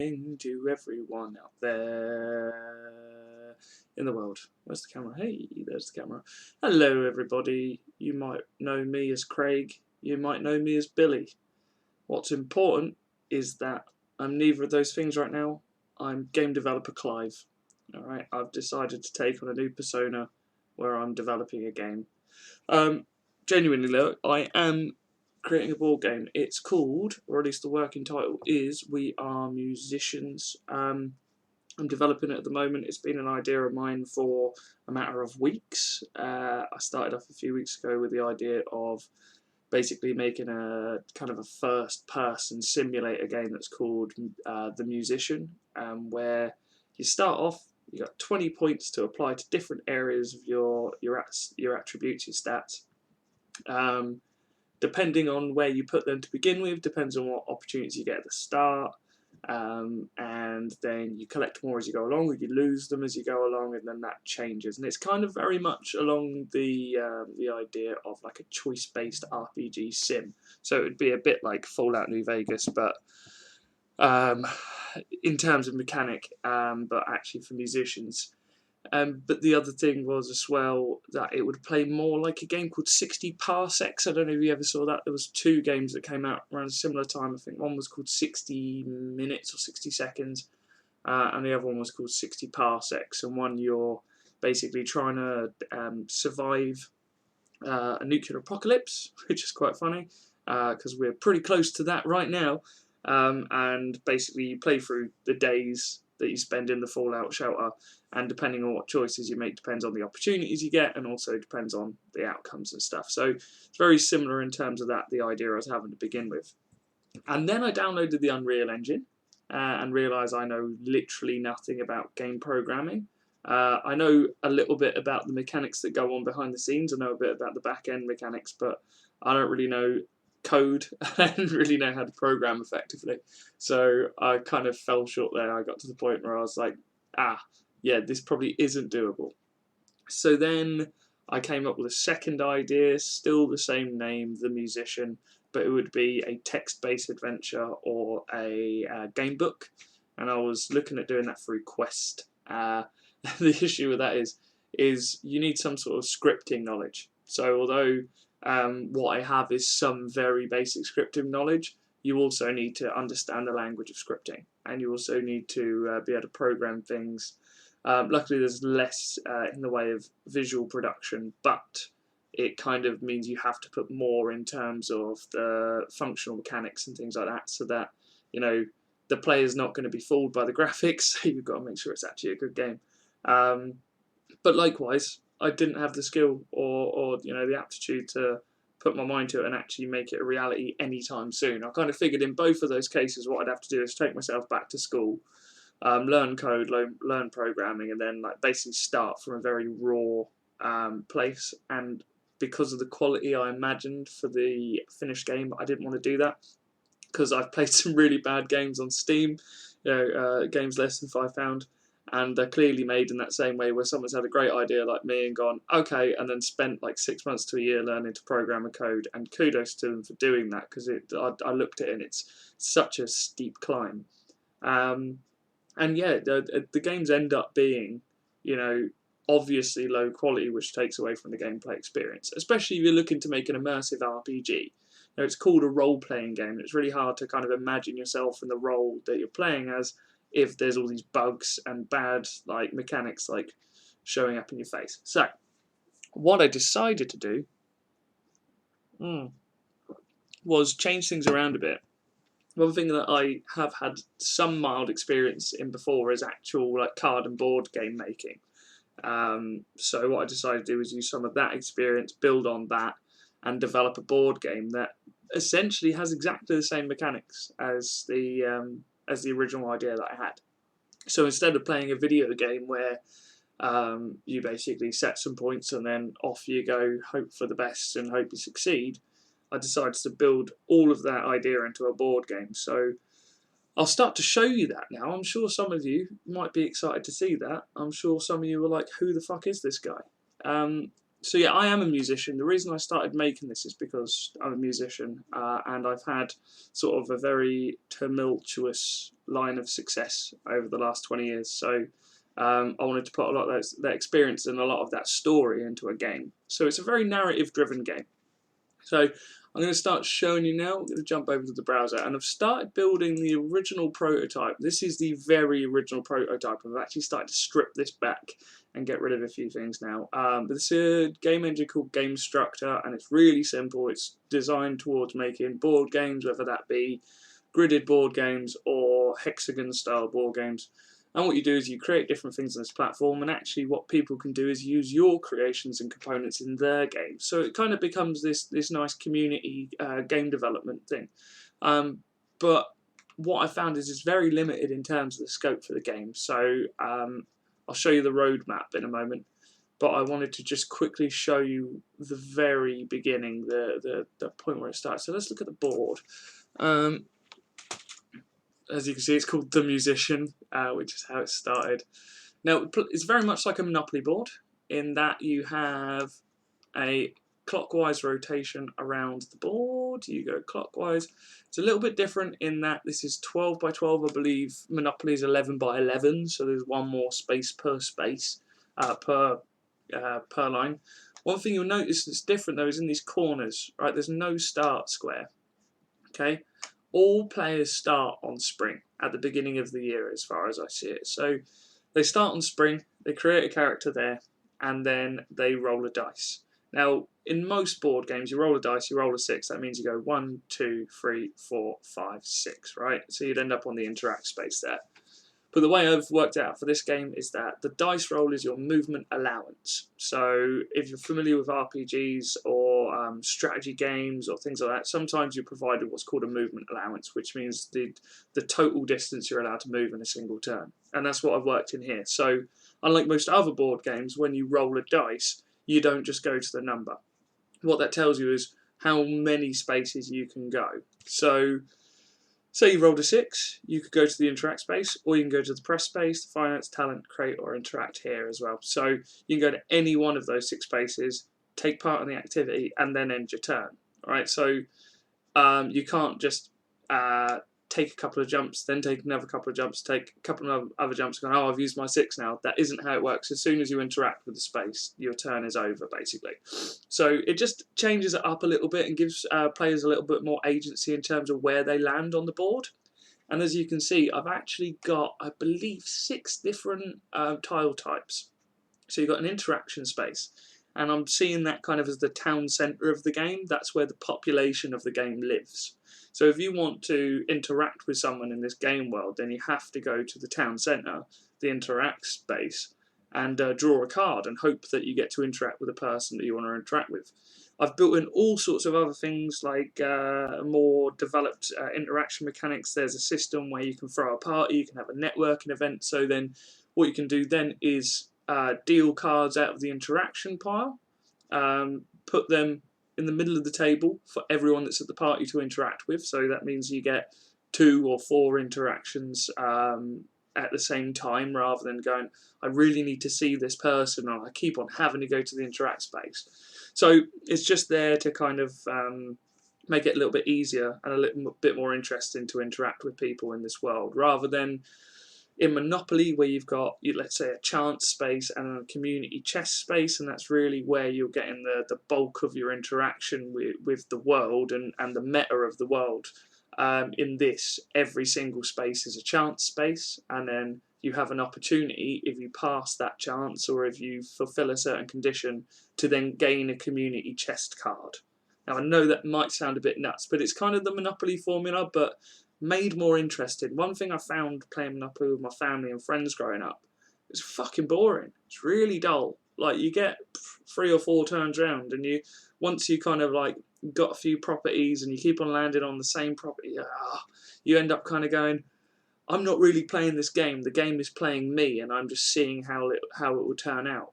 to everyone out there in the world. Where's the camera? Hey, there's the camera. Hello everybody. You might know me as Craig. You might know me as Billy. What's important is that I'm neither of those things right now. I'm game developer Clive. Alright, I've decided to take on a new persona where I'm developing a game. Genuinely though, I am creating a board game. It's called, or at least the working title is, We Are Musicians. I'm developing it at the moment. It's been an idea of mine for a matter of weeks. I started off a few weeks ago with the idea of basically making a kind of a first-person simulator game that's called The Musician, where you start off, you got 20 points to apply to different areas of your attributes, your stats. Depending on where you put them to begin with, depends on what opportunities you get at the start, and then you collect more as you go along, or you lose them as you go along, and then that changes. And it's kind of very much along the idea of like a choice-based RPG sim. So it would be a bit like Fallout New Vegas, but in terms of mechanic, but actually for musicians. But the other thing was as well that it would play more like a game called 60 Parsecs. I don't know if you ever saw that. There was two games that came out around a similar time. I think one was called 60 Minutes or 60 Seconds, and the other one was called 60 Parsecs. And one you're basically trying to survive a nuclear apocalypse, which is quite funny because we're pretty close to that right now. And basically you play through the days that you spend in the fallout shelter, and depending on what choices you make depends on the opportunities you get, and also depends on the outcomes and stuff. So it's very similar in terms of that, the idea I was having to begin with. And then I downloaded the Unreal Engine and realised I know literally nothing about game programming. I know a little bit about the mechanics that go on behind the scenes. I know a bit about the back end mechanics, but I don't really know code. I didn't really know how to program effectively. So I kind of fell short there. I got to the point where I was like, yeah, this probably isn't doable. So then I came up with a second idea, still the same name, The Musician, but it would be a text-based adventure or a game book. And I was looking at doing that through Quest. The issue with that is you need some sort of scripting knowledge. So although what I have is some very basic scripting knowledge, you also need to understand the language of scripting, and you also need to be able to program things. Luckily, there's less in the way of visual production, but it kind of means you have to put more in terms of the functional mechanics and things like that, so that the player's not going to be fooled by the graphics. So you've got to make sure it's actually a good game. But likewise, I didn't have the skill or the aptitude to put my mind to it and actually make it a reality anytime soon. I kind of figured in both of those cases what I'd have to do is take myself back to school, learn code, learn programming, and then basically start from a very raw place. And because of the quality I imagined for the finished game, I didn't want to do that, because I've played some really bad games on Steam, games less than £5, and they're clearly made in that same way, where someone's had a great idea like me and gone, okay, and then spent like 6 months to a year learning to program a code, and kudos to them for doing that, because I looked at it and it's such a steep climb. And yeah, the games end up being, obviously low quality, which takes away from the gameplay experience, especially if you're looking to make an immersive RPG. It's called a role-playing game, and it's really hard to kind of imagine yourself in the role that you're playing as if there's all these bugs and bad mechanics showing up in your face. So what I decided to do was change things around a bit. One thing that I have had some mild experience in before is actual card and board game making. So what I decided to do was use some of that experience, build on that, and develop a board game that essentially has exactly the same mechanics as the original idea that I had. So instead of playing a video game where you basically set some points and then off you go, hope for the best and hope you succeed, I decided to build all of that idea into a board game. So I'll start to show you that now. I'm sure some of you might be excited to see that. I'm sure some of you were like, who the fuck is this guy? So yeah, I am a musician. The reason I started making this is because I'm a musician, and I've had sort of a very tumultuous line of success over the last 20 years. So I wanted to put a lot of that experience and a lot of that story into a game. So it's a very narrative-driven game. So I'm going to start showing you now. I'm going to jump over to the browser, and I've started building the original prototype. This is the very original prototype. I've actually started to strip this back and get rid of a few things now. But it's a game engine called GameStructor, and it's really simple. It's designed towards making board games, whether that be gridded board games or hexagon-style board games. And what you do is you create different things on this platform, and actually what people can do is use your creations and components in their games. So it kind of becomes this nice community game development thing. But what I found is it's very limited in terms of the scope for the game. So I'll show you the roadmap in a moment. But I wanted to just quickly show you the very beginning, the point where it starts. So let's look at the board. As you can see, it's called The Musician, which is how it started. Now, it's very much like a Monopoly board in that you have a clockwise rotation around the board. You go clockwise. It's a little bit different in that this is 12 by 12, I believe. Monopoly is 11 by 11, so there's one more space per line. One thing you'll notice that's different though is in these corners, right? There's no start square. Okay. All players start on spring at the beginning of the year, as far as I see it. So they start on spring, they create a character there, and then they roll a dice. Now, in most board games, you roll a dice, you roll a 6. That means you go 1, 2, 3, 4, 5, 6, right? So you'd end up on the interact space there. But the way I've worked it out for this game is that the dice roll is your movement allowance. So if you're familiar with RPGs or strategy games or things like that, sometimes you're provided what's called a movement allowance, which means the total distance you're allowed to move in a single turn. And that's what I've worked in here. So unlike most other board games, when you roll a dice, you don't just go to the number. What that tells you is how many spaces you can go. So say you rolled a 6, you could go to the interact space, or you can go to the press space, the finance, talent, create, or interact here as well. So you can go to any one of those 6 spaces, take part in the activity, and then end your turn. All right, so you can't just take a couple of jumps, then take another couple of jumps, take a couple of other jumps, and go, oh, I've used my 6 now. That isn't how it works. As soon as you interact with the space, your turn is over, basically. So it just changes it up a little bit and gives players a little bit more agency in terms of where they land on the board. And as you can see, I've actually got, I believe, 6 different tile types. So you've got an interaction space, and I'm seeing that kind of as the town centre of the game. That's where the population of the game lives. So if you want to interact with someone in this game world, then you have to go to the town centre, the interact space, and draw a card and hope that you get to interact with the person that you want to interact with. I've built in all sorts of other things like more developed interaction mechanics. There's a system where you can throw a party, you can have a networking event. So then what you can do then is deal cards out of the interaction pile, put them in the middle of the table for everyone that's at the party to interact with. So that means you get 2 or 4 interactions at the same time, rather than going, I really need to see this person, or I keep on having to go to the interact space. So it's just there to kind of make it a little bit easier and a little bit more interesting to interact with people in this world, rather than in Monopoly, where you've got, let's say, a chance space and a community chess space, and that's really where you're getting the bulk of your interaction with the world and the meta of the world. In this, every single space is a chance space, and then you have an opportunity, if you pass that chance or if you fulfill a certain condition, to then gain a community chest card. Now, I know that might sound a bit nuts, but it's kind of the Monopoly formula, but made more interesting. One thing I found playing Monopoly with my family and friends growing up, it's fucking boring. It's really dull. Like, you get 3 or 4 turns round, and once you kind of like got a few properties and you keep on landing on the same property, you end up kind of going, I'm not really playing this game. The game is playing me, and I'm just seeing how it will turn out.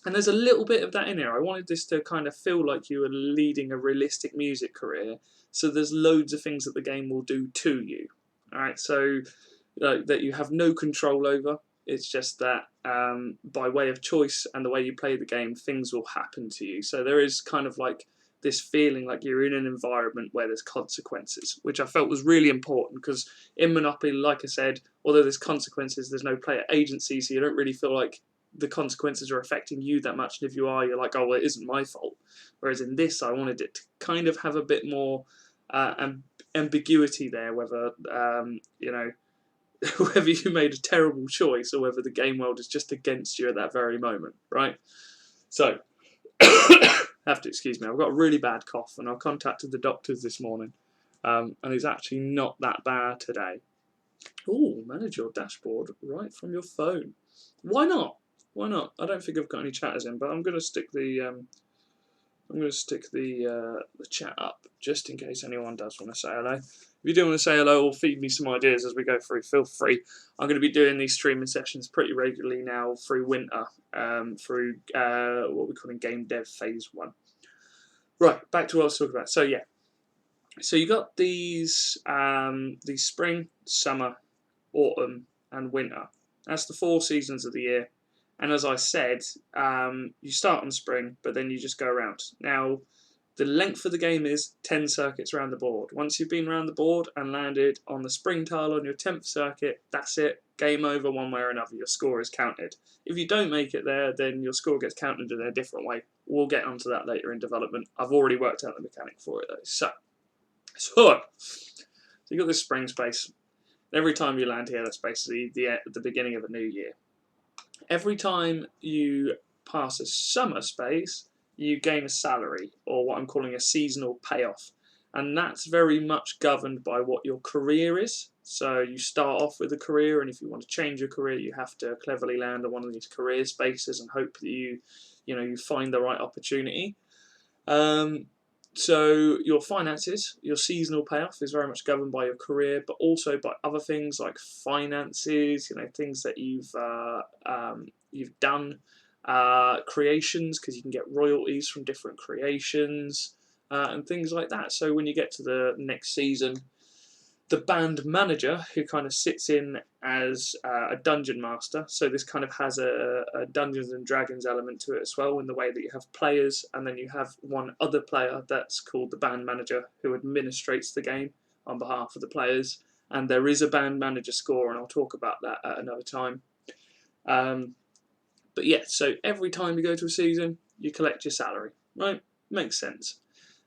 And there's a little bit of that in here. I wanted this to kind of feel like you were leading a realistic music career. So there's loads of things that the game will do to you. All right, so that you have no control over. It's just that by way of choice and the way you play the game, things will happen to you. So there is kind of like this feeling like you're in an environment where there's consequences, which I felt was really important, because in Monopoly, like I said, although there's consequences, there's no player agency, so you don't really feel like the consequences are affecting you that much, and if you are, you're like, oh, well, it isn't my fault. Whereas in this, I wanted it to kind of have a bit more ambiguity there, whether whether you made a terrible choice or whether the game world is just against you at that very moment, right? So, have to excuse me, I've got a really bad cough, and I contacted the doctors this morning, and it's actually not that bad today. Oh, manage your dashboard right from your phone. Why not? Why not? I don't think I've got any chatters in, but I'm going to stick the chat up just in case anyone does want to say hello. If you do want to say hello or feed me some ideas as we go through, feel free. I'm going to be doing these streaming sessions pretty regularly now through winter, through what we're calling Game Dev Phase 1. Right, back to what I was talking about. So yeah, so you got these spring, summer, autumn, and winter. That's the 4 seasons of the year. And as I said, you start on spring, but then you just go around. Now, the length of the game is 10 circuits around the board. Once you've been around the board and landed on the spring tile on your 10th circuit, that's it. Game over one way or another. Your score is counted. If you don't make it there, then your score gets counted in a different way. We'll get onto that later in development. I've already worked out the mechanic for it, though. So you've got this spring space. Every time you land here, that's basically the beginning of a new year. Every time you pass a summer space, you gain a salary, or what I'm calling a seasonal payoff. And that's very much governed by what your career is. So you start off with a career, and if you want to change your career, you have to cleverly land on one of these career spaces and hope that you find the right opportunity. So your finances, your seasonal payoff is very much governed by your career, but also by other things like finances, things that you've done, creations, because you can get royalties from different creations, and things like that. So when you get to the next season, the band manager, who kind of sits in as a dungeon master, so this kind of has a Dungeons and Dragons element to it as well, in the way that you have players, and then you have one other player that's called the band manager, who administrates the game on behalf of the players. And there is a band manager score, and I'll talk about that at another time. But yeah, so every time you go to a season, you collect your salary, right? Makes sense.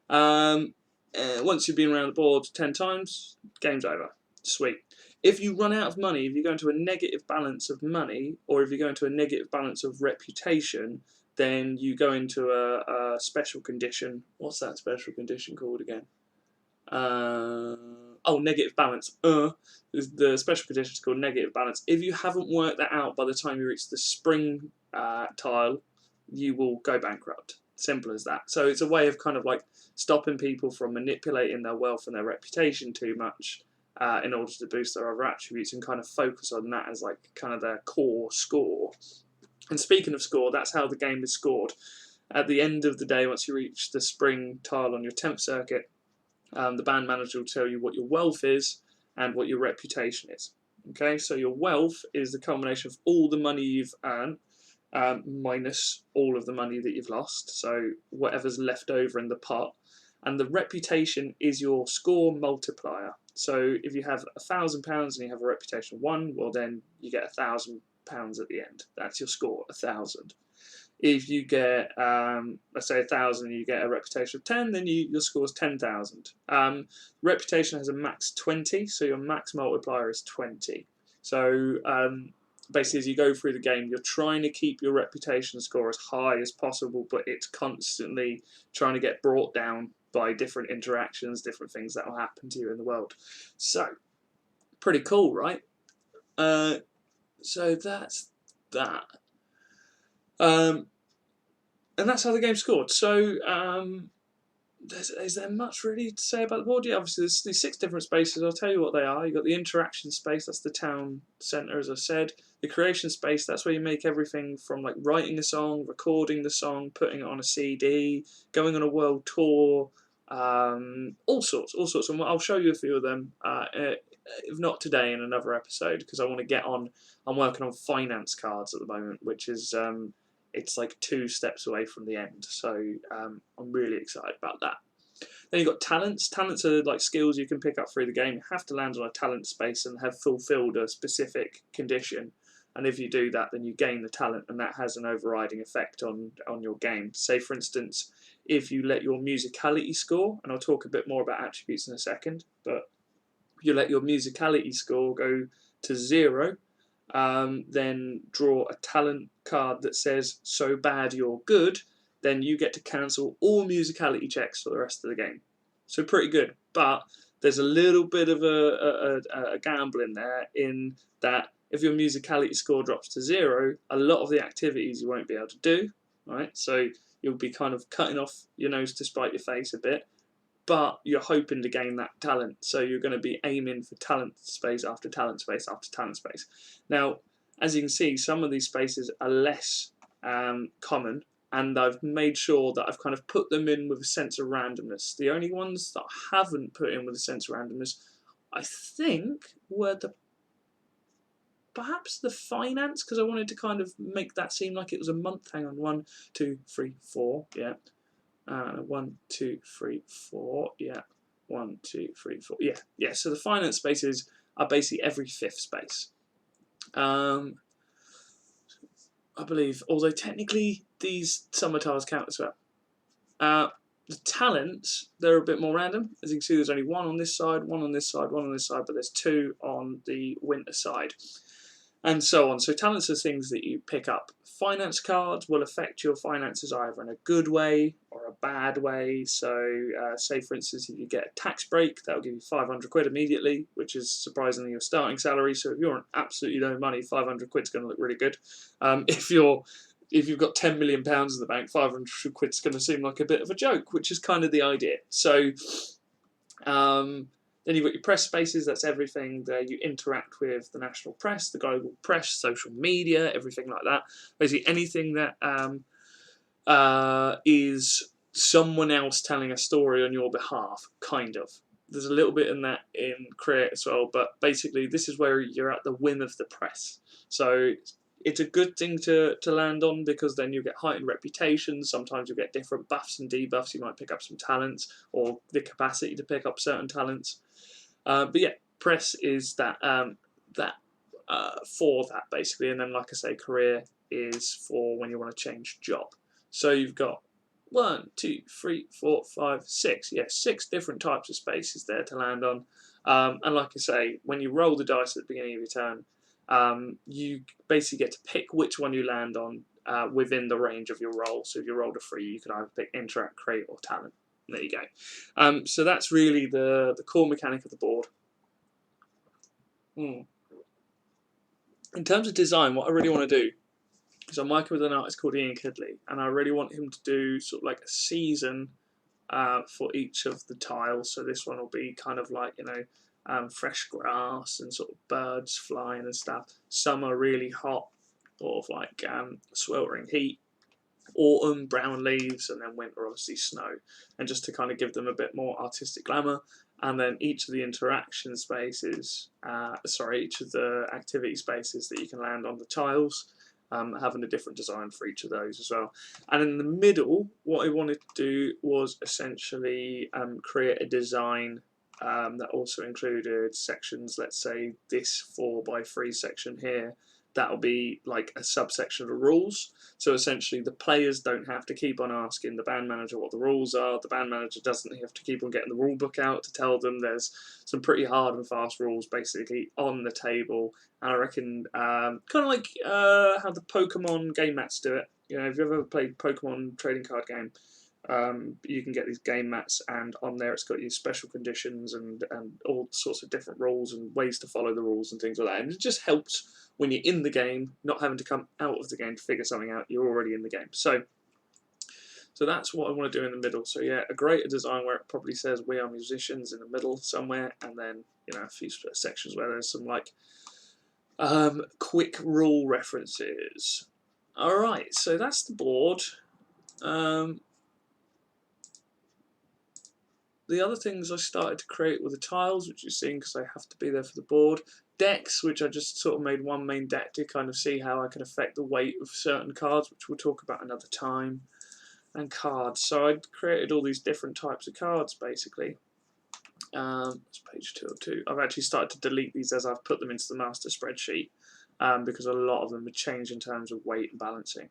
Once you've been around the board 10 times, game's over. Sweet. If you run out of money, if you go into a negative balance of money, or if you go into a negative balance of reputation, then you go into a special condition. What's that special condition called again? Negative balance. The special condition is called negative balance. If you haven't worked that out by the time you reach the spring tile, you will go bankrupt. Simple as that. So it's a way of kind of like stopping people from manipulating their wealth and their reputation too much in order to boost their other attributes, and kind of focus on that as like kind of their core score. And speaking of score, that's how the game is scored. At the end of the day, once you reach the spring tile on your 10th circuit, the band manager will tell you what your wealth is and what your reputation is. Okay, so your wealth is the combination of all the money you've earned minus all of the money that you've lost, so whatever's left over in the pot. And the reputation is your score multiplier. So if you have £1,000 and you have a reputation of 1, well then you get £1,000 at the end. That's your score, 1,000. If you get, let's say 1,000, you get a reputation of 10, then your score is 10,000. Reputation has a max 20, so your max multiplier is 20. So basically, as you go through the game, you're trying to keep your reputation score as high as possible, but it's constantly trying to get brought down by different interactions, different things that will happen to you in the world. So, pretty cool, right? So that's that. And that's how the game scored. So, is there much really to say about the board? Yeah, obviously there's these 6 different spaces. I'll tell you what they are. You've got the interaction space, that's the town centre, as I said. The creation space, that's where you make everything from like writing a song, recording the song, putting it on a CD, going on a world tour, all sorts. And I'll show you a few of them if not today, in another episode, because I want to get on. I'm working on finance cards at the moment, which is it's like 2 steps away from the end. So I'm really excited about that. Then you've got talents. Talents are like skills you can pick up through the game. You have to land on a talent space and have fulfilled a specific condition. And if you do that, then you gain the talent, and that has an overriding effect on your game. Say, for instance, if you let your musicality score, and I'll talk a bit more about attributes in a second, but you let your musicality score go to 0, then draw a talent card that says "so bad you're good," then you get to cancel all musicality checks for the rest of the game. So pretty good, but there's a little bit of a gamble in there, in that if your musicality score drops to 0, a lot of the activities you won't be able to do, right? So you'll be kind of cutting off your nose to spite your face a bit, but you're hoping to gain that talent. So you're going to be aiming for talent space after talent space after talent space. Now, as you can see, some of these spaces are less common, and I've made sure that I've kind of put them in with a sense of randomness. The only ones that I haven't put in with a sense of randomness, I think, were perhaps the finance, because I wanted to kind of make that seem like it was a month. Hang on, 1, 2, 3, 4, yeah. 1, 2, 3, 4, yeah. 1, 2, 3, 4, yeah. So the finance spaces are basically every 5th space. I believe, although technically these summer tiles count as well. The talents, they're a bit more random. As you can see, there's only 1 on this side, 1 on this side, 1 on this side, but there's 2 on the winter side, and so on. So talents are things that you pick up. Finance cards will affect your finances either in a good way or a bad way. So say, for instance, if you get a tax break, that'll give you 500 quid immediately, which is surprisingly your starting salary. So if you're on absolutely no money, 500 quid's going to look really good. If you've got £10 million in the bank, 500 quid's going to seem like a bit of a joke, which is kind of the idea. So then you've got your press spaces. That's everything that you interact with the national press, the global press, social media, everything like that. Basically anything that is someone else telling a story on your behalf, kind of. There's a little bit in that in Create as well, but basically this is where you're at the whim of the press. So it's a good thing to land on, because then you get heightened reputation. Sometimes you get different buffs and debuffs. You might pick up some talents, or the capacity to pick up certain talents. But yeah, press is that for that basically, and then like I say, career is for when you want to change job. So you've got 1, 2, 3, 4, 5, 6. Yeah, 6 different types of spaces there to land on. And like I say, when you roll the dice at the beginning of your turn, you basically get to pick which one you land on within the range of your roll. So if you rolled a 3, you can either pick interact, create, or talent. There you go. So that's really the core mechanic of the board. In terms of design, what I really want to do is I'm working with an artist called Ian Kidley, and I really want him to do sort of like a season for each of the tiles. So this one will be kind of like, fresh grass and sort of birds flying and stuff. Summer, really hot, sort of like sweltering heat. Autumn, brown leaves, and then winter, obviously snow, and just to kind of give them a bit more artistic glamour. And then each of the interaction spaces, each of the activity spaces that you can land on the tiles, having a different design for each of those as well. And in the middle, what I wanted to do was essentially create a design that also included sections. Let's say this 4x3 section here, that'll be like a subsection of the rules. So essentially the players don't have to keep on asking the band manager what the rules are. The band manager doesn't have to keep on getting the rule book out to tell them. There's some pretty hard and fast rules basically on the table. And I reckon kind of like how the Pokemon game mats do it. If you've ever played Pokemon trading card game, you can get these game mats, and on there it's got your special conditions and all sorts of different rules and ways to follow the rules and things like that. And it just helps when you're in the game, not having to come out of the game to figure something out. You're already in the game. So that's what I want to do in the middle. So yeah, a greater design where it probably says "We Are Musicians" in the middle somewhere, and then a few sections where there's some like quick rule references. All right, so that's the board. the other things I started to create were the tiles, which you've seen because they have to be there for the board. Decks, which I just sort of made one main deck to kind of see how I could affect the weight of certain cards, which we'll talk about another time. And cards. So I created all these different types of cards, basically. It's page 202. I've actually started to delete these as I've put them into the master spreadsheet, because a lot of them have changed in terms of weight and balancing.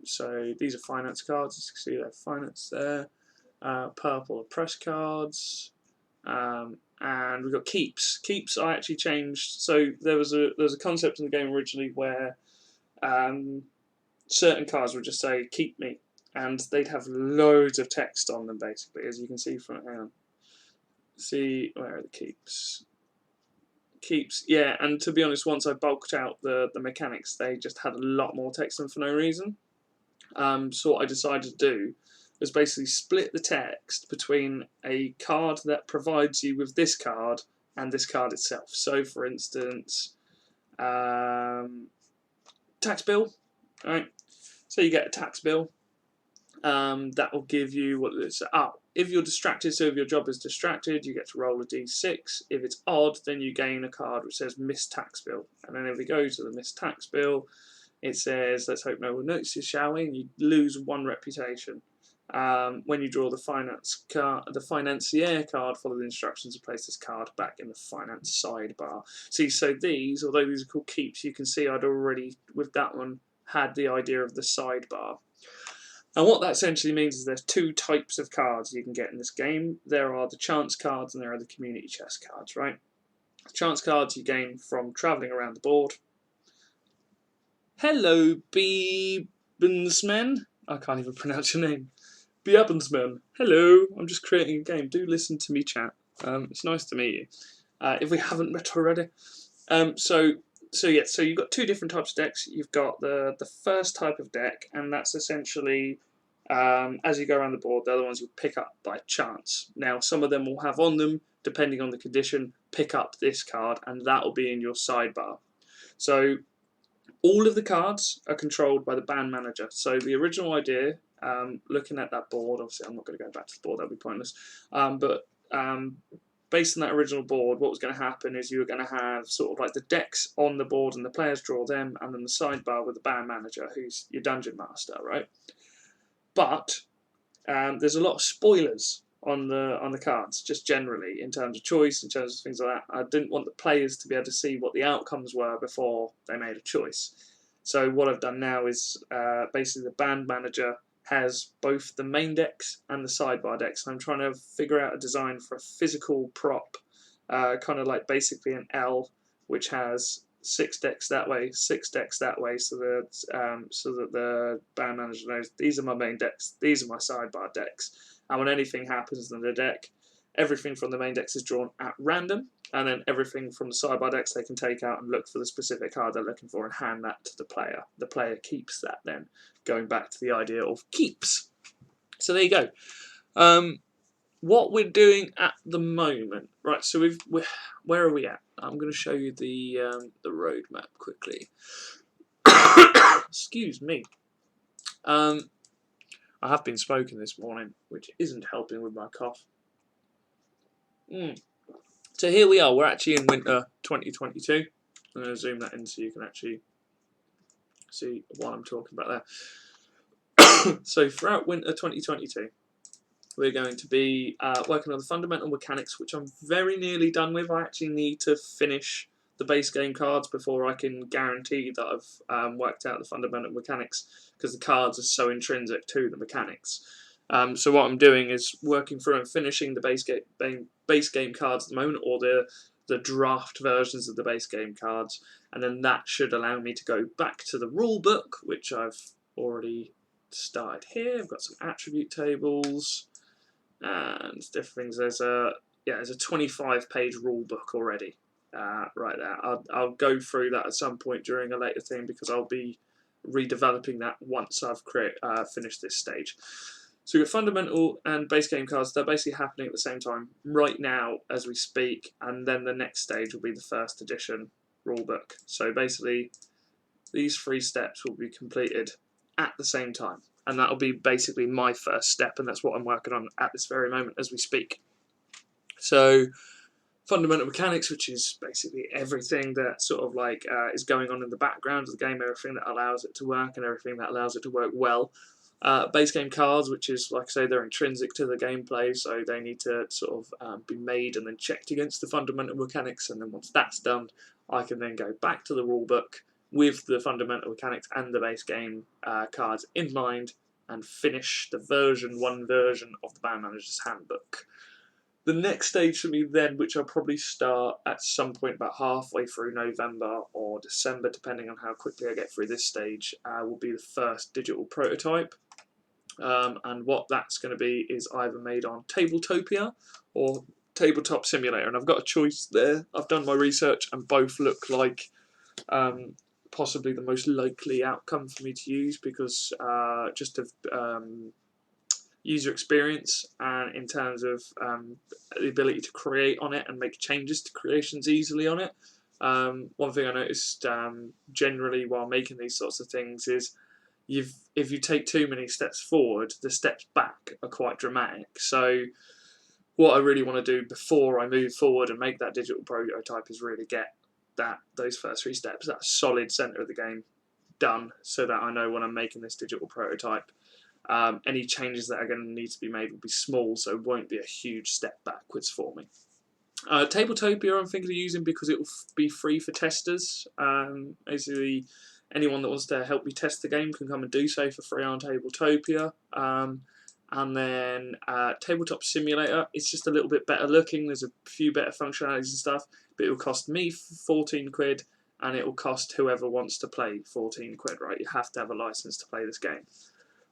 So these are finance cards. As you can see, they're finance there. Purple are press cards. And we've got keeps. Keeps I actually changed. So there was a concept in the game originally where certain cards would just say "keep me," and they'd have loads of text on them, basically, as you can see from. Hang on. See, where are the keeps? Keeps, yeah. And to be honest, once I bulked out the mechanics, they just had a lot more text than for no reason. So what I decided to do was basically split the text between a card that provides you with this card and this card itself. So, for instance, tax bill, right? So you get a tax bill. That will give you what it's if you're distracted, so if your job is distracted, you get to roll a d6. If it's odd, then you gain a card which says missed tax bill. And then if we go to the missed tax bill, it says, let's hope no one notices, shall we? And you lose 1 reputation. When you draw the financier card, follow the instructions to place this card back in the finance sidebar. See, so these, although these are called keeps, you can see I'd already, with that one, had the idea of the sidebar. And what that essentially means is there's 2 types of cards you can get in this game. There are the chance cards and there are the community chest cards, right? The chance cards you gain from travelling around the board. Hello, Beebensmen. I can't even pronounce your name. Beebensmen. Hello, I'm just creating a game. Do listen to me chat. It's nice to meet you. If we haven't met already. So you've got 2 different types of decks. You've got the first type of deck, and that's essentially as you go around the board, they're the ones you pick up by chance. Now, some of them will have on them, depending on the condition, pick up this card, and that will be in your sidebar. So all of the cards are controlled by the band manager. So the original idea, looking at that board, obviously I'm not going to go back to the board, that would be pointless, but based on that original board, what was going to happen is you were going to have sort of like the decks on the board and the players draw them, and then the sidebar with the band manager, who's your dungeon master, right? But there's a lot of spoilers on the cards, just generally, in terms of choice, in terms of things like that. I didn't want the players to be able to see what the outcomes were before they made a choice. So what I've done now is basically the band manager has both the main decks and the sidebar decks. And I'm trying to figure out a design for a physical prop, kind of like basically an L, which has 6 decks that way, 6 decks that way, so that the band manager knows these are my main decks, these are my sidebar decks, and when anything happens in the deck, everything from the main decks is drawn at random, and then everything from the sidebar decks they can take out and look for the specific card they're looking for and hand that to the player. The player keeps that then, going back to the idea of keeps. So there you go. What we're doing at the moment, right? So where are we at? I'm going to show you the roadmap quickly. Excuse me. I have been smoking this morning, which isn't helping with my cough. So here we are. We're actually in winter 2022. I'm going to zoom that in so you can actually see what I'm talking about there. So throughout winter 2022. We're going to be working on the fundamental mechanics, which I'm very nearly done with. I actually need to finish the base game cards before I can guarantee that I've worked out the fundamental mechanics, because the cards are so intrinsic to the mechanics. So what I'm doing is working through and finishing the base game cards at the moment, or the draft versions of the base game cards, and then that should allow me to go back to the rule book, which I've already started here. I've got some attribute tables and different things. There's a 25-page rule book already, right there. I'll go through that at some point during a later thing, because I'll be redeveloping that once I've finished this stage. So we've got fundamental and base game cards. They're basically happening at the same time right now as we speak, and then the next stage will be the first edition rulebook. So basically, these 3 steps will be completed at the same time. and that'll be basically my first step, and that's what I'm working on at this very moment as we speak. So fundamental mechanics, which is basically everything that sort of like is going on in the background of the game, everything that allows it to work and everything that allows it to work well. Base game cards, which is, like I say, they're intrinsic to the gameplay, so they need to sort of be made and then checked against the fundamental mechanics, and then once that's done, I can then go back to the rulebook with the fundamental mechanics and the base game cards in mind and finish the version 1 version of the Band Manager's Handbook. The next stage for me then, which I'll probably start at some point about halfway through November or December, depending on how quickly I get through this stage, will be the first digital prototype. And what that's going to be is either made on Tabletopia or Tabletop Simulator. And I've got a choice there. I've done my research and both look like possibly the most likely outcome for me to use, because just of user experience and in terms of the ability to create on it and make changes to creations easily on it. One thing I noticed generally while making these sorts of things is if you take too many steps forward, the steps back are quite dramatic. So what I really want to do before I move forward and make that digital prototype is really get those first 3 steps, that solid centre of the game, done, so that I know when I'm making this digital prototype, any changes that are going to need to be made will be small, so it won't be a huge step backwards for me. Tabletopia I'm thinking of using because it will be free for testers. Basically, anyone that wants to help me test the game can come and do so for free on Tabletopia. And then Tabletop Simulator, it's just a little bit better looking. There's a few better functionalities and stuff, but it will cost me 14 quid, and it will cost whoever wants to play 14 quid, right? You have to have a license to play this game.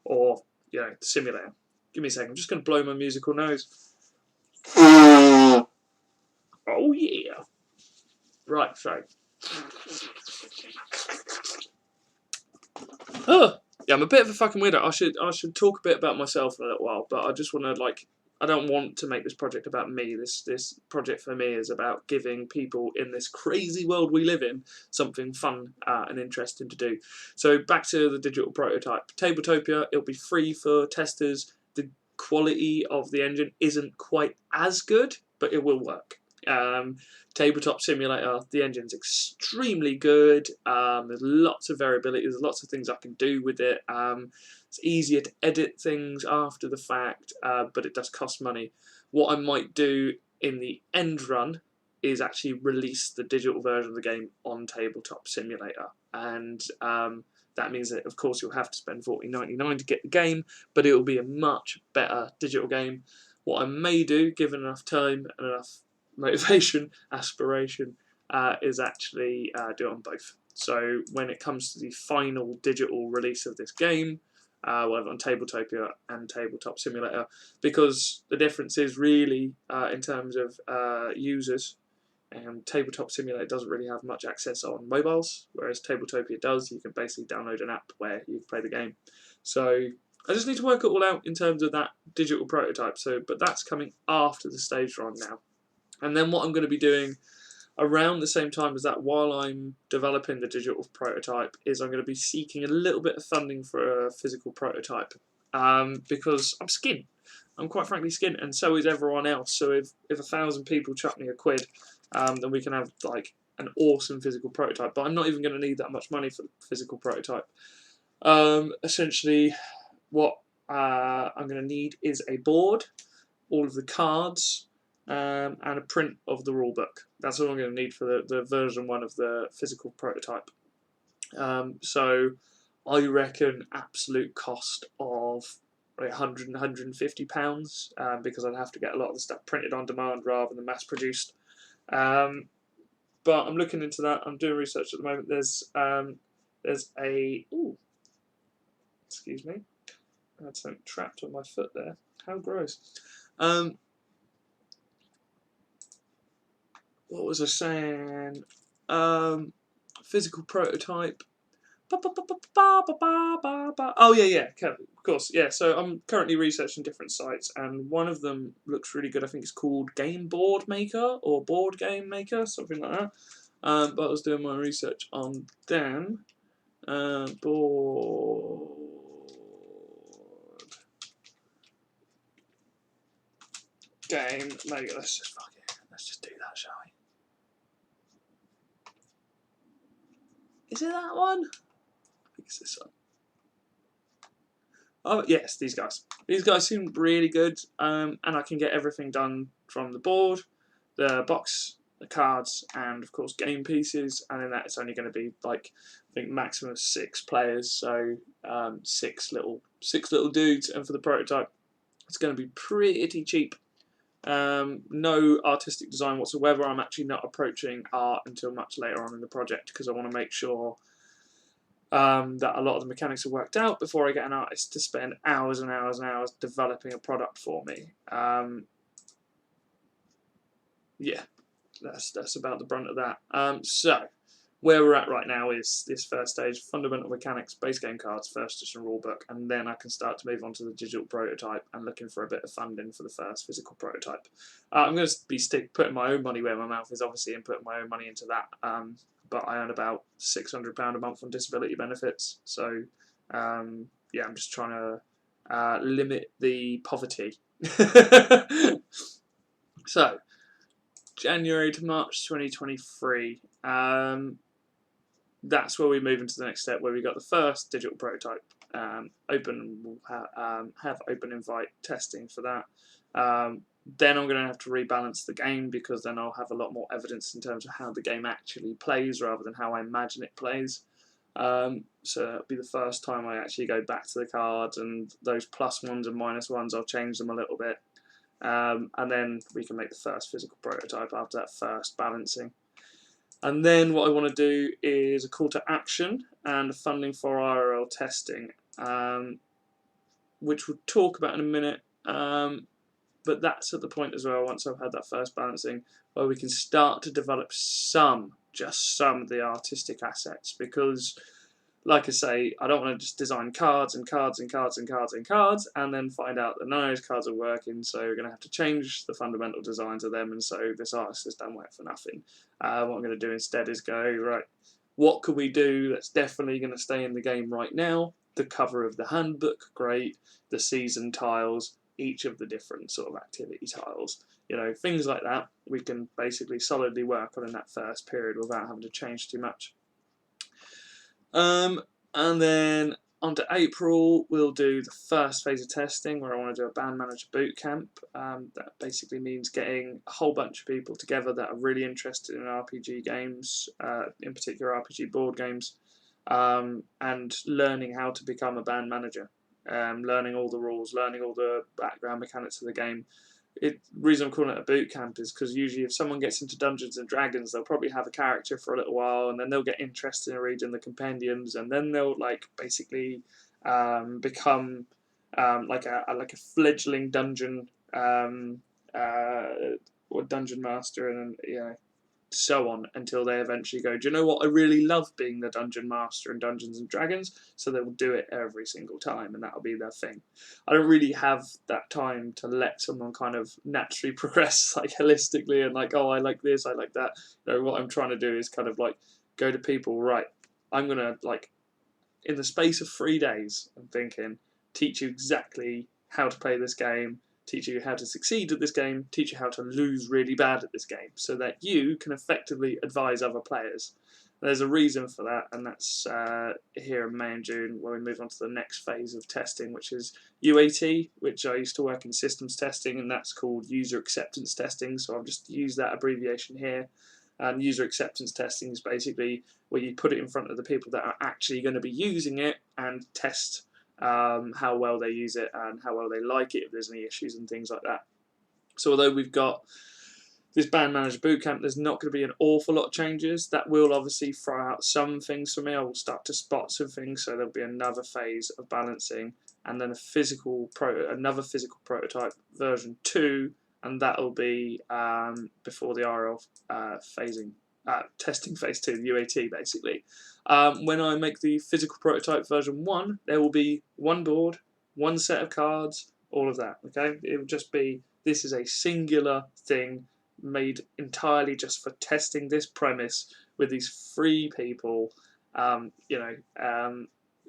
Or, you know, the simulator. Give me a second, I'm just going to blow my musical nose. Oh yeah. Right, so. Oh, yeah, I'm a bit of a fucking weirdo. I should talk a bit about myself in a little while, but I just want to, I don't want to make this project about me. This project for me is about giving people in this crazy world we live in something fun and interesting to do. So back to the digital prototype. Tabletopia, it'll be free for testers. The quality of the engine isn't quite as good, but it will work. Tabletop Simulator, the engine's extremely good. There's lots of variability, there's lots of things I can do with it. It's easier to edit things after the fact, but it does cost money. What I might do in the end run is actually release the digital version of the game on Tabletop Simulator, and that means that of course you'll have to spend $14.99 to get the game, but it will be a much better digital game. What I may do, given enough time and enough motivation, aspiration, is actually do it on both. So when it comes to the final digital release of this game, whether on Tabletopia and Tabletop Simulator, because the difference is really in terms of users. Tabletop Simulator doesn't really have much access on mobiles, whereas Tabletopia does. You can basically download an app where you can play the game. So I just need to work it all out in terms of that digital prototype. But that's coming after the stage run now. And then what I'm going to be doing around the same time as that, while I'm developing the digital prototype, is I'm going to be seeking a little bit of funding for a physical prototype, because I'm skint. I'm quite frankly skint, and so is everyone else. So if 1,000 people chuck me a quid, then we can have an awesome physical prototype. But I'm not even going to need that much money for the physical prototype. Essentially, what I'm going to need is a board, all of the cards, and a print of the rulebook. That's all I'm going to need for the version 1 of the physical prototype. So I reckon absolute cost of £100 and £150, because I'd have to get a lot of the stuff printed on demand rather than mass produced. But I'm looking into that. I'm doing research at the moment. There's a excuse me, I had something trapped on my foot there. How gross. What was I saying? Physical prototype. Oh yeah, of course, yeah. So I'm currently researching different sites, and one of them looks really good. I think it's called Game Board Maker or Board Game Maker, something like that. But I was doing my research on them. Board game. Maybe let's just do that, shall we? Is it that one? I think it's this one. Oh yes, these guys. These guys seem really good, and I can get everything done from the board, the box, the cards, and of course game pieces. And then that's only going to be like, I think maximum of 6 players, so 6 little dudes. And for the prototype, it's going to be pretty cheap. No artistic design whatsoever. I'm actually not approaching art until much later on in the project because I want to make sure that a lot of the mechanics are worked out before I get an artist to spend hours and hours and hours developing a product for me. Yeah, that's about the brunt of that. So where we're at right now is this first stage: fundamental mechanics, base game cards, first edition rulebook, and then I can start to move on to the digital prototype and looking for a bit of funding for the first physical prototype. I'm going to be putting my own money where my mouth is, obviously, and putting my own money into that. But I earn about £600 a month on disability benefits, so yeah, I'm just trying to limit the poverty. So, January to March 2023. That's where we move into the next step, where we got the first digital prototype open. We'll have open invite testing for that. Then I'm going to have to rebalance the game, because then I'll have a lot more evidence in terms of how the game actually plays rather than how I imagine it plays. So that'll be the first time I actually go back to the cards, and those +1s and -1s, I'll change them a little bit. And then we can make the first physical prototype after that first balancing. And then what I want to do is a call to action and funding for IRL testing, which we'll talk about in a minute. But that's at the point as well, once I've had that first balancing, where we can start to develop just some of the artistic assets. Because, like I say, I don't want to just design cards and cards and cards and cards and cards and then find out that none of those cards are working, so we're going to have to change the fundamental designs of them, and so this artist has done work for nothing. What I'm going to do instead is go, right, what can we do that's definitely going to stay in the game right now? The cover of the handbook, great. The season tiles, each of the different sort of activity tiles, things like that we can basically solidly work on in that first period without having to change too much. And then on to April, we'll do the first phase of testing, where I want to do a band manager boot camp. That basically means getting a whole bunch of people together that are really interested in RPG games, in particular RPG board games, and learning how to become a band manager, learning all the rules, learning all the background mechanics of the game. The reason I'm calling it a boot camp is because usually if someone gets into Dungeons and Dragons, they'll probably have a character for a little while, and then they'll get interested in reading the compendiums, and then they'll basically become like a fledgling dungeon or dungeon master, and so on, until they eventually go, do you know what, I really love being the dungeon master in Dungeons and Dragons, so they will do it every single time, and that'll be their thing. I don't really have that time to let someone kind of naturally progress holistically and oh, I like this, I like that. What I'm trying to do is kind of go to people, right, I'm gonna in the space of 3 days, I'm thinking, teach you exactly how to play this game, teach you how to succeed at this game, teach you how to lose really bad at this game, so that you can effectively advise other players. There's a reason for that, and that's here in May and June, where we move on to the next phase of testing, which is UAT, which I used to work in systems testing, and that's called user acceptance testing, so I've just used that abbreviation here. And user acceptance testing is basically where you put it in front of the people that are actually going to be using it and test how well they use it and how well they like it, if there's any issues and things like that. So although we've got this band manager bootcamp, there's not going to be an awful lot of changes. That will obviously throw out some things for me. I will start to spot some things, so there'll be another phase of balancing, and then another physical prototype version 2, and that'll be before the RL testing phase 2, the UAT basically. When I make the physical prototype version 1, there will be one board, one set of cards, all of that. Okay, it will just be, this is a singular thing made entirely just for testing this premise with these 3 people.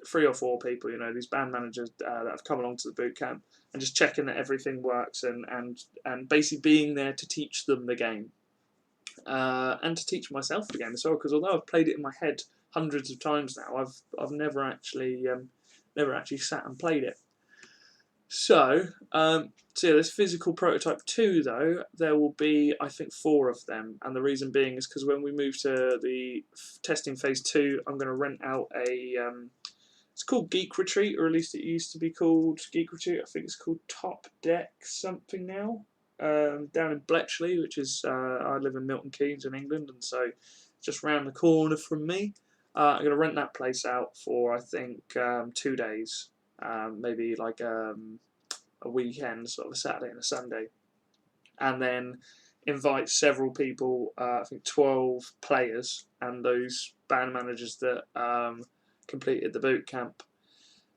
3 or 4 people, these band managers that have come along to the boot camp, and just checking that everything works, and basically being there to teach them the game, and to teach myself the game as well. Because although I've played it in my head hundreds of times now, I've never actually sat and played it. So yeah, this physical prototype 2, though, there will be, I think, 4 of them, and the reason being is because when we move to the testing phase 2, I'm going to rent out a it's called Geek Retreat, or at least it used to be called Geek Retreat. I think it's called Top Deck something now, down in Bletchley, which is, I live in Milton Keynes in England, and so just round the corner from me. I'm going to rent that place out for, I think, 2 days, maybe like a weekend, sort of a Saturday and a Sunday, and then invite several people, I think 12 players, and those band managers that completed the boot camp,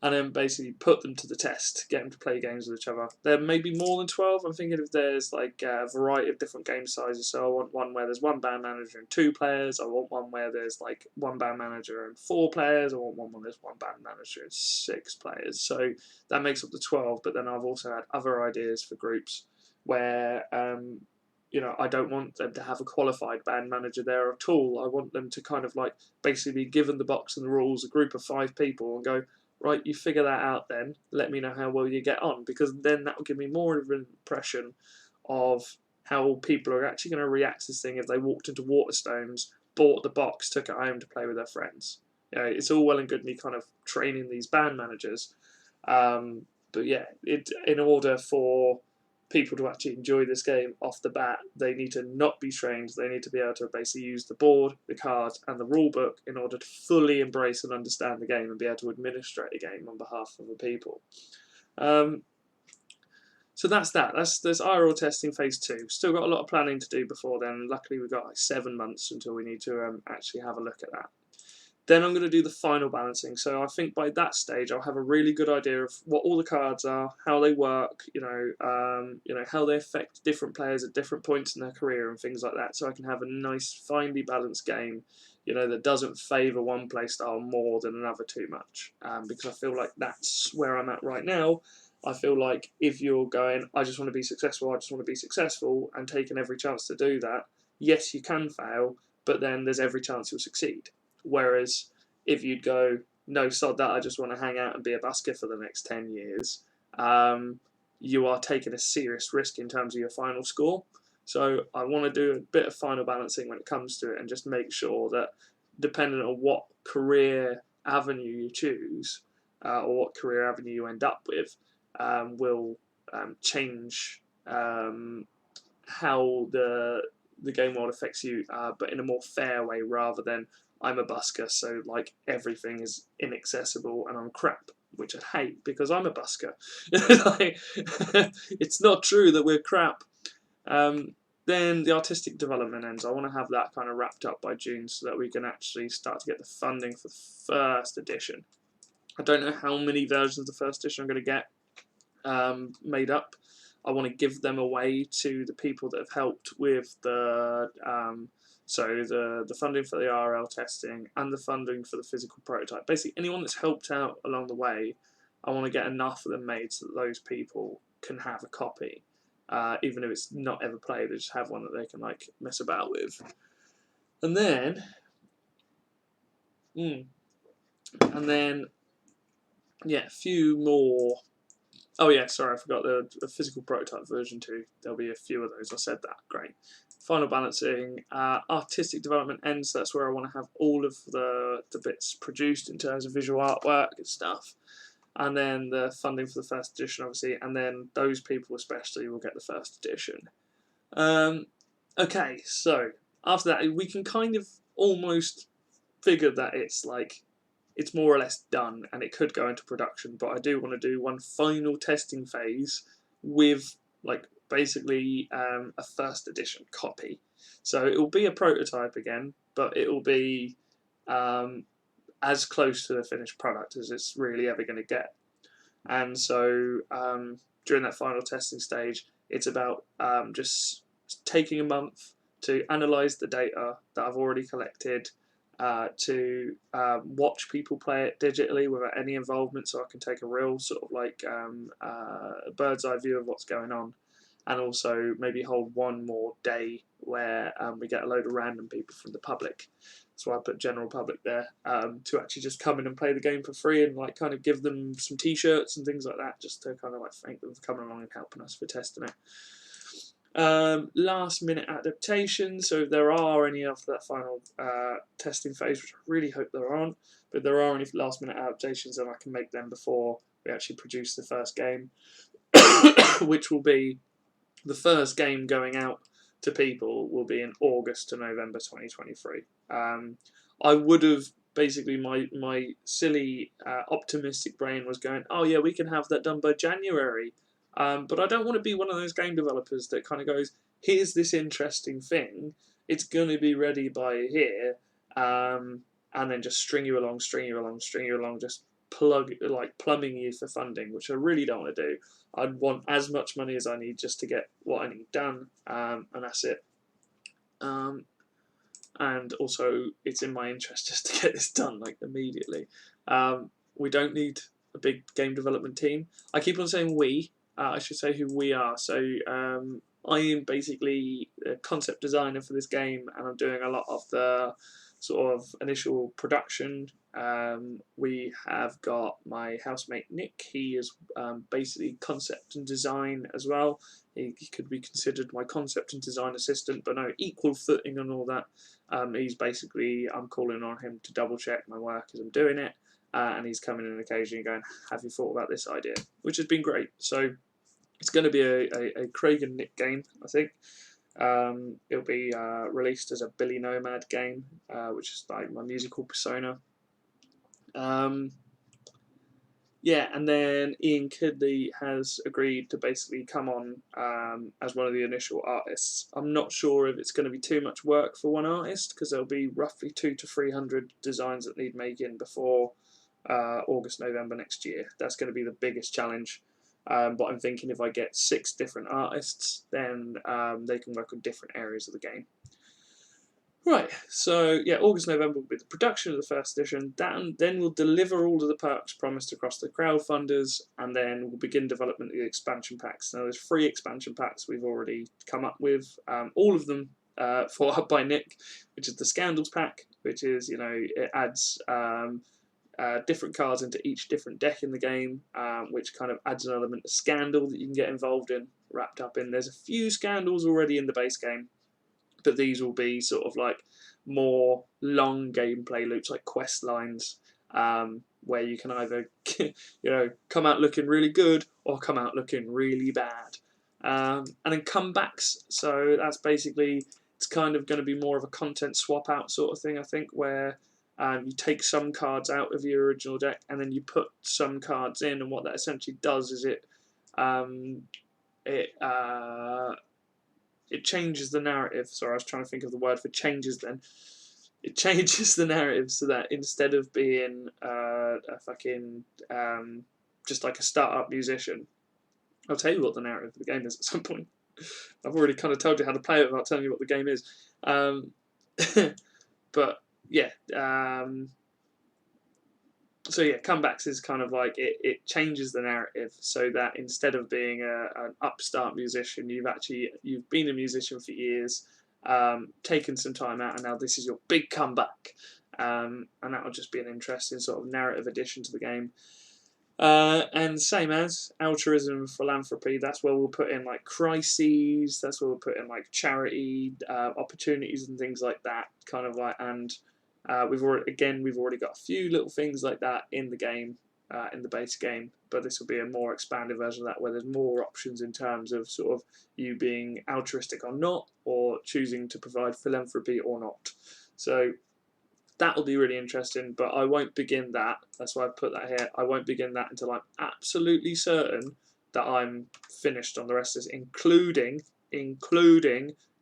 and then basically put them to the test, get them to play games with each other. There may be more than 12. I'm thinking if there's like a variety of different game sizes. So I want one where there's 1 band manager and 2 players. I want one where there's like 1 band manager and 4 players. I want one where there's 1 band manager and 6 players. So that makes up the 12. But then I've also had other ideas for groups where I don't want them to have a qualified band manager there at all. I want them to kind of like basically be given the box and the rules, a group of 5 people, and go, right, you figure that out then, let me know how well you get on, because then that will give me more of an impression of how people are actually going to react to this thing if they walked into Waterstones, bought the box, took it home to play with their friends. It's all well and good me kind of training these band managers, but yeah, in order for people to actually enjoy this game off the bat, they need to not be trained. They need to be able to basically use the board, the cards, and the rule book in order to fully embrace and understand the game and be able to administrate the game on behalf of the people. So that's that. There's IRL testing phase 2. Still got a lot of planning to do before then. Luckily, we've got like 7 months until we need to actually have a look at that. Then I'm going to do the final balancing. So I think by that stage I'll have a really good idea of what all the cards are, how they work, how they affect different players at different points in their career and things like that. So I can have a nice, finely balanced game, that doesn't favour one playstyle more than another too much. Because I feel like that's where I'm at right now. I feel like if you're going, I just want to be successful, and taking every chance to do that, yes, you can fail, but then there's every chance you'll succeed. Whereas if you'd go, no, sod that, I just want to hang out and be a busker for the next 10 years, you are taking a serious risk in terms of your final score. So I want to do a bit of final balancing when it comes to it, and just make sure that depending on what career avenue you choose, or what career avenue you end up with, will change how the game world affects you, but in a more fair way, rather than I'm a busker, so like everything is inaccessible and I'm crap, which I hate because I'm a busker. It's not true that we're crap. Then the artistic development ends. I want to have that kind of wrapped up by June so that we can actually start to get the funding for the first edition. I don't know how many versions of the first edition I'm going to get made up. I want to give them away to the people that have helped with the funding for the RL testing and the funding for the physical prototype. Basically, anyone that's helped out along the way, I want to get enough of them made so that those people can have a copy, even if it's not ever played. They just have one that they can like mess about with. And then, yeah, a few more. Oh yeah, sorry, I forgot the physical prototype version 2. There'll be a few of those. I said that. Great. Final balancing, artistic development ends. That's where I want to have all of the bits produced in terms of visual artwork and stuff. And then the funding for the first edition, obviously, and then those people especially will get the first edition. Okay, so after that, we can kind of almost figure that it's more or less done and it could go into production, but I do want to do one final testing phase with basically a first edition copy. So it will be a prototype again, but it will be as close to the finished product as it's really ever going to get. And so during that final testing stage, it's about just taking a month to analyse the data that I've already collected, to watch people play it digitally without any involvement, so I can take a real sort of like bird's eye view of what's going on, and also maybe hold one more day where we get a load of random people from the public. So I put general public there to actually just come in and play the game for free, and like kind of give them some t-shirts and things like that, just to kind of like thank them for coming along and helping us for testing it. Last minute adaptations, so if there are any after that final testing phase, which I really hope there aren't, but if there are any last minute adaptations, then I can make them before we actually produce the first game, which will be the first game going out to people will be in August to November 2023. I would have basically my silly optimistic brain was going, oh yeah, we can have that done by January. But I don't want to be one of those game developers that kind of goes, here's this interesting thing, it's going to be ready by here, and then just string you along, just plumbing you for funding, which I really don't want to do. I'd want as much money as I need just to get what I need done, and that's it. And also, it's in my interest just to get this done like immediately. We don't need a big game development team. I keep on saying we. I should say who we are. So I am basically a concept designer for this game, and I'm doing a lot of the sort of initial production. We have got my housemate Nick. He is basically concept and design as well. He could be considered my concept and design assistant, but no, equal footing and all that. He's basically, I'm calling on him to double check my work as I'm doing it, and he's coming in occasionally going, have you thought about this idea? Which has been great. So it's going to be a Craig and Nick game, I think. It'll be released as a Billy Nomad game, which is like my musical persona. Yeah, and then Ian Kidley has agreed to basically come on as one of the initial artists. I'm not sure if it's going to be too much work for one artist, because there'll be roughly 200 to 300 designs that need making before August, November next year. That's going to be the biggest challenge. But I'm thinking if I get 6 different artists, then they can work on different areas of the game. Right, so yeah, August, November will be the production of the first edition. Then we'll deliver all of the perks promised across the crowdfunders, and then we'll begin development of the expansion packs. Now, there's 3 expansion packs we've already come up with, all of them thought up by Nick, which is the Scandals pack, which is, you know, it adds different cards into each different deck in the game, which kind of adds an element of scandal that you can get involved in, wrapped up in. There's a few scandals already in the base game, but these will be sort of like more long gameplay loops, like quest lines, where you can either come out looking really good or come out looking really bad. And then comebacks, so that's basically, it's kind of going to be more of a content swap out sort of thing, I think, where you take some cards out of your original deck and then you put some cards in, and what that essentially does is it changes the narrative. Sorry, I was trying to think of the word for changes then. It changes the narrative so that instead of being a fucking just like a start-up musician, I'll tell you what the narrative of the game is at some point. I've already kind of told you how to play it without telling you what the game is. But yeah, so yeah, comebacks is kind of like it changes the narrative so that instead of being an upstart musician, you've been a musician for years, taken some time out, and now this is your big comeback, and that will just be an interesting sort of narrative addition to the game. And same as altruism and philanthropy, that's where we'll put in like crises, that's where we'll put in like charity opportunities and things like that, kind of like, and we've already got a few little things like that in the game, in the base game, but this will be a more expanded version of that, where there's more options in terms of sort of you being altruistic or not, or choosing to provide philanthropy or not. So that will be really interesting, but I won't begin that. That's why I put that here. I won't begin that until I'm absolutely certain that I'm finished on the rest of this, including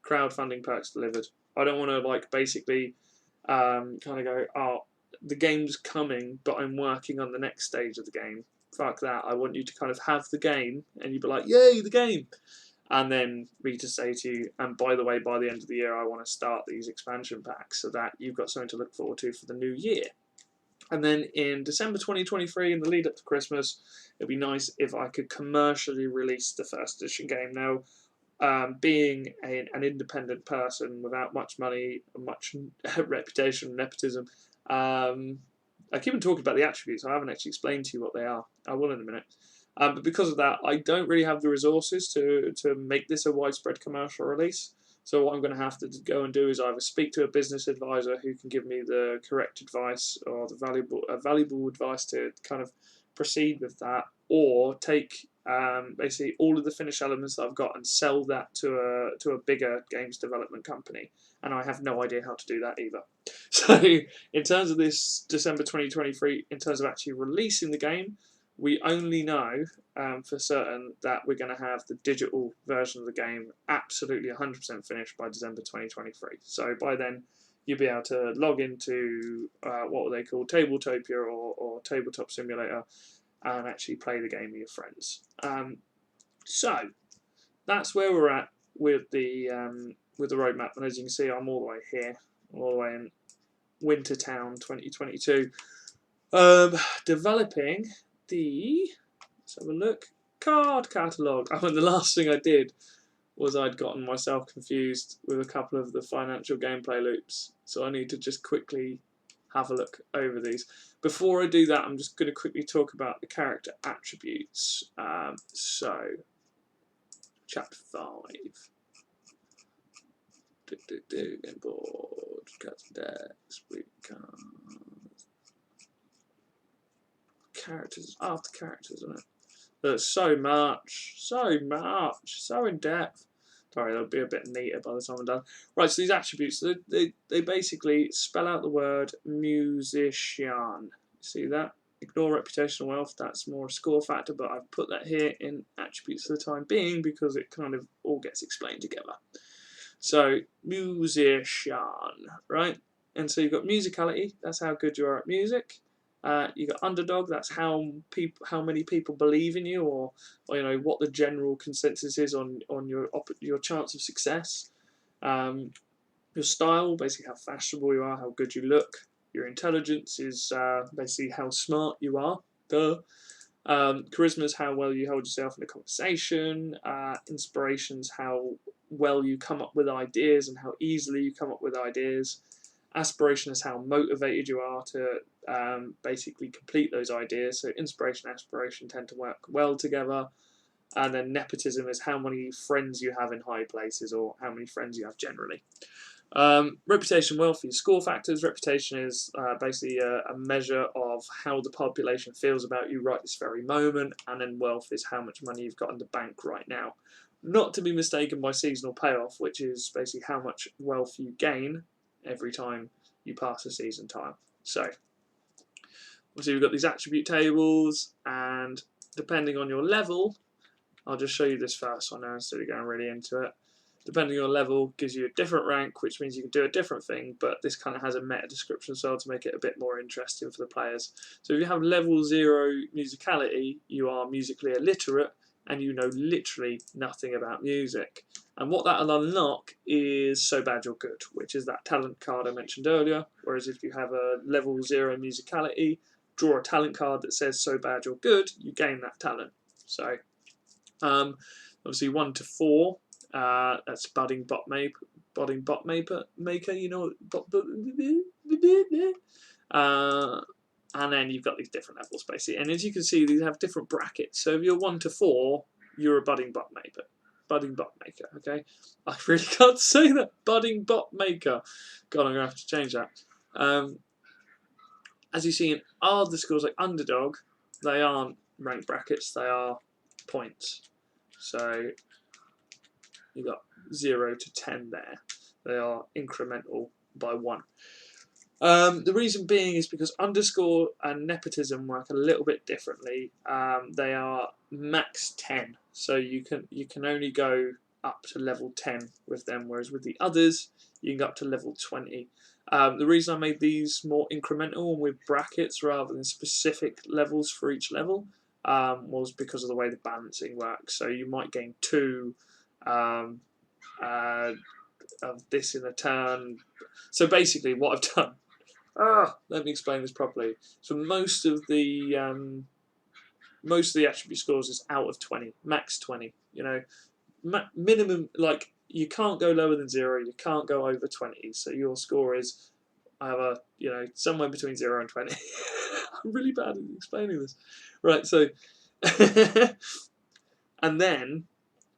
crowdfunding perks delivered. I don't want to like basically kind of go, oh, the game's coming, but I'm working on the next stage of the game. Fuck that. I want you to kind of have the game, and you'd be like, yay, the game. and then me to say to you, and by the way, by the end of the year, I want to start these expansion packs so that you've got something to look forward to for the new year. And then in December 2023, in the lead up to Christmas, it'd be nice if I could commercially release the first edition game. Now, being an independent person without much money, much reputation, nepotism, I keep on talking about the attributes. I haven't actually explained to you what they are. I will in a minute. But because of that, I don't really have the resources to make this a widespread commercial release. So what I'm going to have to go and do is either speak to a business advisor who can give me the correct advice or the valuable advice to kind of proceed with that, or take basically all of the finished elements that I've got and sell that to a bigger games development company. And I have no idea how to do that either. So in terms of this December 2023, in terms of actually releasing the game, we only know for certain that we're going to have the digital version of the game absolutely 100% finished by December 2023. So by then, you'll be able to log into what they call Tabletopia or Tabletop Simulator and actually play the game with your friends. So that's where we're at with the roadmap. And as you can see, I'm all the way here, all the way in Wintertown 2022, developing the, let's have a look, card catalogue. Oh, and the last thing I did was I'd gotten myself confused with a couple of the financial gameplay loops, so I need to just quickly have a look over these. Before I do that, I'm just going to quickly talk about the character attributes. So, chapter 5. Board, custom decks, characters after characters, isn't it? There's so much, so in depth. Sorry, that'll be a bit neater by the time I'm done. Right, so these attributes, they basically spell out the word musician. See that? Ignore reputational wealth, that's more a score factor, but I've put that here in attributes for the time being because it kind of all gets explained together. So, musician, right? And so you've got musicality, that's how good you are at music. You got underdog, that's how many people believe in you, or you know what the general consensus is on your chance of success. Your style, basically how fashionable you are, how good you look. Your intelligence is basically how smart you are. Duh. Charisma is how well you hold yourself in a conversation. Inspiration is how well you come up with ideas and how easily you come up with ideas. Aspiration is how motivated you are to basically complete those ideas. So inspiration and aspiration tend to work well together. And then nepotism is how many friends you have in high places or how many friends you have generally. Reputation, wealth, your score factors. Reputation is basically a measure of how the population feels about you right this very moment, and then wealth is how much money you've got in the bank right now. Not to be mistaken by seasonal payoff, which is basically how much wealth you gain every time you pass a season time. So, obviously we've got these attribute tables, and depending on your level, I'll just show you this first one now instead of going really into it. Depending on your level, gives you a different rank, which means you can do a different thing, but this kind of has a meta description as well to make it a bit more interesting for the players. So if you have level 0 musicality, you are musically illiterate, and you know literally nothing about music. And what that'll unlock is So Bad You're Good, which is that talent card I mentioned earlier. Whereas if you have a level 0 musicality, draw a talent card that says So Bad You're Good, you gain that talent. So, obviously 1 to 4, that's budding bot maker, you know, and then you've got these different levels basically, and as you can see, these have different brackets. So if you're 1 to 4, you're a budding bot maker. Okay, I really can't say that. Budding bot maker. God, I'm gonna have to change that. As you see in other schools like Underdog, they aren't rank brackets; they are points. So you've got 0 to 10 there. They are incremental by 1. The reason being is because underscore and nepotism work a little bit differently. They are max 10, so you can only go up to level 10 with them, whereas with the others you can go up to level 20. The reason I made these more incremental and with brackets rather than specific levels for each level was because of the way the balancing works. So you might gain 2 of this in a turn. So basically, what I've done. Let me explain this properly. So most of the attribute scores is out of 20, max 20. You know, minimum, like, you can't go lower than 0. You can't go over 20. So your score is either, you know, somewhere between 0 and 20. I'm really bad at explaining this. Right. So, and then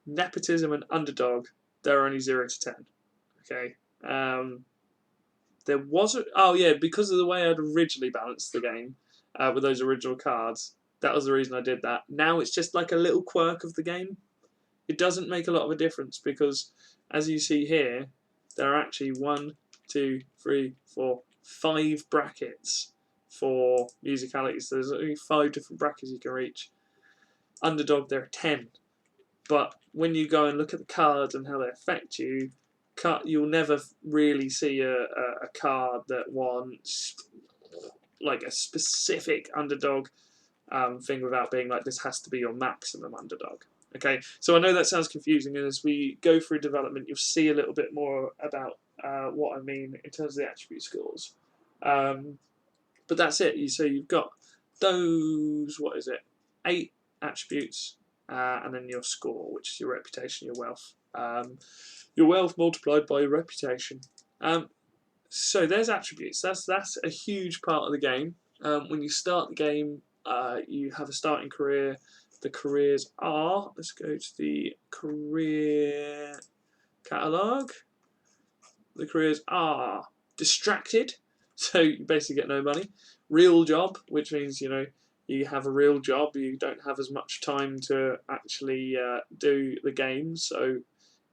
nepotism and underdog, they're only 0 to 10. Okay. There wasn't. Oh yeah, because of the way I'd originally balanced the game with those original cards. That was the reason I did that. Now it's just like a little quirk of the game. It doesn't make a lot of a difference because, as you see here, there are actually 1, 2, 3, 4, 5 brackets for musicalities. So there's only 5 different brackets you can reach. Underdog, there are 10. But when you go and look at the cards and how they affect you, you'll never really see a card that wants like a specific underdog thing without being like, this has to be your maximum underdog. Okay, so I know that sounds confusing, and as we go through development, you'll see a little bit more about what I mean in terms of the attribute scores. But that's it. So you've got those, 8 attributes, and then your score, which is your reputation, your wealth. Your wealth multiplied by your reputation. So there's attributes. That's a huge part of the game. When you start the game, you have a starting career. The careers are, let's go to the career catalogue. The careers are distracted, so you basically get no money. Real job, which means, you know, you have a real job, you don't have as much time to actually do the game. So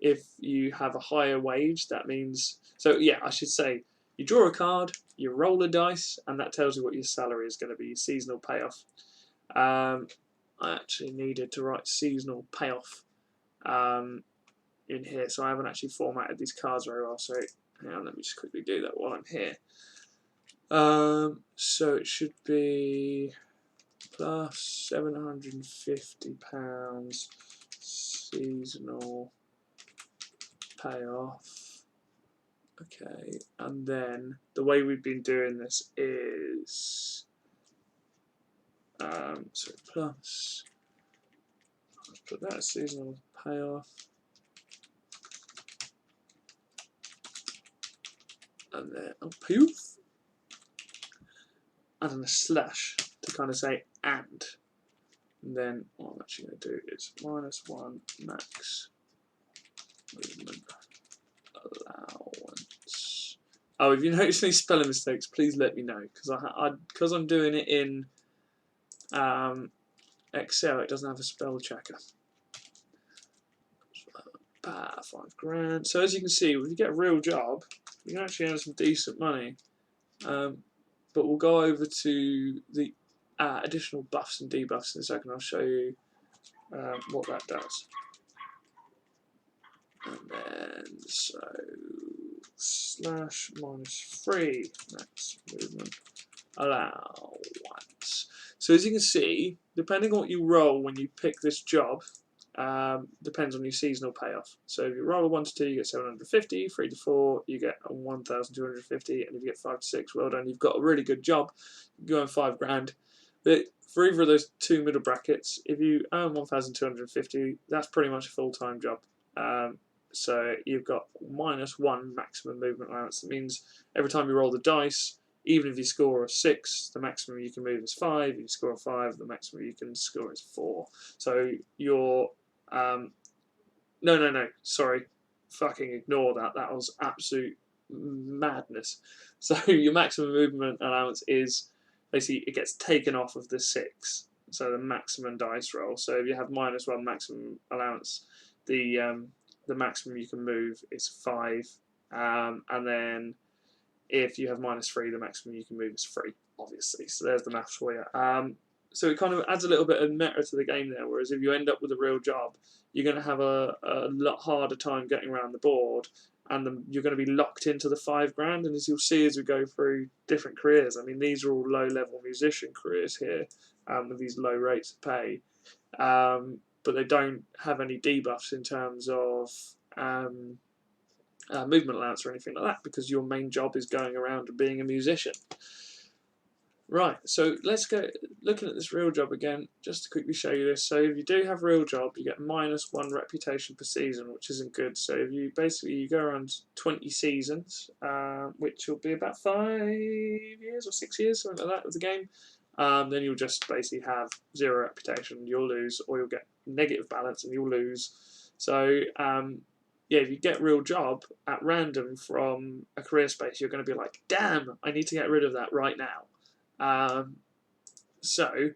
if you have a higher wage, that means, so yeah, I should say, you draw a card, you roll a dice, and that tells you what your salary is going to be, your seasonal payoff. I actually needed to write seasonal payoff in here, so I haven't actually formatted these cards very well. So hang on, let me just quickly do that while I'm here. So it should be plus £750 seasonal payoff. Okay, and then the way we've been doing this is so plus, let's put that as seasonal payoff, and then poof, and then a slash to kind of say and then what I'm actually going to do is -1 max movement allowance. Oh, if you notice any spelling mistakes, please let me know, because I'm doing it in Excel, it doesn't have a spell checker. 5 grand. So as you can see, if you get a real job, you can actually earn some decent money. But we'll go over to the additional buffs and debuffs in a second. I'll show you what that does. And then so slash -3 max movement allowance. So as you can see, depending on what you roll when you pick this job, depends on your seasonal payoff. So if you roll a 1 to 2, you get 750. 3 to 4, you get 1,250, and if you get 5 to 6, well done, you've got a really good job. You go on 5 grand. But for either of those 2 middle brackets, if you earn 1,250, that's pretty much a full-time job. So you've got -1 maximum movement allowance. That means every time you roll the dice, even if you score a 6, the maximum you can move is 5. If you score a 5, the maximum you can score is 4. So you're no, sorry, fucking ignore that. That was absolute madness. So your maximum movement allowance is basically, it gets taken off of the 6. So the maximum dice roll. So if you have -1 maximum allowance, the maximum you can move is 5, and then if you have -3, the maximum you can move is 3, obviously. So there's the maths for you. So it kind of adds a little bit of meta to the game there, whereas if you end up with a real job, you're going to have a lot harder time getting around the board, and you're going to be locked into the 5 grand. And as you'll see as we go through different careers, I mean, these are all low-level musician careers here, with these low rates of pay. but they don't have any debuffs in terms of movement allowance or anything like that, because your main job is going around and being a musician. Right, so let's go looking at this real job again, just to quickly show you this. So if you do have real job, you get -1 reputation per season, which isn't good. So if you you go around 20 seasons, which will be about 5 years or 6 years, something like that, of the game, then you'll just basically have 0 reputation. You'll lose, or you'll get negative balance and you'll lose. So yeah, if you get real job at random from a career space, you're going to be like, damn, I need to get rid of that right now. So,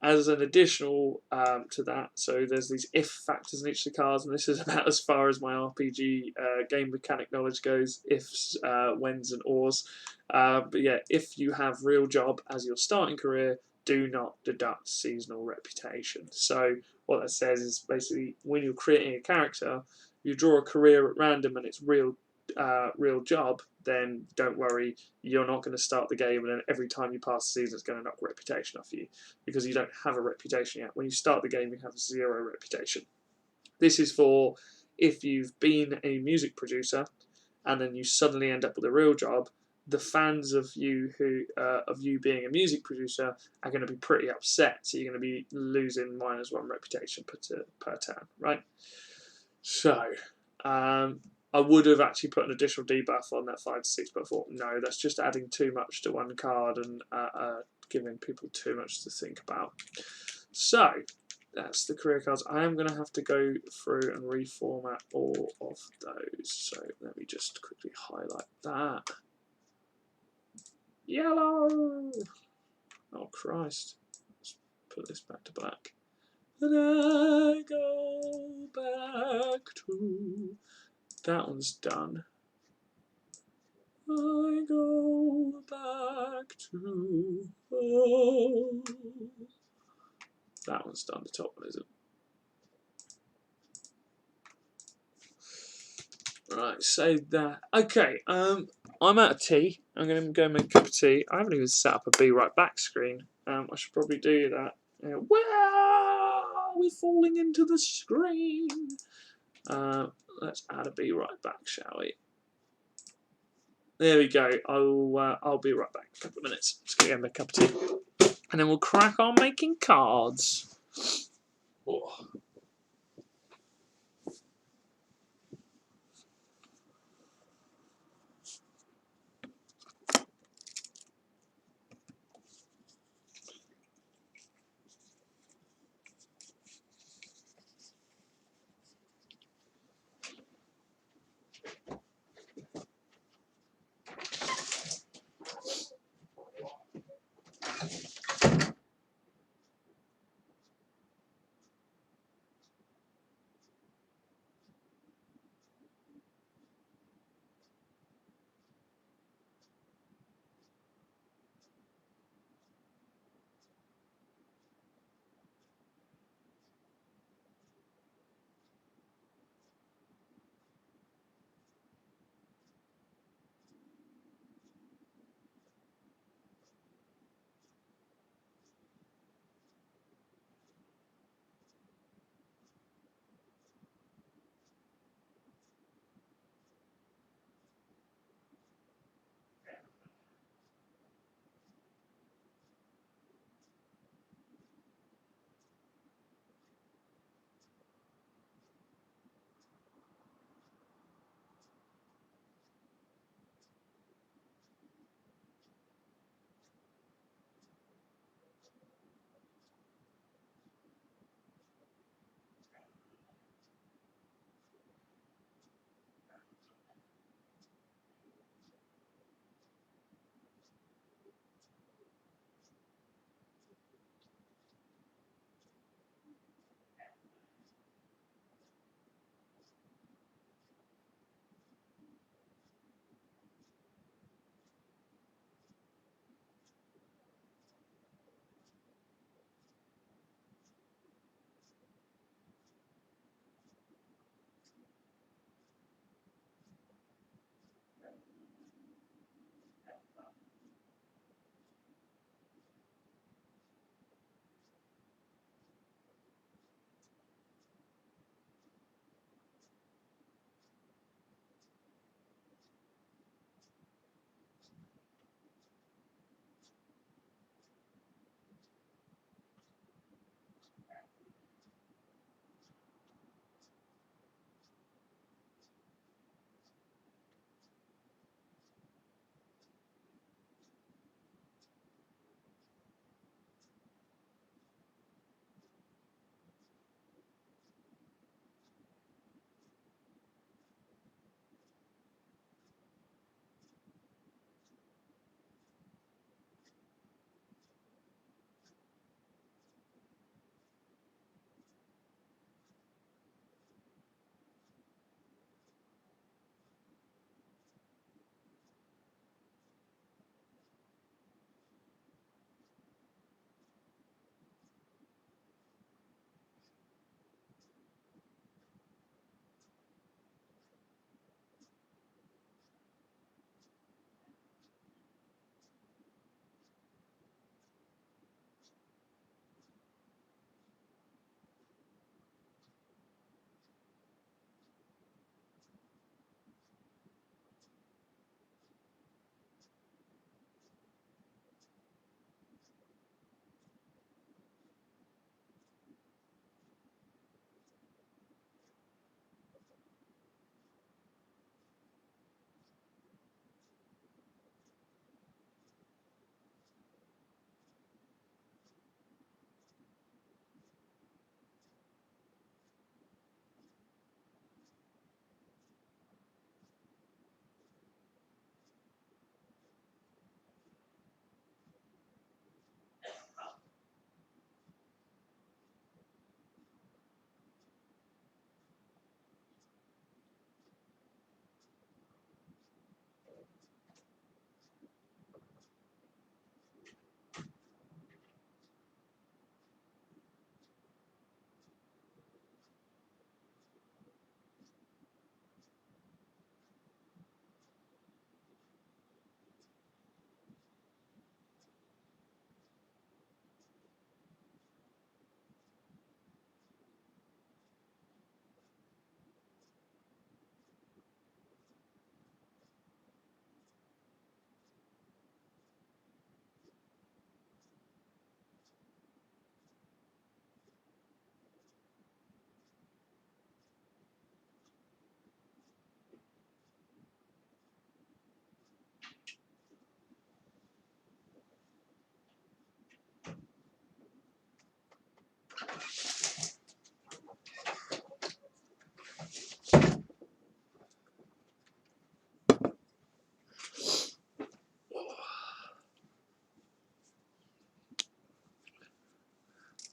as an additional to that, so there's these if factors in each of the cards, and this is about as far as my RPG game mechanic knowledge goes: ifs, whens, and ors. But yeah, if you have real job as your starting career, do not deduct seasonal reputation. So what that says is basically when you're creating a character, you draw a career at random and it's real job, then don't worry, you're not going to start the game and then every time you pass the season it's going to knock reputation off you, because you don't have a reputation yet. When you start the game you have 0 reputation. This is for if you've been a music producer and then you suddenly end up with a real job. The fans of you being a music producer are going to be pretty upset, so you're going to be losing -1 reputation per turn, right? So I would have actually put an additional debuff on that 5 to 6, but I thought, no, that's just adding too much to one card and giving people too much to think about. So, that's the career cards. I am going to have to go through and reformat all of those. So, let me just quickly highlight that. Yellow! Oh, Christ. Let's put this back to black. And I go back to... That one's done. I go back to home. That one's done. The top one isn't. Right, save that. Okay, I'm out of tea. I'm going to go make a cup of tea. I haven't even set up a Be Right Back screen. I should probably do that. Well, we're falling into the screen. Let's add a Be Right Back, shall we? There we go. I'll be right back in a couple of minutes. Just gonna get a cup of tea, and then we'll crack on making cards. Oh.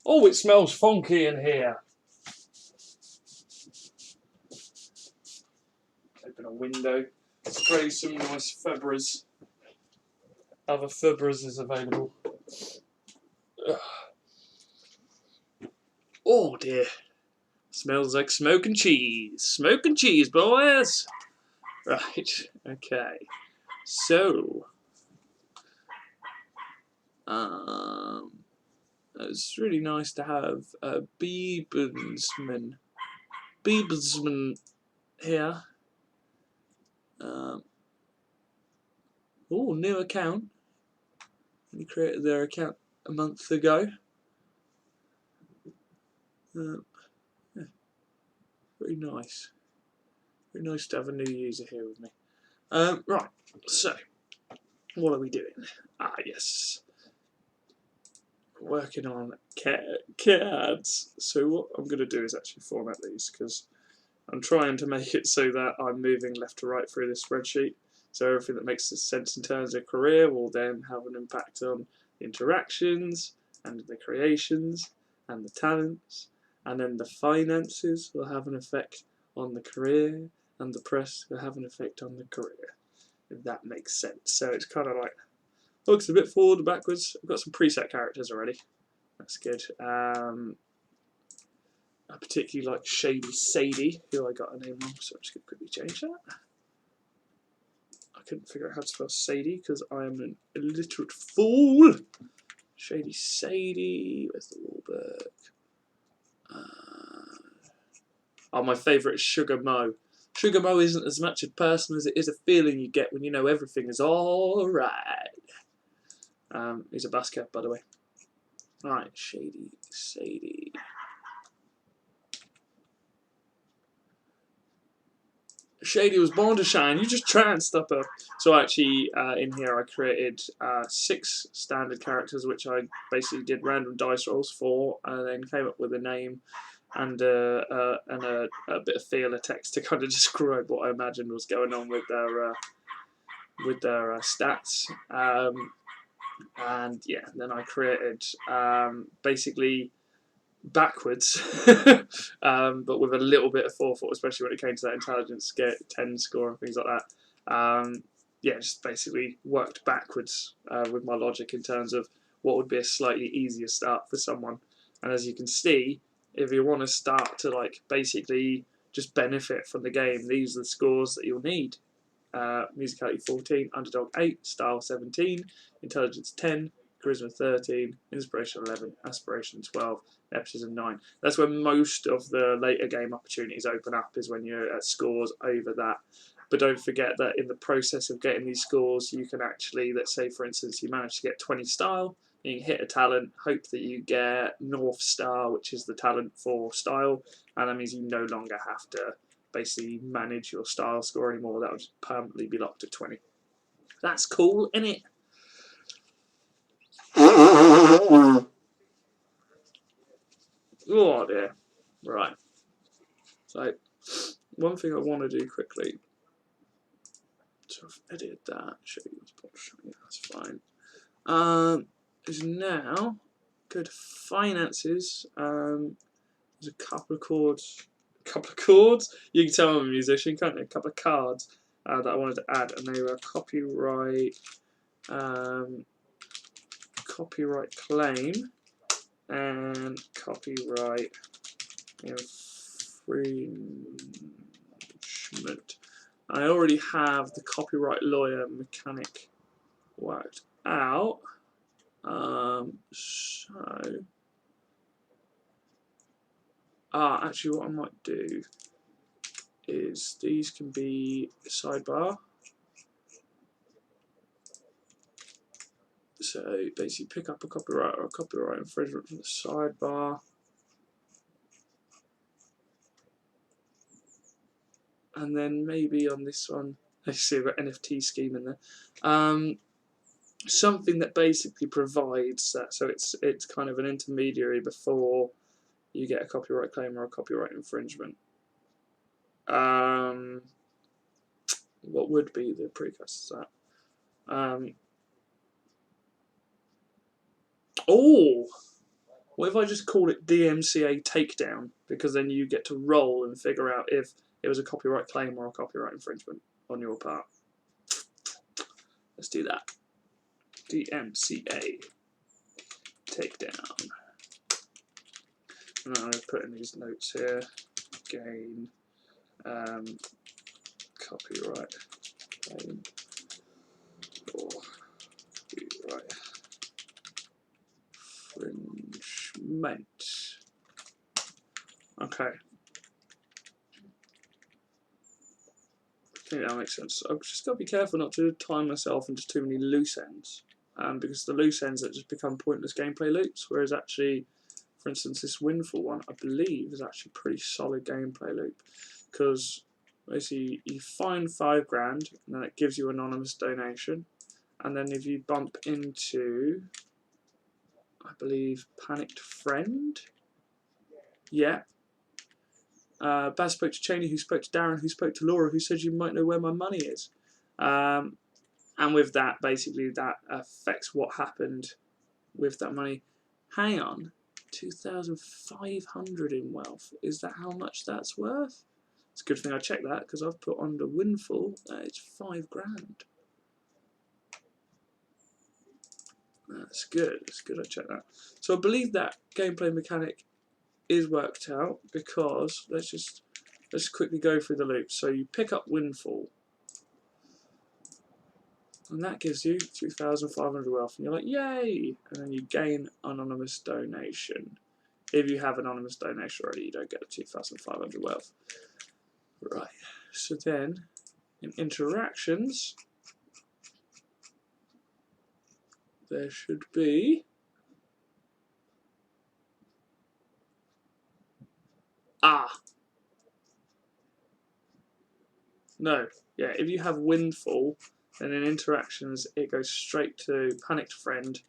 Oh, it smells funky in here. Open a window. Spray some nice Febres. Other Febres is available. Ugh. Oh dear. Smells like smoke and cheese. Smoke and cheese, boys! Right, okay. So, it's really nice to have a Beebsman here. Oh, new account. They created their account a month ago. Yeah, very nice. Very nice to have a new user here with me. Right, so, what are we doing? Ah, yes. Working on CADs. So what I'm going to do is actually format these, because I'm trying to make it so that I'm moving left to right through this spreadsheet. So everything that makes sense in terms of career will then have an impact on the interactions and the creations and the talents, and then the finances will have an effect on the career, and the press will have an effect on the career, if that makes sense. So it's kind of like, looks a bit forward and backwards. I've got some preset characters already. That's good. I particularly like Shady Sadie, who I got a name wrong, so I'm just going to quickly change that. I couldn't figure out how to spell Sadie because I am an illiterate fool. Shady Sadie, where's the Wahlberg? Oh, my favourite is Sugar Mo. Sugar Mo isn't as much a person as it is a feeling you get when you know everything is alright. He's a Buzzcat, by the way. Alright, Shady Sadie. Shady was born to shine. You just try and stop her. So actually, in here I created 6 standard characters, which I basically did random dice rolls for, and then came up with a name and a bit of feeler text to kind of describe what I imagined was going on with their stats. And yeah, then I created basically backwards, but with a little bit of forethought, especially when it came to that intelligence 10 score and things like that. Yeah, just basically worked backwards with my logic in terms of what would be a slightly easier start for someone. And as you can see, if you want to start to like basically just benefit from the game, these are the scores that you'll need. Musicality 14, Underdog 8, Style 17, Intelligence 10, Charisma 13, Inspiration 11, Aspiration 12, Nepotism 9. That's where most of the later game opportunities open up, is when you're at scores over that. But don't forget that in the process of getting these scores, you can actually, let's say for instance, you manage to get 20 style, you can hit a talent, hope that you get North Star, which is the talent for style, and that means you no longer have to basically manage your style score anymore. That would just permanently be locked at 20. That's cool, isn't it? Oh dear. Right. So, one thing I want to do quickly, so I've edited that, show you that's fine. Is now go to finances. There's a couple of chords. You can tell I'm a musician, can't you? A couple of cards that I wanted to add, and they were copyright claim and copyright infringement. I already have the copyright lawyer mechanic worked out. Actually what I might do is these can be sidebar. So basically pick up a copyright or a copyright infringement from the sidebar. And then maybe on this one, I see I've got NFT scheme in there. Something that basically provides that, so it's kind of an intermediary before you get a copyright claim or a copyright infringement. What would be the precursor to that? Oh, What if I just call it DMCA Takedown? Because then you get to roll and figure out if it was a copyright claim or a copyright infringement on your part. Let's do that. DMCA Takedown. And I'm going to put in these notes here. Gain copyright claim or copyright infringement. Okay. I think that makes sense. I've just got to be careful not to tie myself into too many loose ends. Because the loose ends that just become pointless gameplay loops, whereas actually, for instance, this Windfall one, I believe, is actually a pretty solid gameplay loop. Because basically, you find £5 grand, and then it gives you anonymous donation. And then if you bump into, I believe, Panicked Friend? Yeah. Baz spoke to Cheney, who spoke to Darren, who spoke to Laura, who said you might know where my money is. And with that, basically, that affects what happened with that money. Hang on, 2,500 in wealth. Is that how much that's worth? It's a good thing I checked that, because I've put on the Windfall, it's £5 grand. That's good. It's good I checked that. So I believe that gameplay mechanic is worked out, because let's quickly go through the loop. So you pick up Windfall, and that gives you 2,500 wealth, and you're like, yay! And then you gain anonymous donation. If you have anonymous donation already, you don't get 2,500 wealth. Right. So then, in interactions, there should be no. Yeah, if you have Windfall, then in interactions it goes straight to Panicked Friend.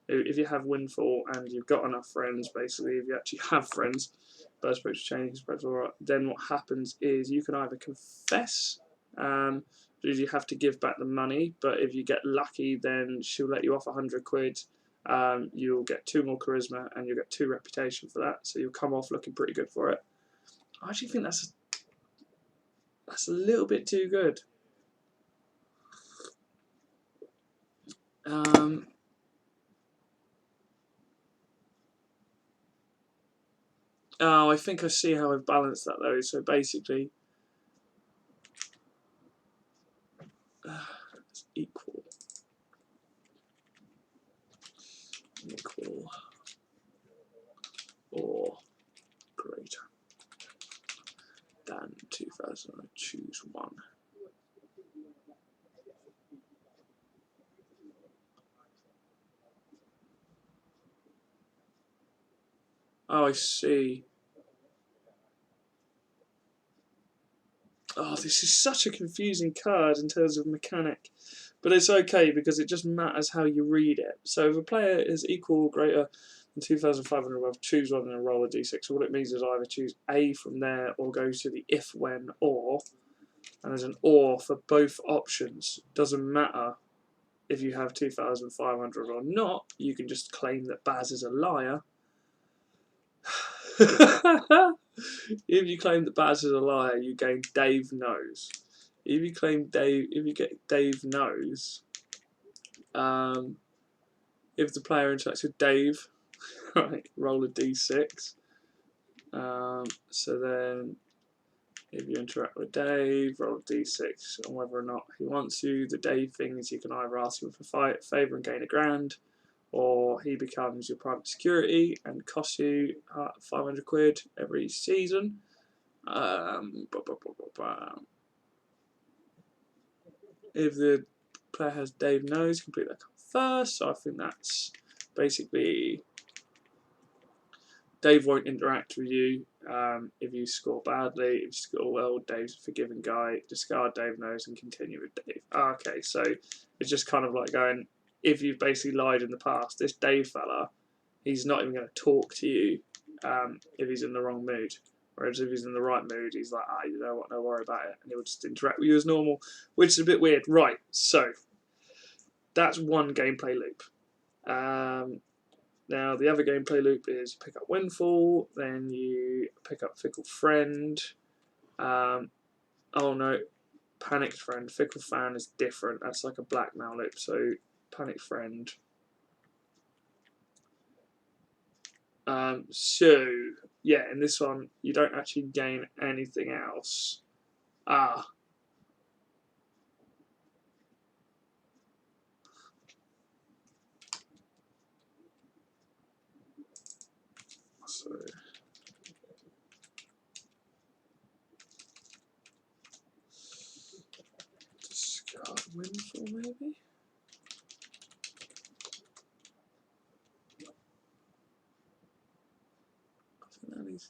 If you have Windfall and you've got enough friends, basically, if you actually have friends, Bird Spoke to Change, then what happens is you can either confess, because you have to give back the money, but if you get lucky, then she'll let you off 100 quid. You'll get 2 more charisma, and you'll get 2 reputation for that, so you'll come off looking pretty good for it. I actually think that's a little bit too good. Oh, I think I see how I've balanced that though. So basically, it's equal or greater than 2,000. I choose 1. Oh, I see. Oh, this is such a confusing card in terms of mechanic. But it's okay because it just matters how you read it. So if a player is equal or greater than 2,500 wealth, choose 1 and roll a d6. So what it means is either choose A from there or go to the if, when, or. And there's an or for both options. Doesn't matter if you have 2,500 or not. You can just claim that Baz is a liar. If you claim that Baz is a liar, you gain Dave Knows. If you get Dave Knows, if the player interacts with Dave, right, roll a d6. So then, if you interact with Dave, roll a d6 on whether or not he wants you. The Dave thing is you can either ask him for a favour and gain £1 grand, or he becomes your private security and costs you 500 quid every season. If the player has Dave Knows, complete that first. So I think that's basically Dave won't interact with you if you score badly. If you score well, Dave's a forgiving guy. Discard Dave Knows and continue with Dave. Okay, so it's just kind of like going, if you've basically lied in the past, this Dave fella, he's not even going to talk to you if he's in the wrong mood. Whereas if he's in the right mood, he's like, you know what, don't worry about it. And he'll just interact with you as normal, which is a bit weird. Right, so that's one gameplay loop. Now the other gameplay loop is you pick up Windfall, then you pick up Fickle Friend. Oh no, Panicked Friend. Fickle Fan is different. That's like a blackmail loop. So Panicked Friend. So yeah, in this one you don't actually gain anything else. So discard Windfall maybe. I think that is.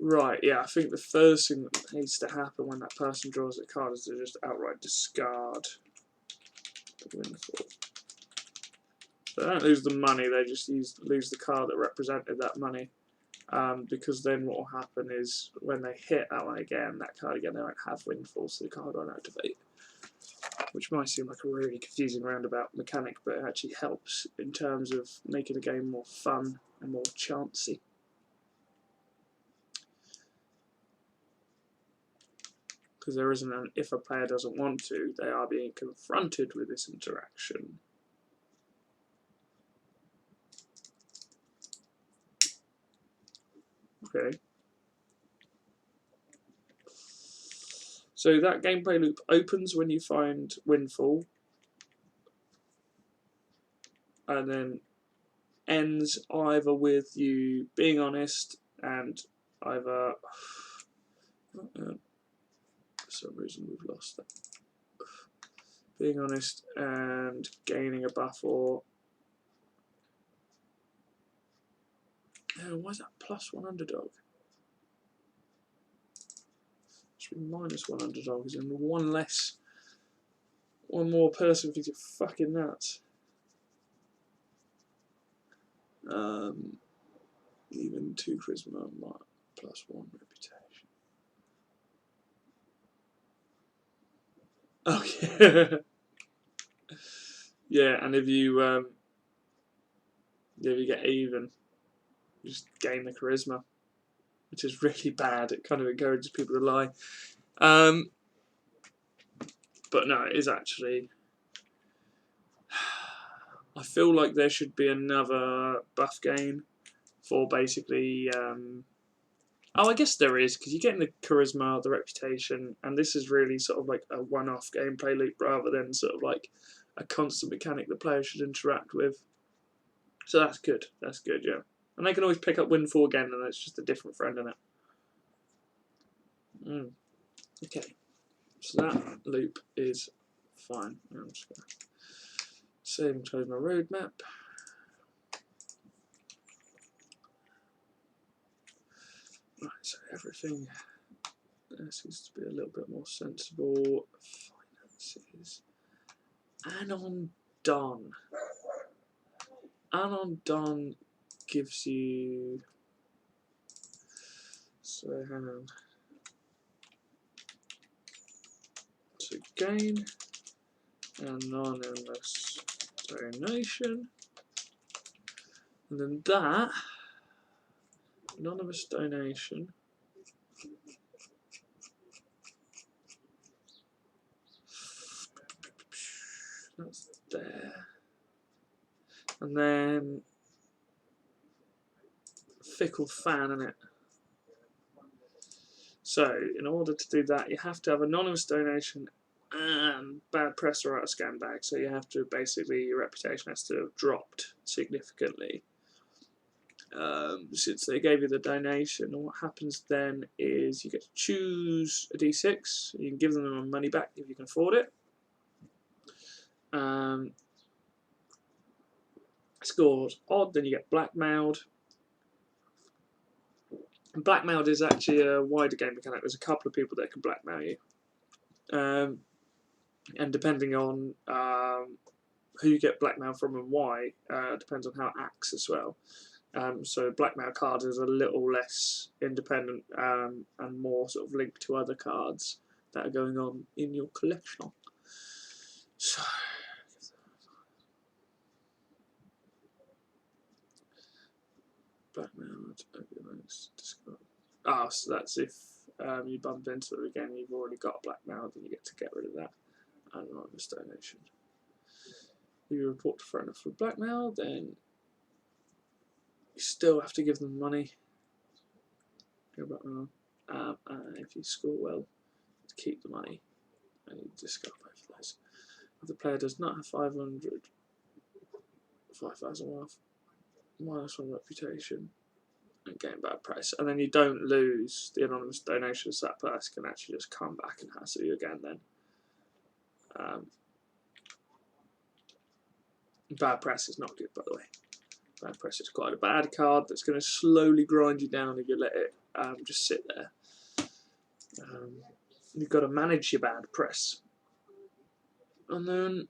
Right, yeah, I think the first thing that needs to happen when that person draws a card is to just outright discard the Windfall. So they don't lose the money, they just lose the card that represented that money. Because then what will happen is when they hit that one again, that card again, they won't have Windfall, so the card won't activate. Which might seem like a really confusing roundabout mechanic, but it actually helps in terms of making the game more fun and more chancy. Because there isn't an if a player doesn't want to, they are being confronted with this interaction. Okay. So that gameplay loop opens when you find Windfall, and then ends either with you being honest and either for some reason we've lost that. Being honest and gaining a buff, or why is that +1 underdog? It should be -1 underdog, because then one more person thinks you're fucking nuts. Even 2 charisma, +1 reputation. Okay. Yeah, and if you get even, you just gain the charisma, which is really bad. It kind of encourages people to lie. But no, it is actually. I feel like there should be another buff gain for basically. Oh, I guess there is, because you're getting the charisma, the reputation, and this is really sort of like a one-off gameplay loop rather than sort of like a constant mechanic the player should interact with. So that's good. That's good, yeah. And they can always pick up Windfall again, and it's just a different friend in it. Okay. So that loop is fine. I'm just going to save and close my roadmap. Right, so everything seems to be a little bit more sensible. Finances. Anon Don. Anon Don gives you. So hang on. To gain anonymous donation, and then that anonymous donation that's there, and then Fickle Fan in it. So in order to do that, you have to have anonymous donation and bad press or out of scan bag. So you have to basically, your reputation has to have dropped significantly since they gave you the donation. And what happens then is you get to choose a d6. You can give them their money back if you can afford it. Scores odd, then you get blackmailed. And blackmailed is actually a wider game mechanic. There's a couple of people that can blackmail you. And depending on who you get blackmail from and why, depends on how it acts as well. So blackmail cards is a little less independent and more sort of linked to other cards that are going on in your collection. So blackmail, so that's if you bump into it again, you've already got blackmail, then you get to get rid of that. Anonymous donation. If you report to friend for blackmail, then you still have to give them money. And if you score well, to keep the money, and you discard both of those. If the player does not have 5,000 wealth, -1 reputation, and gain bad press, and then you don't lose the anonymous donations, so that person can actually just come back and hassle you again then. Bad press is not good, by the way. Bad press is quite a bad card that's going to slowly grind you down if you let it just sit there. You've got to manage your bad press. And then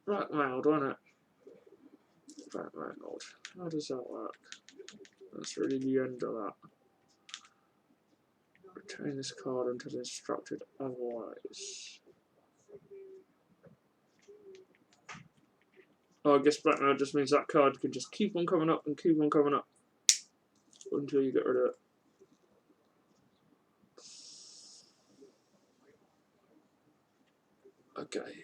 blackmailed, wasn't it? Blackmailed. How does that work? That's really the end of that. Retain this card until instructed otherwise. Oh, I guess blackmail just means that card can just keep on coming up and keep on coming up until you get rid of it. Okay.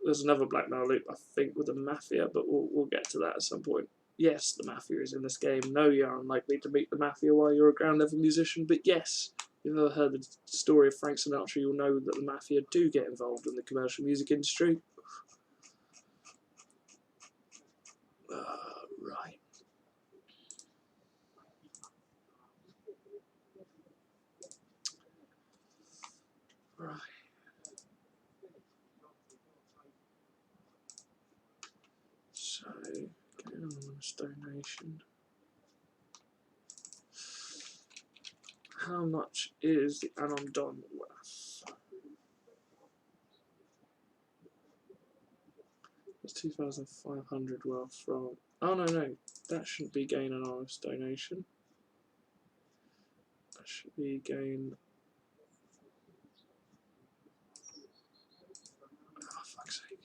There's another blackmail loop, I think, with the Mafia, but we'll get to that at some point. Yes, the Mafia is in this game. No, you're unlikely to meet the Mafia while you're a ground level musician, but yes, if you've ever heard the story of Frank Sinatra, you'll know that the Mafia do get involved in the commercial music industry. Right. Right. So, getting on this donation. How much is the Anon Don worth? It's 2,500 wealth from. Oh no, that shouldn't be gain an honest donation. That should be gain. Oh, fuck's sake.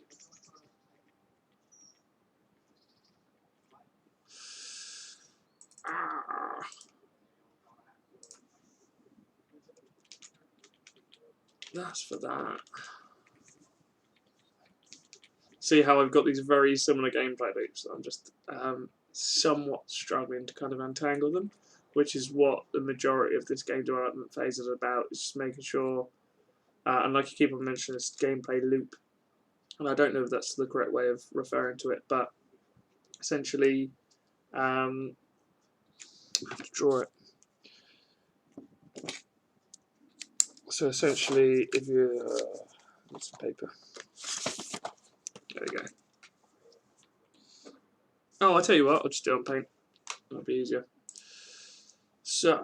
That's for that. See how I've got these very similar gameplay loops. I'm just somewhat struggling to kind of untangle them, which is what the majority of this game development phase is about. Is just making sure, and like you keep on mentioning, this gameplay loop, and I don't know if that's the correct way of referring to it, but essentially, I have to draw it. So essentially, if you need some paper. There we go. Oh, I'll tell you what, I'll just do it on paint. That'll be easier. So,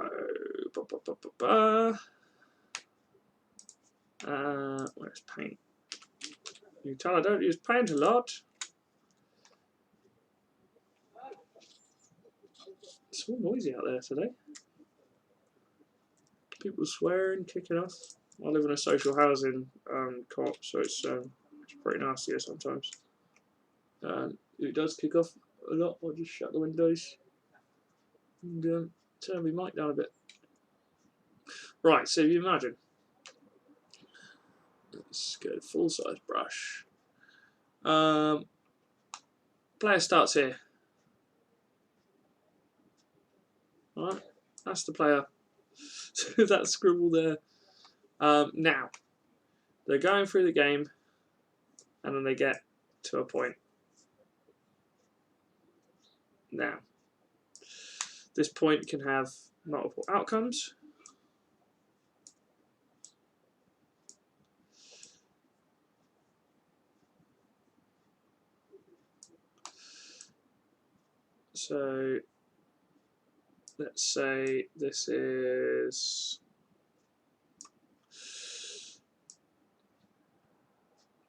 where's paint? You can tell I don't use paint a lot. It's all noisy out there today. People swearing, kicking off. I live in a social housing co-op, so it's pretty nasty here sometimes. It does kick off a lot. I'll just shut the windows and turn my mic down a bit. Right, so if you imagine, let's go full size brush. Player starts here. Alright, that's the player. So that scribble there. Now, they're going through the game, and then they get to a point. Now, this point can have multiple outcomes. So, let's say this is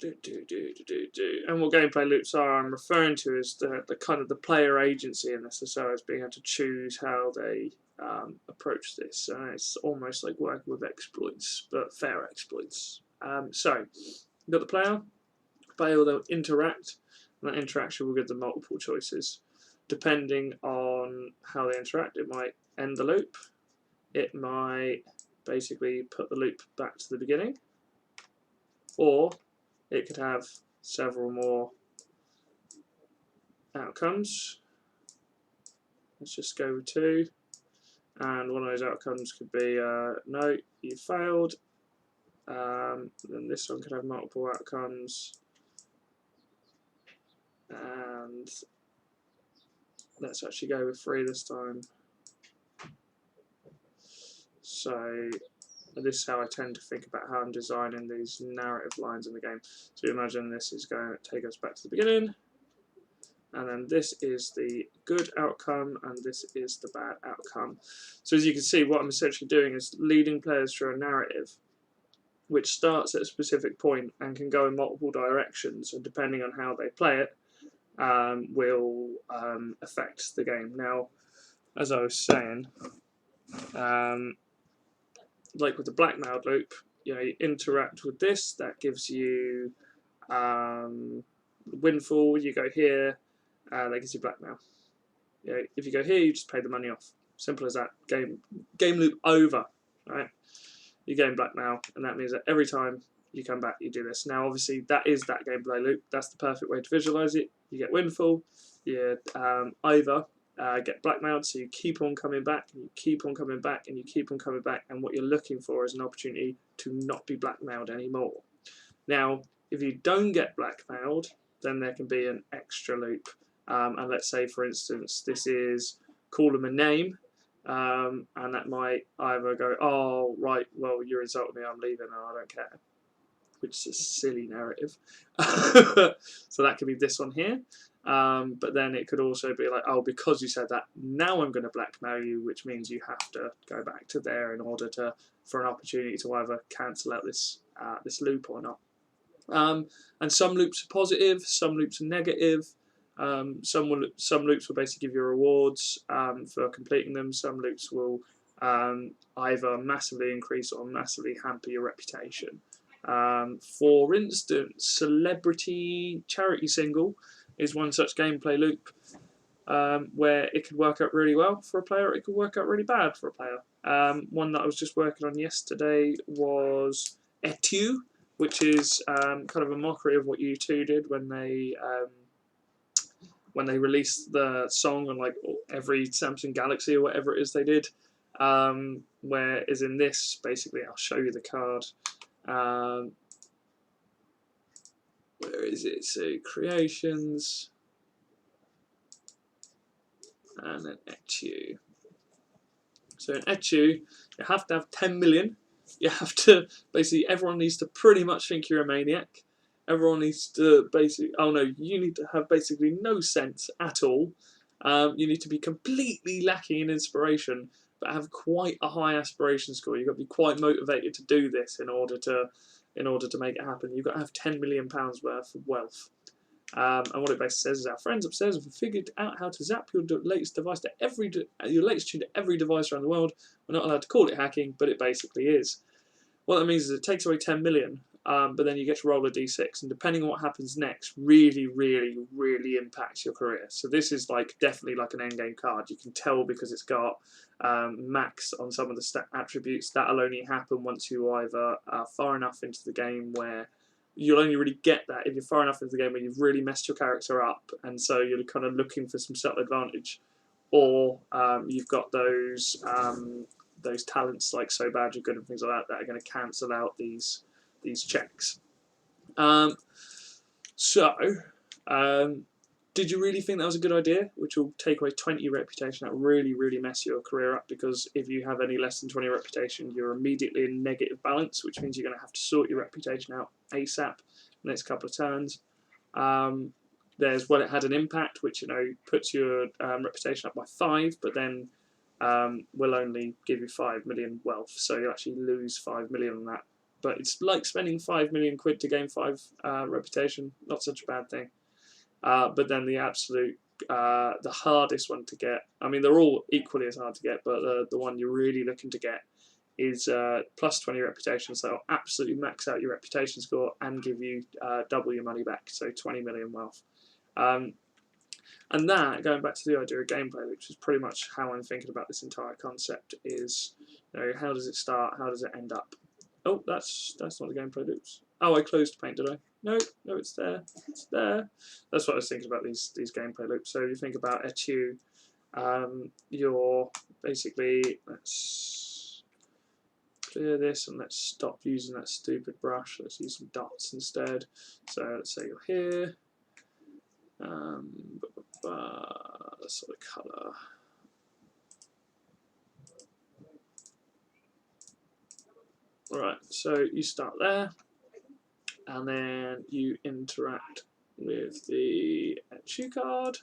And what gameplay loops are I'm referring to is the kind of the player agency in this, so as being able to choose how they approach this. And it's almost like working with exploits, but fair exploits. So you've got the player will interact, and that interaction will give them multiple choices. Depending on how they interact, it might end the loop, it might basically put the loop back to the beginning, or it could have several more outcomes. Let's just go with 2, and one of those outcomes could be no, you failed. Then this one could have multiple outcomes, and let's actually go with 3 this time. So this is how I tend to think about how I'm designing these narrative lines in the game. So imagine this is going to take us back to the beginning, and then this is the good outcome, and this is the bad outcome. So as you can see, what I'm essentially doing is leading players through a narrative which starts at a specific point and can go in multiple directions, and depending on how they play it, will affect the game. Now, as I was saying, like with the blackmailed loop, you interact with this, that gives you windfall. You go here, that gives you blackmail. If you go here, you just pay the money off. Simple as that. Game loop over. Right? You gain blackmail, and that means that every time you come back, you do this. Now, obviously, that is that gameplay loop. That's the perfect way to visualize it. You get windfall, you either get blackmailed, so you keep on coming back, and you keep on coming back, and you keep on coming back, and what you're looking for is an opportunity to not be blackmailed anymore. Now, if you don't get blackmailed, then there can be an extra loop. And let's say, for instance, this is call them a name. And that might either go, oh, right, well, you're insulting me, I'm leaving, and I don't care, which is a silly narrative. So that could be this one here. But then it could also be like, oh, because you said that, now I'm going to blackmail you, which means you have to go back to there in order for an opportunity to either cancel out this loop or not. And some loops are positive, some loops are negative. Some loops will basically give you rewards for completing them. Some loops will either massively increase or massively hamper your reputation. For instance, Celebrity Charity Single is one such gameplay loop where it could work out really well for a player, it could work out really bad for a player. One that I was just working on yesterday was Etu, which is kind of a mockery of what U2 did when they released the song on like every Samsung Galaxy or whatever it is they did. Whereas in this, basically, I'll show you the card. Where is it? So creations, and then Etu. So in Etu, you have to have 10 million. You have to basically, everyone needs to pretty much think you're a maniac. Everyone needs to basically, oh no, you need to have basically no sense at all. You need to be completely lacking in inspiration, but have quite a high aspiration score. You've got to be quite motivated to do this in order to make it happen. You've got to have £10 million worth of wealth. And what it basically says is, our friends upstairs have figured out how to zap your latest device to your latest tune to every device around the world. We're not allowed to call it hacking, but it basically is. What that means is it takes away 10 million, but then you get to roll a d6, and depending on what happens next, really, really, really impacts your career. So this is definitely like an endgame card. You can tell because it's got max on some of the stat attributes. That'll only happen once you either are far enough into the game where you'll only really get that if you're far enough into the game where you've really messed your character up, and so you're kind of looking for some subtle advantage, or you've got those talents like So Bad You're Good and things like that that are going to cancel out these checks. Did you really think that was a good idea, which will take away 20 reputation? That will really, really mess your career up, because if you have any less than 20 reputation, you're immediately in negative balance, which means you're going to have to sort your reputation out ASAP the next couple of turns. There's it had an impact, which puts your reputation up by 5, but then will only give you 5 million wealth, so you actually lose 5 million on that. but it's like spending 5 million quid to gain 5 reputation. Not such a bad thing. But then the absolute, the hardest one to get, I mean, they're all equally as hard to get, but the one you're really looking to get is plus 20 reputation. So it'll absolutely max out your reputation score and give you double your money back, so 20 million wealth. And that, going back to the idea of gameplay, which is pretty much how I'm thinking about this entire concept, is, you know, how does it start? How does it end up? Oh, that's not the gameplay loops. Oh, I closed Paint, did I? No, it's there. It's there. That's what I was thinking about these gameplay loops. So you think about Etu, you're basically, let's clear this and let's stop using that stupid brush. Let's use some dots instead. So let's say you're here. Sort of colour. Right, so you start there, and then you interact with the Etu card,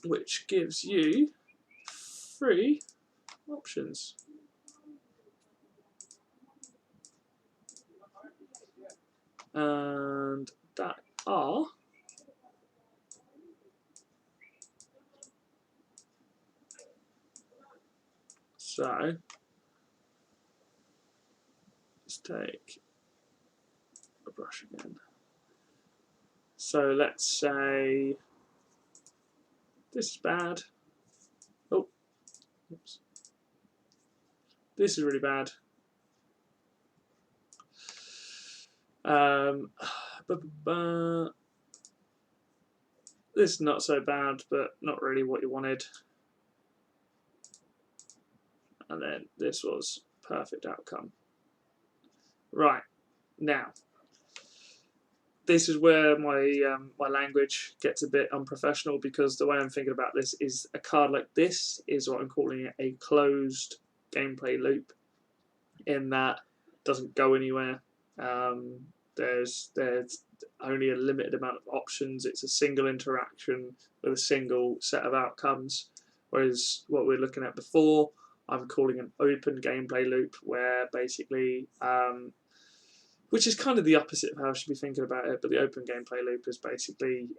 which gives you 3 options. And that are so let's take a brush again. So let's say this is bad. Oh, oops. This is really bad. This is not so bad, but not really what you wanted. And then this was perfect outcome. Right, now this is where my my language gets a bit unprofessional, because the way I'm thinking about this is a card like this is what I'm calling a closed gameplay loop, in that it doesn't go anywhere. There's only a limited amount of options. It's a single interaction with a single set of outcomes. Whereas what we were looking at before, I'm calling an open gameplay loop, where basically, which is kind of the opposite of how I should be thinking about it, but the open gameplay loop is basically,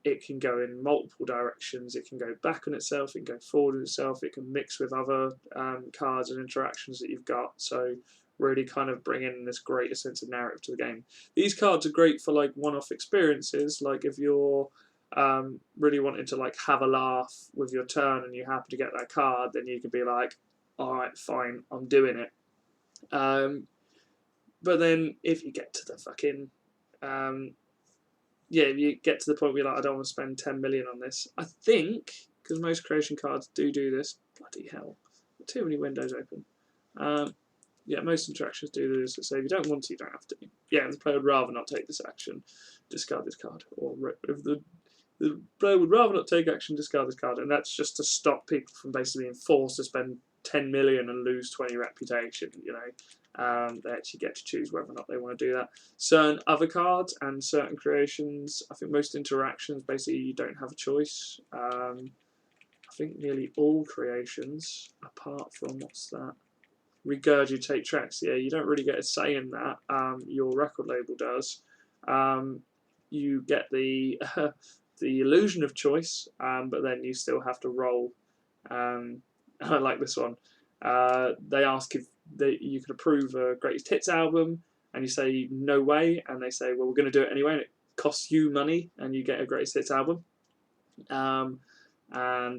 it can go in multiple directions. It can go back on itself, it can go forward on itself, it can mix with other cards and interactions that you've got. So really kind of bring in this greater sense of narrative to the game. These cards are great for like one-off experiences, like if you're really wanting to like have a laugh with your turn and you happen to get that card, then you could be like, alright, fine, I'm doing it. But then if you get to the fucking if you get to the point where you're like, I don't want to spend 10 million on this, I think, because most creation cards do this, bloody hell, too many windows open. Yeah, most interactions do this. So if you don't want to, you don't have to. Yeah, the player would rather not take this action, discard this card. Or if the player would rather not take action, discard this card. And that's just to stop people from basically being forced to spend 10 million and lose 20 reputation, you know. They actually get to choose whether or not they want to do that. Certain other cards and certain creations, I think most interactions, basically you don't have a choice. I think nearly all creations, apart from, what's that? Regurgitate tracks. Yeah, you don't really get a say in that. Your record label does. You get the the illusion of choice, but then you still have to roll. I like this one. They ask if you could approve a greatest hits album, and you say no way, and they say, well, we're going to do it anyway, and it costs you money, and you get a greatest hits album. And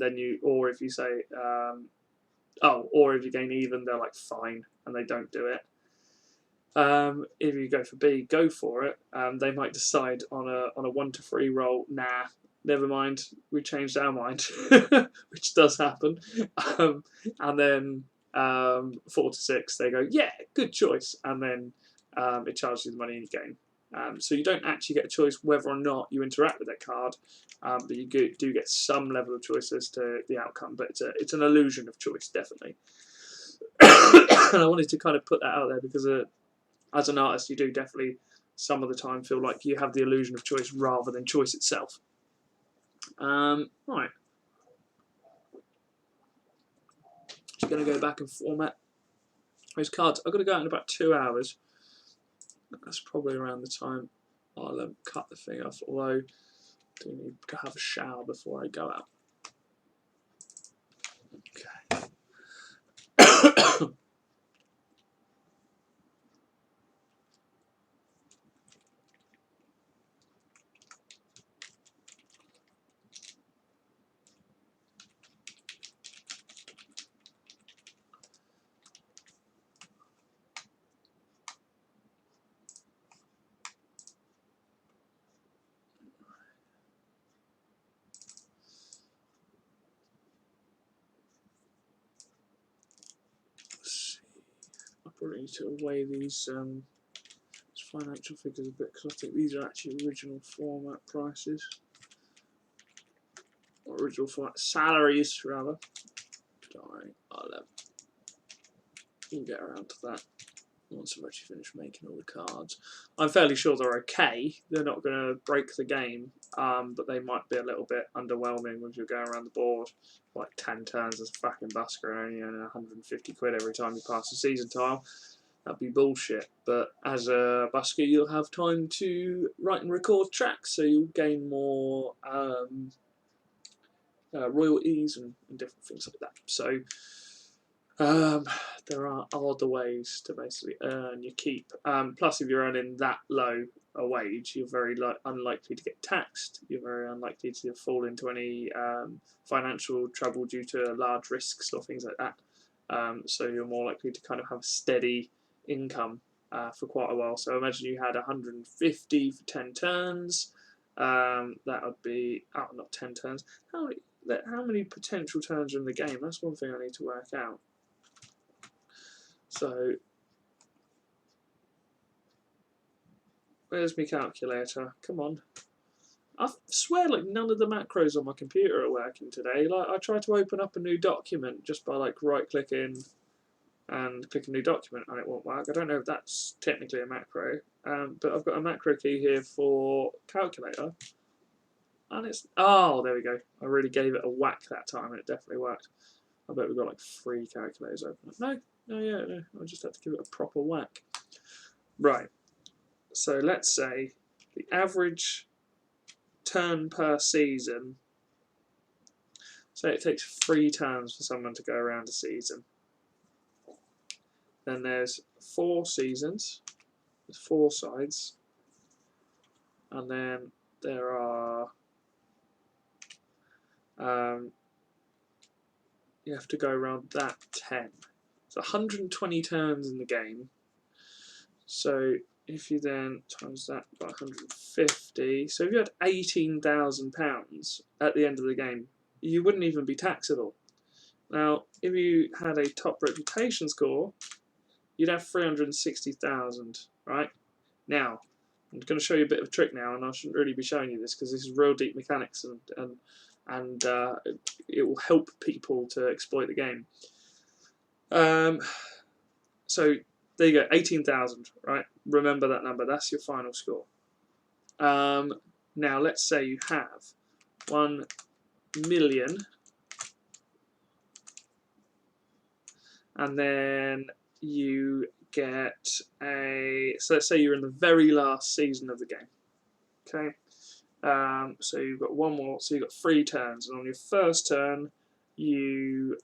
then or if you say or if you gain even, they're like fine, and they don't do it. If you go for B, go for it. They might decide on a 1 to 3 roll, nah, never mind, we changed our mind, which does happen. And then 4 to 6, they go, yeah, good choice, and then it charges you the money in your game. So you don't actually get a choice whether or not you interact with that card, but you do get some level of choice as to the outcome, but it's an illusion of choice, definitely. And I wanted to kind of put that out there because as an artist, you do definitely some of the time feel like you have the illusion of choice rather than choice itself. Right. going to go back and format those cards. I've got to go out in about 2 hours. That's probably around the time I'll cut the thing off, although I do need to have a shower before I go out. Okay. I probably need to weigh these financial figures a bit, because I think these are actually original format prices, or original format salaries rather. Sorry, we'll get around to that once I've actually finished making all the cards. I'm fairly sure they're okay. They're not going to break the game, but they might be a little bit underwhelming if you're going around the board like 10 turns as a fucking busker and only earning 150 quid every time you pass a season tile. That'd be bullshit. But as a busker, you'll have time to write and record tracks, so you'll gain more royalties and different things like that. So there are other ways to basically earn your keep. Plus, if you're earning that low a wage, you're very unlikely to get taxed. You're very unlikely to fall into any financial trouble due to large risks or things like that. So you're more likely to kind of have a steady income for quite a while. So imagine you had 150 for 10 turns. That would be not 10 turns. How many potential turns are in the game? That's one thing I need to work out. So, where's my calculator? Come on. I swear like none of the macros on my computer are working today. Like I tried to open up a new document just by like right clicking and click a new document and it won't work. I don't know if that's technically a macro, but I've got a macro key here for calculator. And it's, oh, there we go. I really gave it a whack that time and it definitely worked. I bet we've got like 3 calculators open. No, I just had to give it a proper whack. Right, so let's say the average turn per season, so it takes 3 turns for someone to go around a season. Then there's 4 seasons, there's 4 sides, and then there are, you have to go around that 10. So 120 turns in the game. So if you then times that by 150, so if you had £18,000 at the end of the game, you wouldn't even be taxable. Now, if you had a top reputation score, you'd have 360,000, right? Now, I'm going to show you a bit of a trick now, and I shouldn't really be showing you this because this is real deep mechanics, and it will help people to exploit the game. So there you go, 18,000, right? Remember that number, that's your final score. Now let's say you have 1 million, and then you get so let's say you're in the very last season of the game, okay? So you've got one more, so you've got 3 turns, and on your first turn you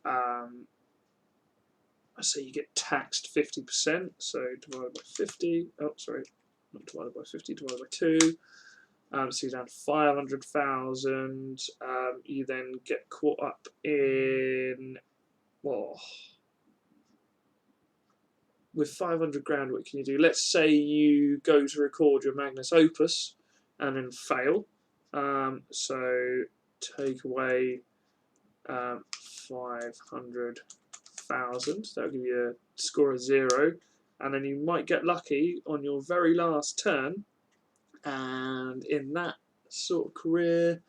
so you get taxed 50%, so divided by 50, oh sorry, not divided by 50, divided by 2, so you're down to 500,000, you then get caught up in, well, with 500 grand what can you do? Let's say you go to record your Magnus Opus and then fail, so take away 500,000, that'll give you a score of 0, and then you might get lucky on your very last turn, and in that sort of career,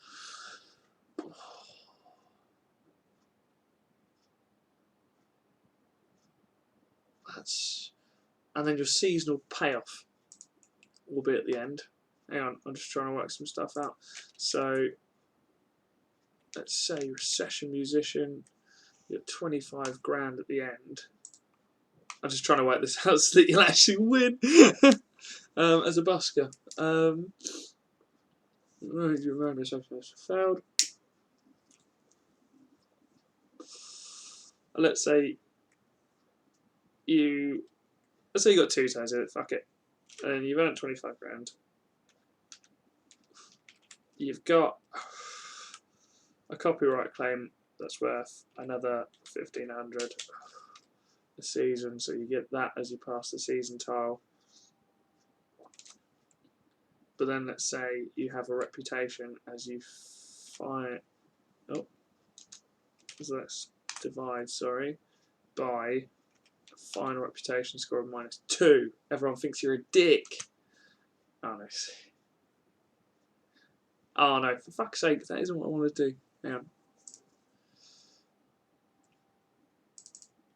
and then your seasonal payoff will be at the end. Hang on, I'm just trying to work some stuff out. So let's say you're a session musician, You get 25 grand at the end. I'm just trying to work this out so that you'll actually win as a busker. Failed. Let's say you got 2 turns in it. Fuck it, and you've earned 25 grand. You've got a copyright claim that's worth another 1,500 a season, so you get that as you pass the season tile. But then let's say you have a reputation as you find. Oh, so let's divide. Sorry, by a final reputation score of -2. Everyone thinks you're a dick. Oh no. Oh no, for fuck's sake, that isn't what I want to do. Hang on.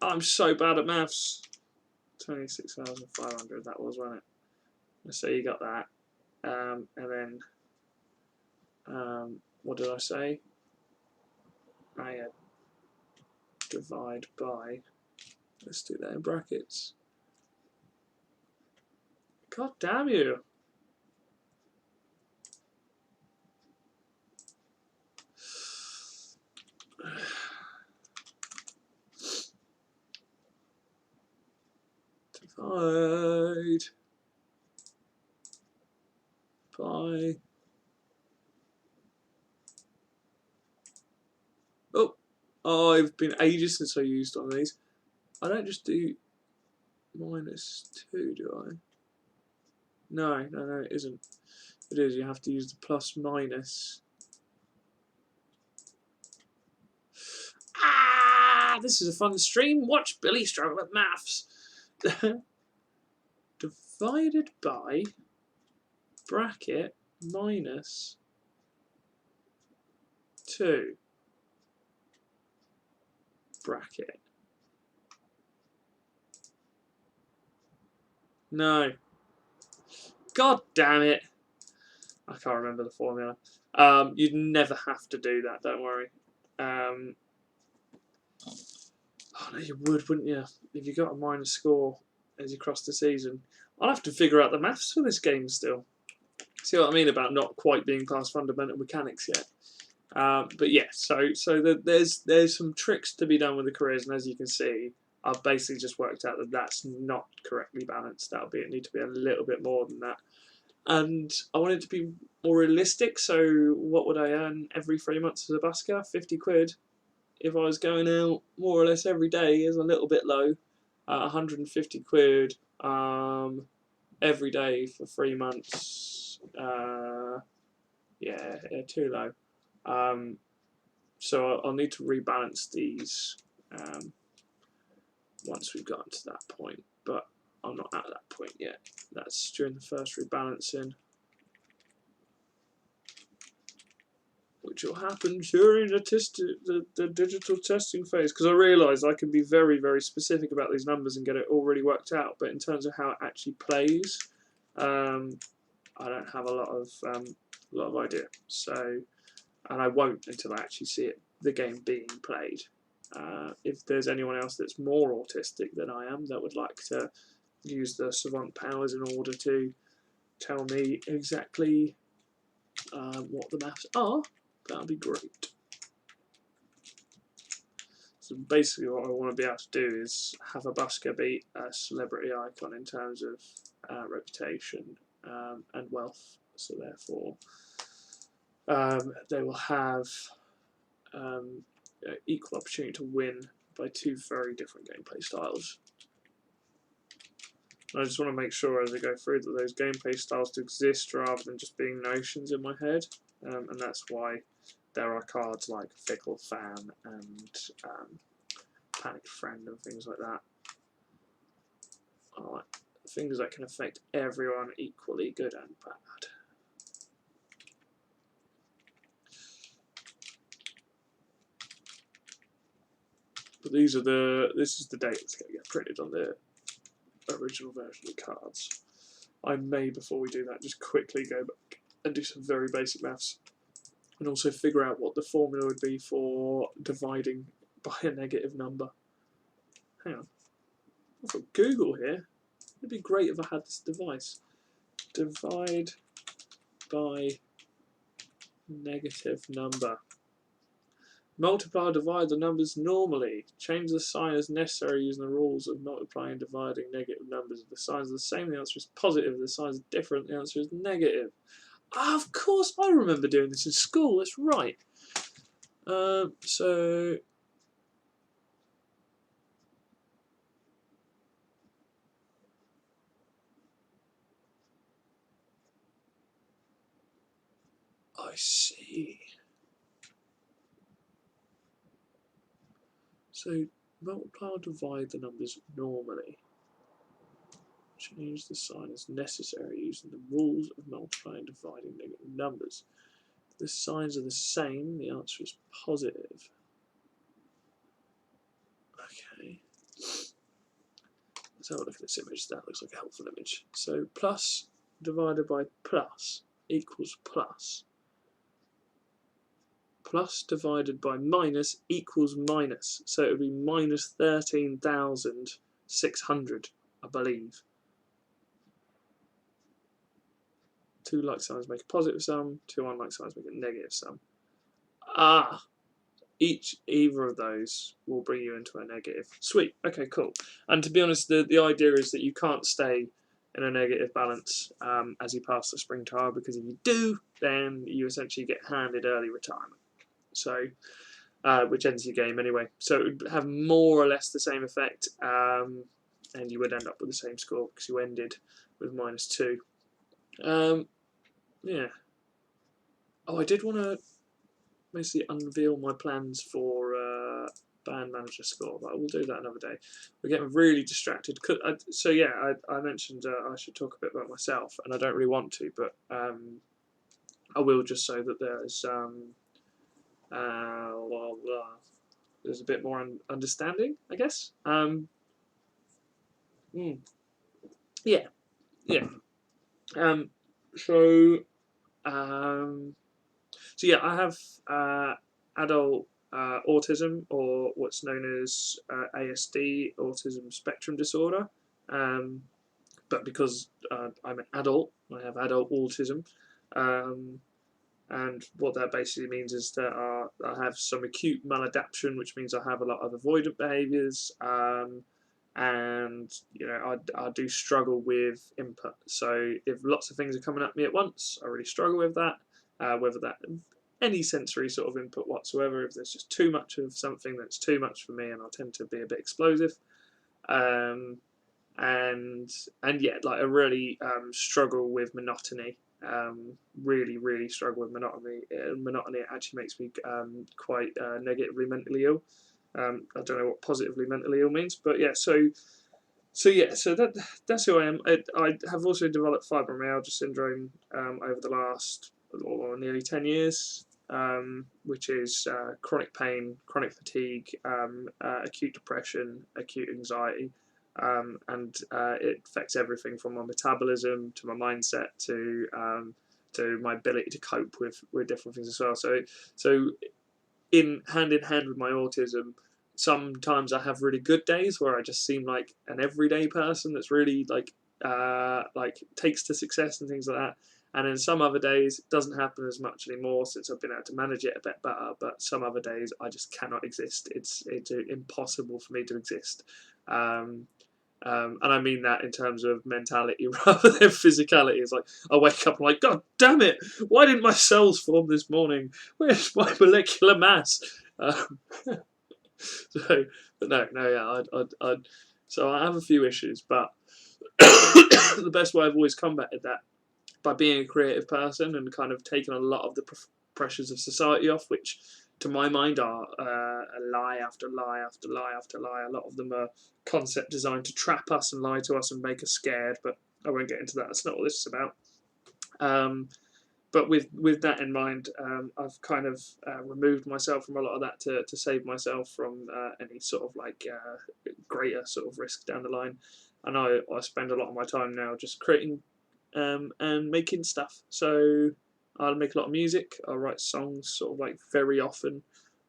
I'm so bad at maths. 26,500, that was, wasn't it? So you got that. And then, what did I say? Divide by, let's do that in brackets. God damn you. Divide by. Oh, I've been ages since I used one of these. I don't just do -2, do I? No, it isn't. It is, you have to use the plus minus. This is a fun stream. Watch Billy struggle at maths. Divided by bracket minus 2 bracket. No. God damn it. I can't remember the formula. You'd never have to do that, don't worry. Oh no, you would, wouldn't you? If you got a minus score as you cross the season. I'll have to figure out the maths for this game still. See what I mean about not quite being past fundamental mechanics yet. But yeah, so there's some tricks to be done with the careers, and as you can see, I've basically just worked out that that's not correctly balanced. It need to be a little bit more than that. And I want it to be more realistic, so what would I earn every 3 months as a busker? 50 quid. If I was going out more or less every day is a little bit low. 150 quid every day for 3 months. Yeah, too low. So I'll need to rebalance these once we've gotten to that point, but I'm not at that point yet. That's during the first rebalancing, which will happen during the digital testing phase, because I realise I can be very, very specific about these numbers and get it already worked out, but in terms of how it actually plays, I don't have a lot of idea. So, and I won't until I actually see the game being played. If there's anyone else that's more autistic than I am that would like to use the savant powers in order to tell me exactly what the maths are, that would be great. So basically what I want to be able to do is have a busker beat a celebrity icon in terms of reputation and wealth. So therefore they will have equal opportunity to win by 2 very different gameplay styles. And I just want to make sure as I go through that those gameplay styles do exist rather than just being notions in my head, and that's why there are cards like Fickle Fan and Panicked Friend and things like that. Like things that can affect everyone equally, good and bad. But this is the date that's going to get printed on the original version of the cards. I may, before we do that, just quickly go back and do some very basic maths, and also figure out what the formula would be for dividing by a negative number. Hang on, I've got Google here. It'd be great if I had this device. Divide by negative number. Multiply or divide the numbers normally. Change the sign as necessary using the rules of multiplying and dividing negative numbers. If the signs are the same, the answer is positive. If the signs are different, the answer is negative. Ah, of course, I remember doing this in school. That's right. So I see. So multiply or divide the numbers normally. Change the sign as necessary using the rules of multiplying and dividing negative numbers. If the signs are the same, the answer is positive. Okay. Let's have a look at this image. That looks like a helpful image. So plus divided by plus equals plus. Plus divided by minus equals minus. So it would be minus 13,600, I believe. Two like signs make a positive sum, two unlike signs make a negative sum. Ah! Either of those will bring you into a negative. Sweet. Okay, cool. And to be honest, the idea is that you can't stay in a negative balance as you pass the spring trial, because if you do, then you essentially get handed early retirement. So, which ends your game anyway. So it would have more or less the same effect, and you would end up with the same score because you ended with -2. Yeah. Oh, I did want to basically unveil my plans for band manager score, but I will do that another day. We're getting really distracted. So yeah, I mentioned I should talk a bit about myself, and I don't really want to, but I will, just so that there's there's a bit more understanding, I guess. Yeah. So yeah, I have adult autism, or what's known as ASD, autism spectrum disorder. But because I'm an adult, I have adult autism. And what that basically means is that I have some acute maladaptation, which means I have a lot of avoidant behaviours, and I do struggle with input. So if lots of things are coming at me at once, I really struggle with that. Whether that any sensory sort of input whatsoever, if there's just too much of something, that's too much for me, and I tend to be a bit explosive. And yeah, like I really struggle with monotony. Really struggle with monotony. Monotony actually makes me quite negatively mentally ill. I don't know what positively mentally ill means, but yeah. So that's who I am. I have also developed fibromyalgia syndrome over the last nearly 10 years, which is chronic pain, chronic fatigue, acute depression, acute anxiety. And it affects everything from my metabolism to my mindset to my ability to cope with different things as well. So in hand with my autism, sometimes I have really good days where I just seem like an everyday person that's really like takes to success and things like that. And then some other days it doesn't happen as much anymore since I've been able to manage it a bit better. But some other days I just cannot exist. It's impossible for me to exist. And I mean that in terms of mentality rather than physicality. It's like I wake up and I'm like, God damn it! Why didn't my cells form this morning? Where's my molecular mass? So, but yeah. So I have a few issues, but the best way I've always combated that by being a creative person and kind of taking a lot of the pressures of society off, which to my mind are a lie after lie after lie after lie. A lot of them are concept designed to trap us and lie to us and make us scared, but I won't get into that. That's not what this is about. But with that in mind, I've kind of removed myself from a lot of that to save myself from any sort of greater sort of risk down the line. And I spend a lot of my time now just creating and making stuff. So I'll make a lot of music. I write songs sort of like very often.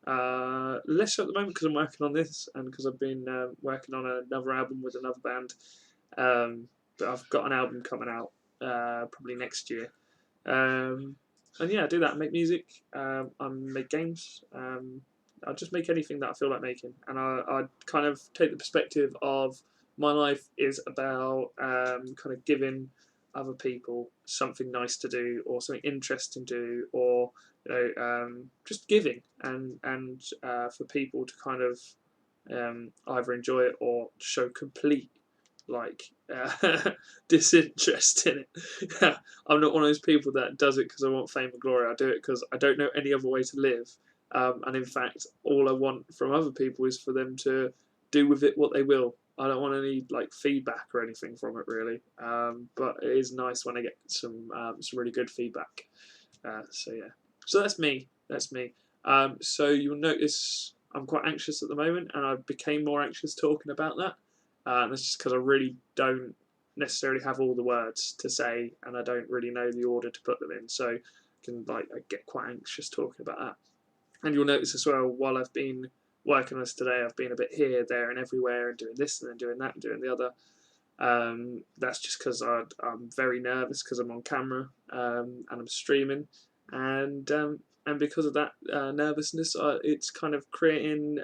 Less so at the moment because I'm working on this and because I've been working on another album with another band. But I've got an album coming out probably next year. And yeah, I do that. I make music. I make games. I just make anything that I feel like making, and I kind of take the perspective of my life is about kind of giving other people something nice to do or something interesting to do, or just giving and for people to kind of either enjoy it or show complete like disinterest in it. I'm not one of those people that does it because I want fame and glory. I do it because I don't know any other way to live. And in fact, all I want from other people is for them to do with it what they will. I don't want any like feedback or anything from it really. But it is nice when I get some really good feedback. So yeah, so that's me. That's me. So you'll notice I'm quite anxious at the moment, and I became more anxious talking about that. And that's just because I really don't necessarily have all the words to say, and I don't really know the order to put them in. So I get quite anxious talking about that. And you'll notice as well, while I've been working on this today, I've been a bit here, there, and everywhere, and doing this and then doing that and doing the other. That's just because I'm very nervous because I'm on camera and I'm streaming, and because of that nervousness, it's kind of creating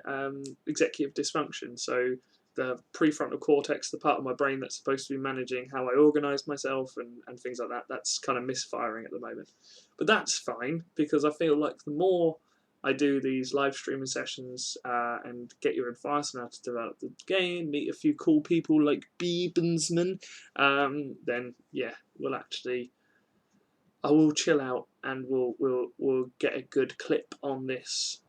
executive dysfunction. So the prefrontal cortex, the part of my brain that's supposed to be managing how I organise myself and things like that, that's kind of misfiring at the moment. But that's fine because I feel like the more I do these live streaming sessions and get your advice on how to develop the game, meet a few cool people like Beebensman, then yeah, I will chill out and we'll get a good clip on this.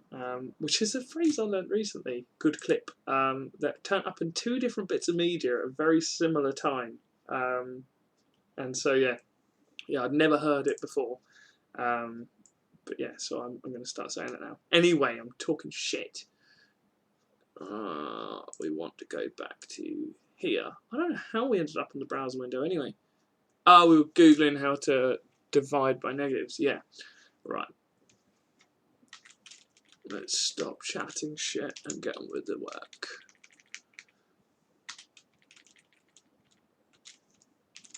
Which is a phrase I learned recently. Good clip that turned up in two different bits of media at a very similar time, and so yeah, I'd never heard it before. But yeah, so I'm going to start saying it now. Anyway, I'm talking shit. We want to go back to here. I don't know how we ended up in the browser window anyway. We were Googling how to divide by negatives. Yeah, right. Let's stop chatting shit and get on with the work.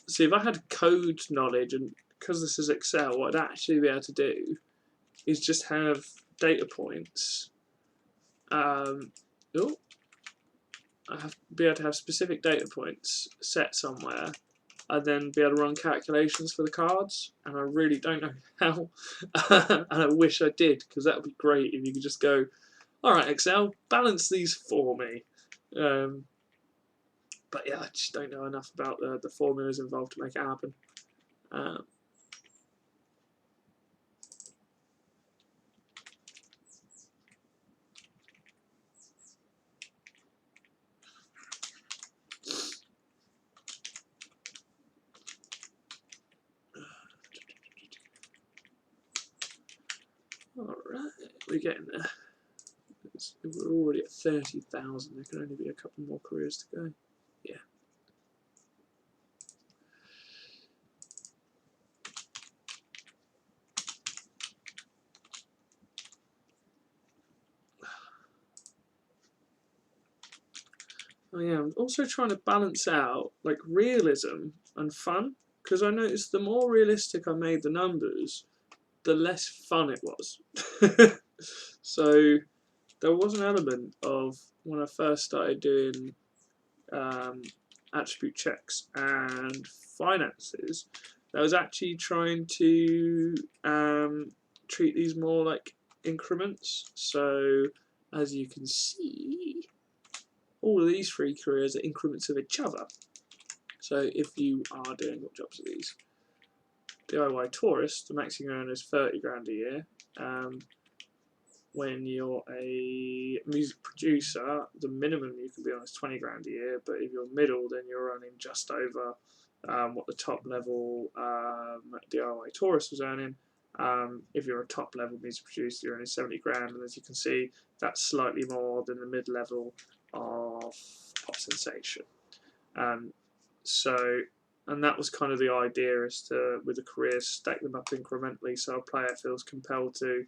See, if I had code knowledge, and because this is Excel, what I'd actually be able to do is just have data points. I have to be able to have specific data points set somewhere, and then be able to run calculations for the cards. And I really don't know how, and I wish I did, because that would be great if you could just go, all right, Excel, balance these for me. But yeah, I just don't know enough about the formulas involved to make it happen. Alright, we're getting there. We're already at 30,000. There can only be a couple more careers to go. Yeah. Oh yeah, I'm also trying to balance out like realism and fun, because I noticed the more realistic I made the numbers, the less fun it was. So there was an element of when I first started doing attribute checks and finances, I was actually trying to treat these more like increments. So as you can see, all of these three careers are increments of each other. So if you are doing, what jobs are these? DIY tourist, the max you can earn is 30 grand a year. When you're a music producer, the minimum you can be on is 20 grand a year, but if you're middle, then you're earning just over what the top level DIY tourist was earning. If you're a top level music producer, you're earning 70 grand, and as you can see, that's slightly more than the mid level of Pop Sensation. And that was kind of the idea, is to, with the careers, stack them up incrementally so a player feels compelled to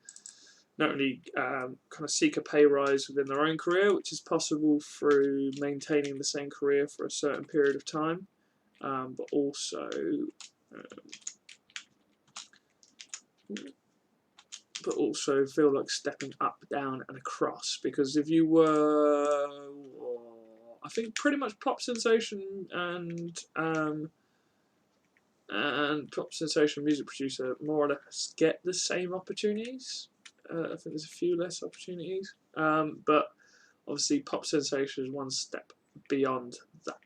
not only kind of seek a pay rise within their own career, which is possible through maintaining the same career for a certain period of time, but also feel like stepping up, down, and across. Because if you were, I think pretty much Pop Sensation and Pop Sensation music producer more or less get the same opportunities. I think there's a few less opportunities, but obviously Pop Sensation is one step beyond that.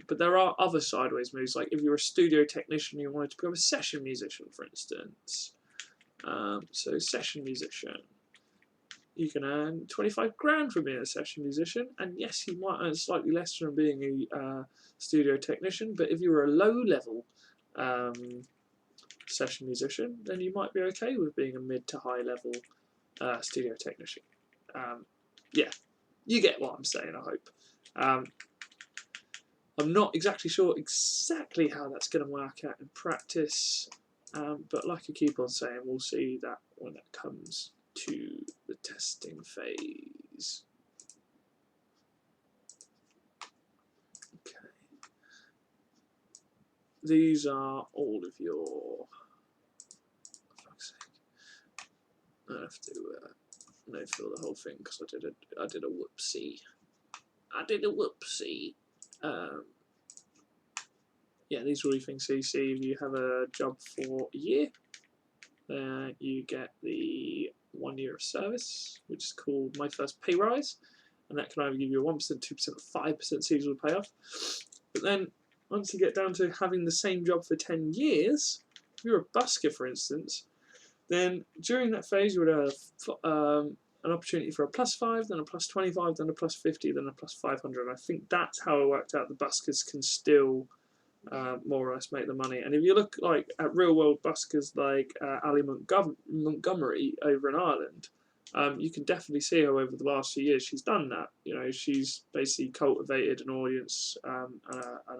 But there are other sideways moves, like if you're a studio technician, you wanted to become a session musician, for instance. So session musician, you can earn 25 grand from being a session musician, and yes, you might earn slightly less from being a studio technician, but if you're a low-level session musician, then you might be okay with being a mid to high-level studio technician. Yeah, you get what I'm saying, I hope. I'm not exactly sure exactly how that's going to work out in practice, but like I keep on saying, we'll see that when it comes to the testing phase. Okay. These are all of your... For fuck's sake. I have to no-fill the whole thing because I did a whoopsie. Yeah, these are all your things. So you see, if you have a job for a year, you get the 1 year of service, which is called My First Pay Rise, and that can either give you a 1%, 2%, or 5% seasonal payoff. But then, once you get down to having the same job for 10 years, if you're a busker, for instance, then during that phase you would have an opportunity for a +5, then a +25, then a +50, then a +500. I think that's how it worked out. The buskers can still more or less make the money. And if you look like at real world buskers like Ali Montgomery over in Ireland, you can definitely see how over the last few years she's done that. You know, she's basically cultivated an audience and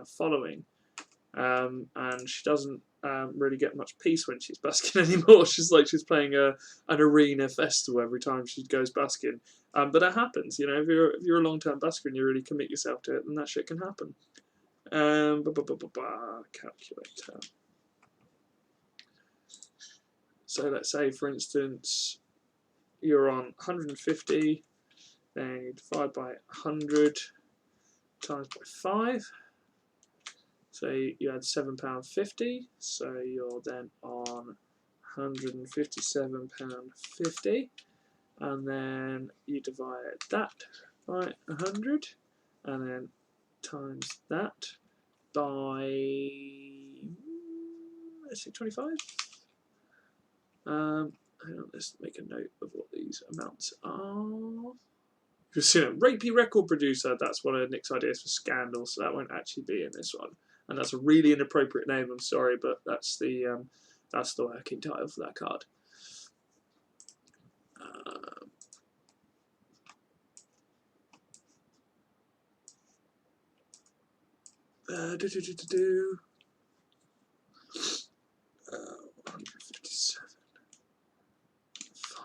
a following, and she doesn't really get much peace when she's busking anymore. She's like she's playing an arena festival every time she goes busking. But that happens, you know. If you're a long-term busker and you really commit yourself to it, then that shit can happen. Calculator. So let's say, for instance, you're on 150, then you divide by 100 times by 5. So you had £7.50, so you're then on £157.50, and then you divide that by 100, and then times that by, let's say 25. Hang on, let's make a note of what these amounts are. You've seen a rapey record producer. That's one of Nick's ideas for Scandal, so that won't actually be in this one. And that's a really inappropriate name. I'm sorry, but that's the working title for that card. Uh, 157. 5.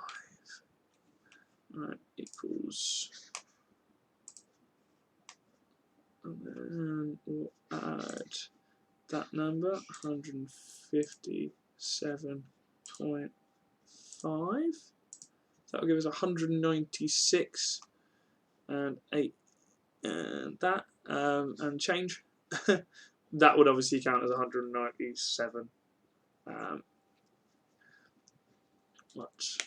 Right, equals. And then we'll add that number, 157.5. That'll give us 196 and 8 and that and change. That would obviously count as 197 much.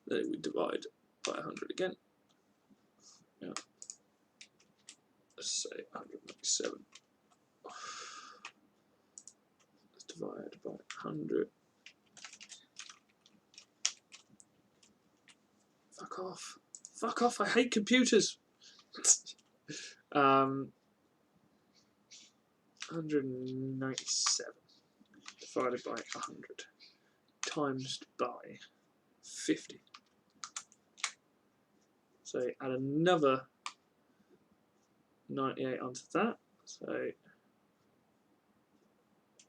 Then we divide by 100 again. Yeah. Let's say 197. Let's divide by 100. Fuck off. Fuck off, I hate computers. 197 divided by 100 times by 50. So add another 98 onto that. So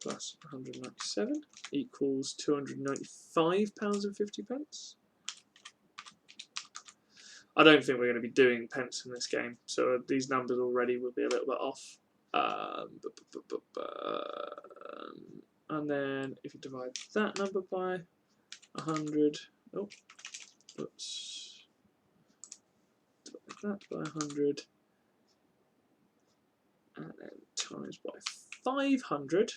plus 197 equals £295.50. I don't think we're going to be doing pence in this game, so these numbers already will be a little bit off. And then if you divide that number by 100, oh, oops, divide that by 100, and then times by 500,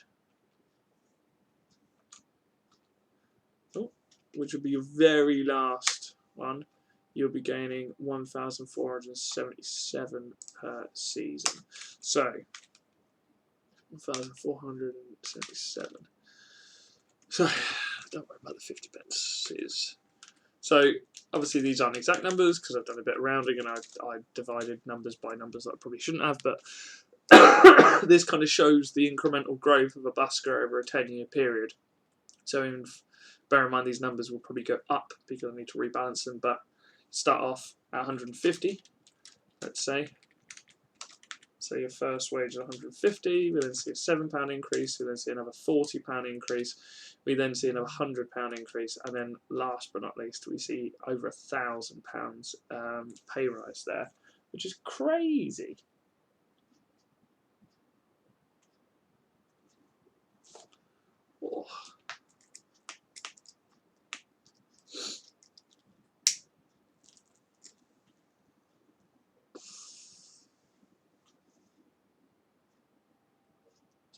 oh, which would be your very last one. You'll be gaining 1,477 per season. So 1,477. So don't worry about the 50 pence. So obviously these aren't exact numbers because I've done a bit of rounding and I divided numbers by numbers that I probably shouldn't have, but this kind of shows the incremental growth of a busker over a 10-year period. So bear in mind these numbers will probably go up because I need to rebalance them, but start off at 150, let's say. So your first wage is 150, we then see a £7 increase, we then see another £40 increase, we then see another £100 increase, and then last but not least, we see over £1,000 pay rise there, which is crazy. Oh.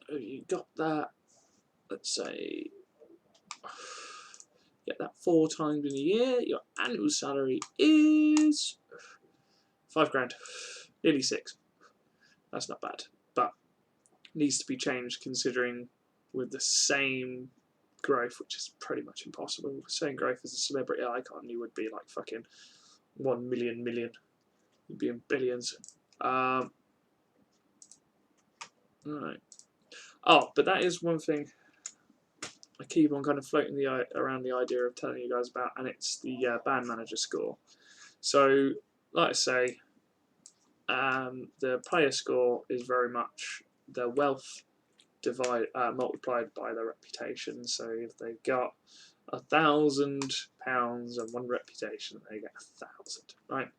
So you got that, let's say, get that 4 times in a year, your annual salary is £5,000, nearly 6. That's not bad, but needs to be changed considering with the same growth, which is pretty much impossible. The same growth as a celebrity icon, you would be like fucking 1 million. You'd be in billions. Right. Oh, but that is one thing I keep on kind of floating around the idea of telling you guys about, and it's the band manager score. So, like I say, the player score is very much their wealth multiplied by their reputation. So if they've got £1,000 and one reputation, they get 1,000, right?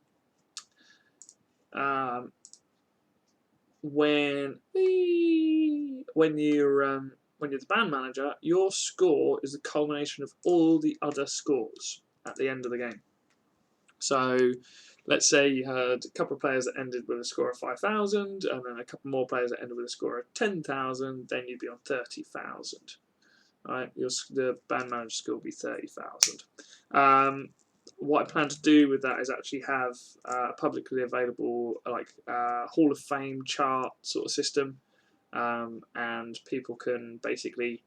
When you're the band manager, your score is the culmination of all the other scores at the end of the game. So let's say you had a couple of players that ended with a score of 5,000 and then a couple more players that ended with a score of 10,000, then you'd be on 30,000. Right? The band manager score will be 30,000. What I plan to do with that is actually have a publicly available Hall of Fame chart sort of system, and people can basically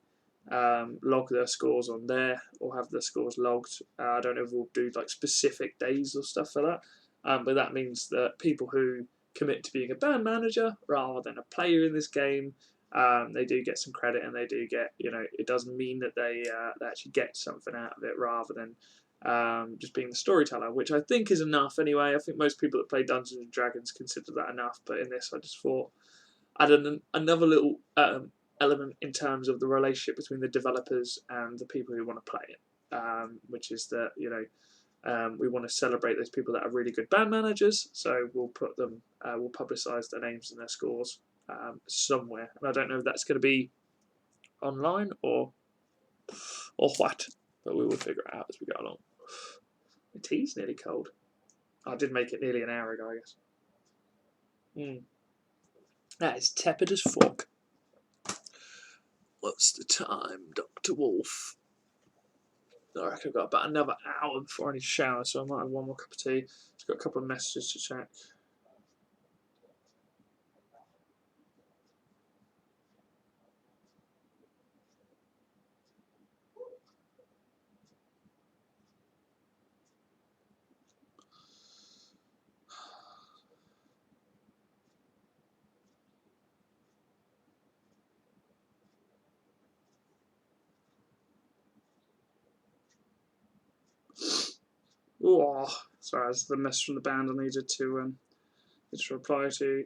log their scores on there or have their scores logged. I don't know if we'll do like specific days or stuff for that, but that means that people who commit to being a band manager rather than a player in this game, they do get some credit, and they do get, it does mean that they actually get something out of it rather than just being the storyteller, which I think is enough anyway. I think most people that play Dungeons and Dragons consider that enough, but in this I just thought add another little element in terms of the relationship between the developers and the people who want to play it, which is that we want to celebrate those people that are really good band managers, so we'll put them, we'll publicise their names and their scores somewhere, and I don't know if that's going to be online or what, but we will figure it out as we go along. The tea's nearly cold. I did make it nearly an hour ago, I guess. That is tepid as fuck. What's the time, Dr. Wolf? I reckon I've got about another hour before I need to shower, so I might have one more cup of tea. Just got a couple of messages to check. Oh, sorry, that's the message from the band I needed to reply to.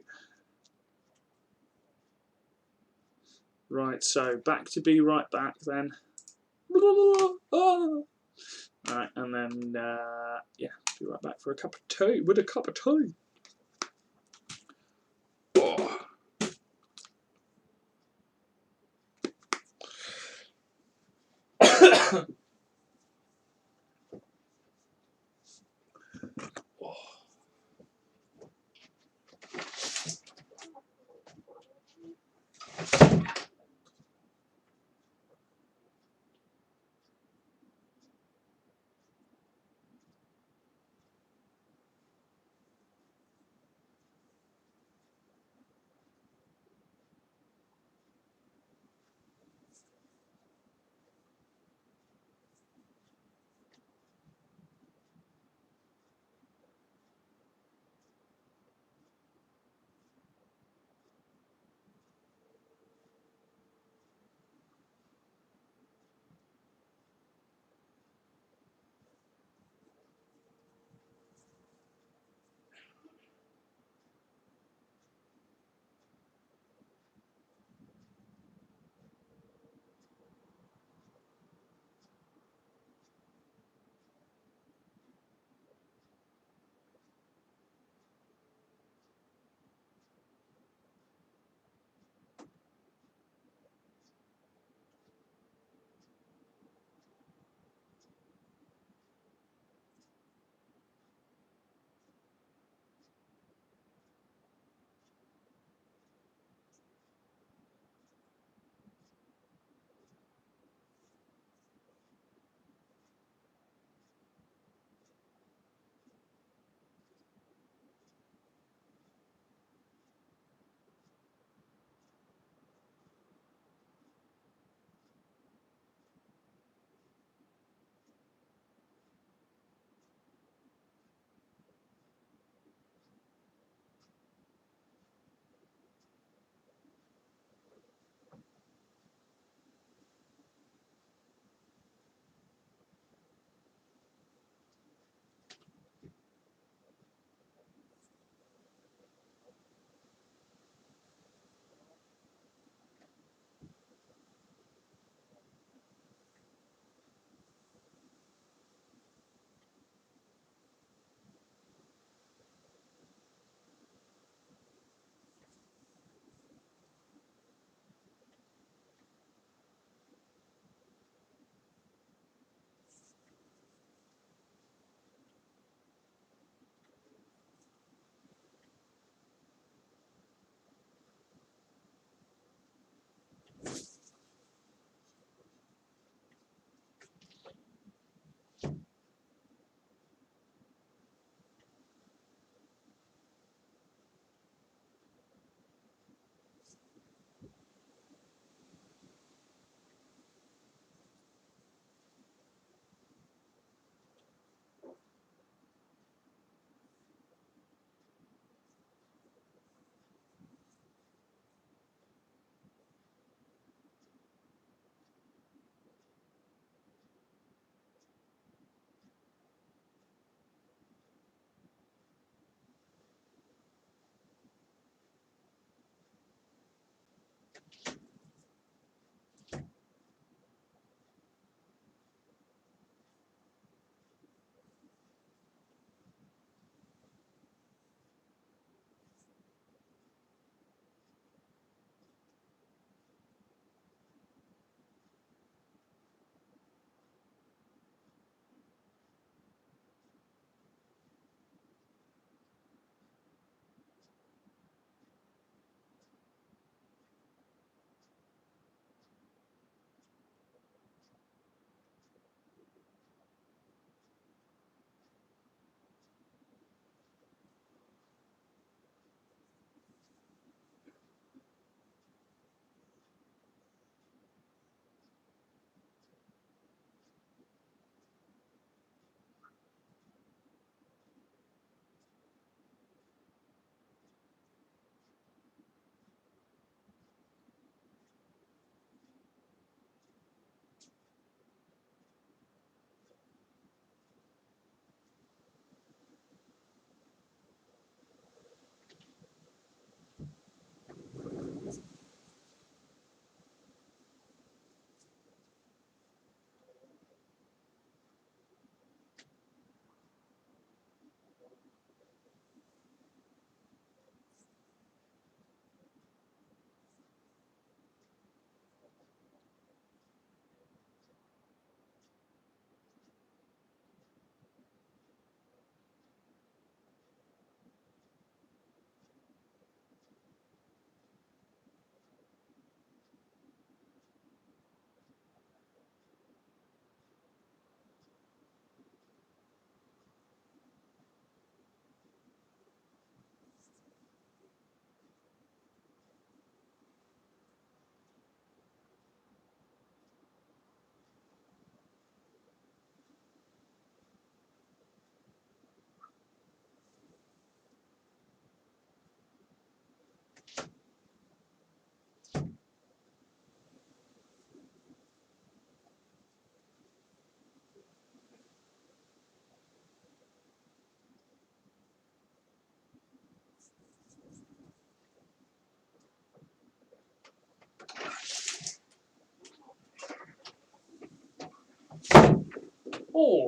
Right, so back to Be Right Back then. Alright, and then, yeah, be right back for a cup of tea, with a cup of tea. Oh.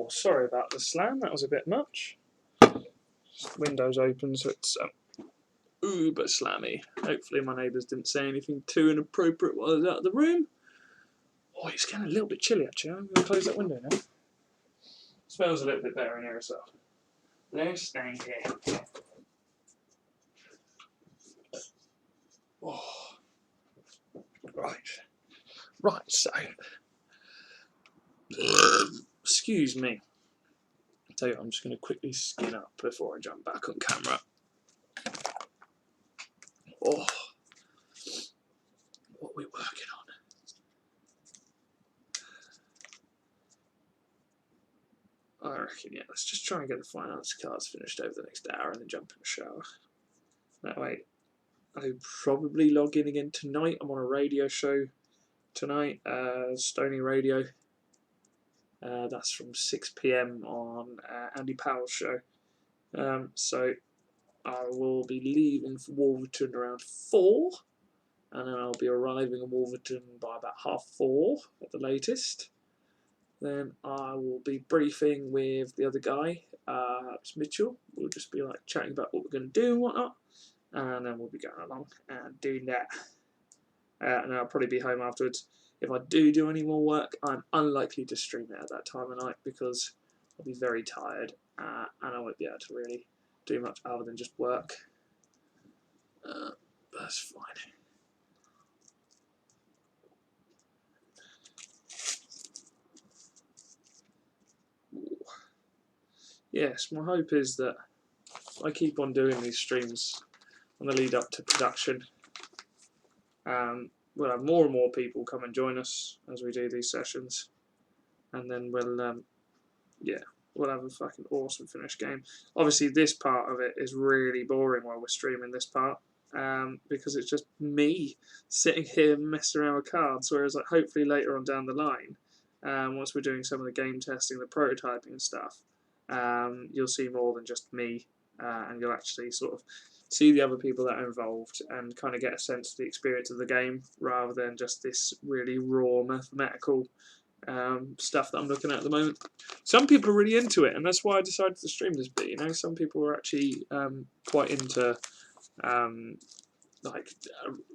Oh, sorry about the slam, that was a bit much. Windows open, so it's uber slammy. Hopefully my neighbours didn't say anything too inappropriate while I was out of the room. Oh, it's getting a little bit chilly actually. I'm going to close that window now. Smells a little bit better in here as well. Let's stand here. Oh. Right, so excuse me. I'll tell you what, I'm just going to quickly skin up before I jump back on camera. Oh, what are we working on? I reckon, yeah, let's just try and get the finance cards finished over the next hour and then jump in the shower. That way, I'll probably log in again tonight. I'm on a radio show tonight, Stony Radio. That's from 6 PM on Andy Powell's show. So I will be leaving for Wolverton around 4, and then I'll be arriving in Wolverton by about 4:30 at the latest. Then I will be briefing with the other guy, it's Mitchell. We'll just be like chatting about what we're going to do and whatnot, and then we'll be going along and doing that. And I'll probably be home afterwards. If I do any more work, I'm unlikely to stream it at that time of night because I'll be very tired and I won't be able to really do much other than just work. That's fine. Yes, my hope is that I keep on doing these streams on the lead up to production. We'll have more and more people come and join us as we do these sessions, and then we'll have a fucking awesome finished game. Obviously, this part of it is really boring while we're streaming this part, because it's just me sitting here messing around with cards. Whereas, like, hopefully later on down the line, once we're doing some of the game testing, the prototyping and stuff, you'll see more than just me, and you'll actually sort of see the other people that are involved and kind of get a sense of the experience of the game rather than just this really raw mathematical stuff that I'm looking at the moment. Some people are really into it, and that's why I decided to stream this bit. You know, some people are actually quite into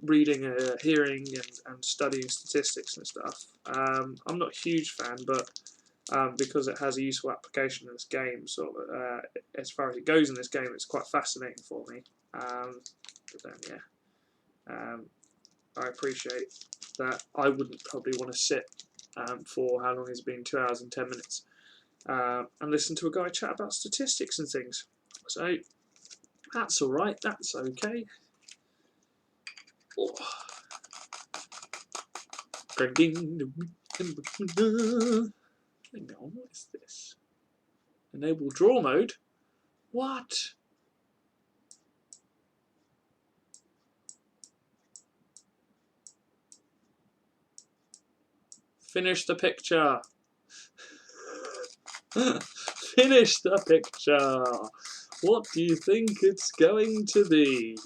reading, hearing, and studying statistics and stuff. I'm not a huge fan, but because it has a useful application in this game, sort of, as far as it goes in this game, it's quite fascinating for me. But then, yeah, I appreciate that. I wouldn't probably want to sit for how long has it been, 2 hours and 10 minutes, and listen to a guy chat about statistics and things. So that's all right. That's okay. Oh. Hang on, what is this? Enable draw mode? What? Finish the picture. Finish the picture. What do you think it's going to be?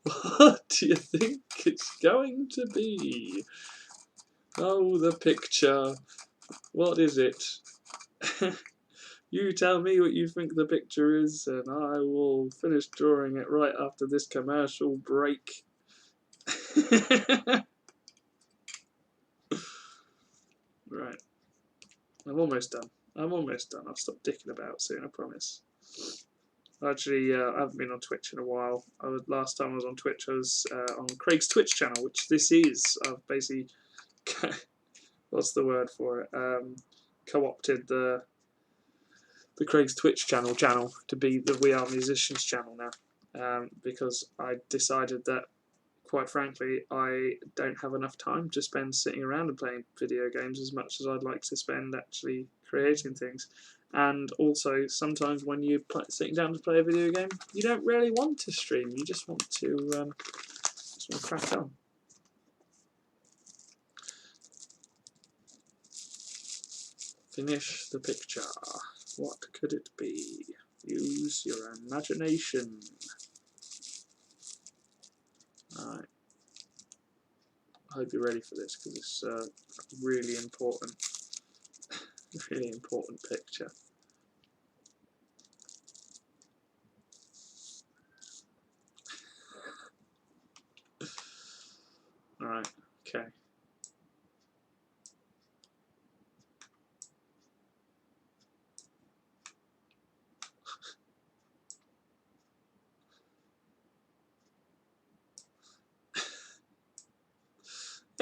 What do you think it's going to be? Oh, the picture. What is it? You tell me what you think the picture is, and I will finish drawing it right after this commercial break. Right. I'm almost done. I'll stop dicking about soon, I promise. Actually, I haven't been on Twitch in a while. Last time I was on Twitch, I was on Craig's Twitch channel, which this is. I've basically, what's the word for it? Co-opted the Craig's Twitch channel to be the We Are Musicians channel now, because I decided that, quite frankly, I don't have enough time to spend sitting around and playing video games as much as I'd like to spend actually creating things. And also, sometimes when you're sitting down to play a video game, you don't really want to stream. You just want to crack on. Finish the picture. What could it be? Use your imagination. Alright. I hope you're ready for this because it's a really important picture.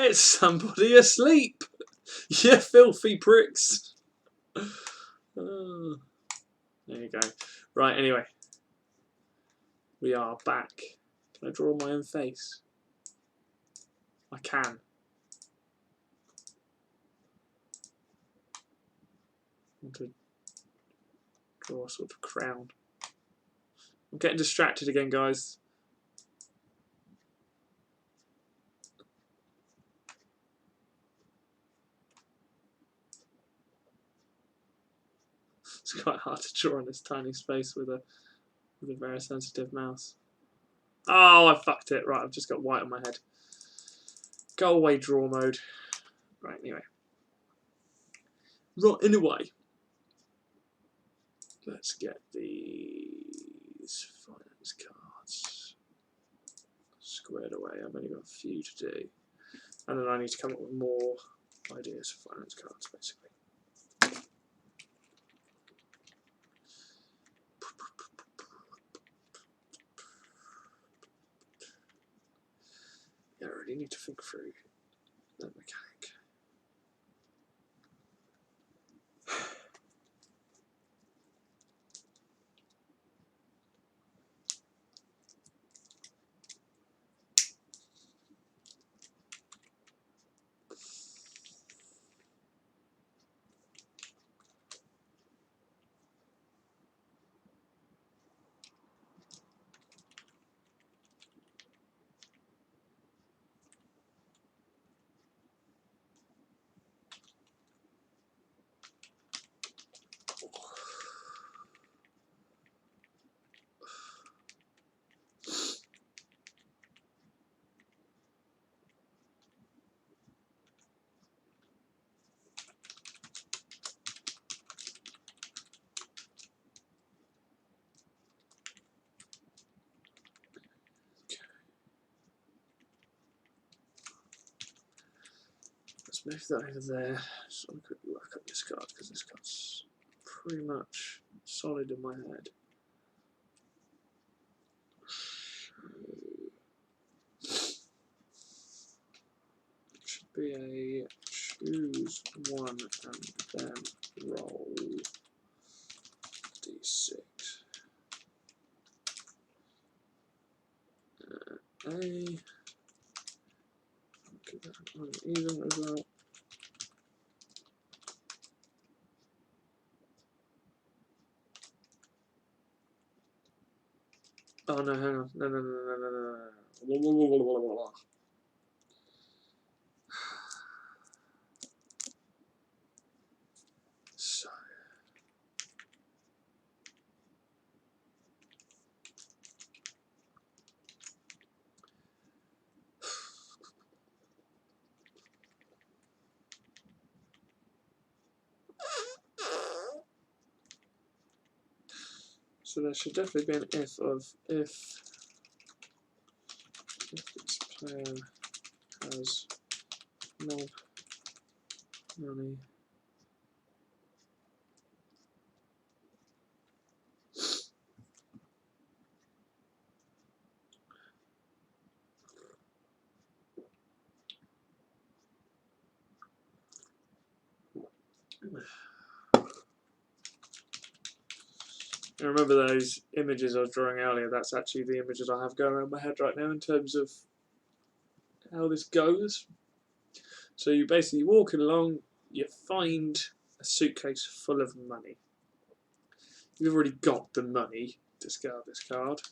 It's somebody asleep. You filthy pricks. Oh, there you go. Right, anyway. We are back. Can I draw my own face? I can. I want to draw a sort of crown. I'm getting distracted again, guys. It's quite hard to draw in this tiny space with a very sensitive mouse. Oh, I fucked it. Right, I've just got white on my head. Go away, draw mode. Right, anyway. Right, anyway. Let's get these finance cards squared away. I've only got a few to do. And then I need to come up with more ideas for finance cards, basically. Yeah, I really need to think through the mechanic. Let's move that over there. So I'm going to work up this card because this card's pretty much solid in my head. It should be a choose one and then roll d6. A. Give that one even as well. Oh no, hang on. No. So. So there should definitely be an if of if this player has no money. And remember those images I was drawing earlier, that's actually the images I have going around my head right now in terms of how this goes. So you're basically walking along, you find a suitcase full of money. You've already got the money, discard this card.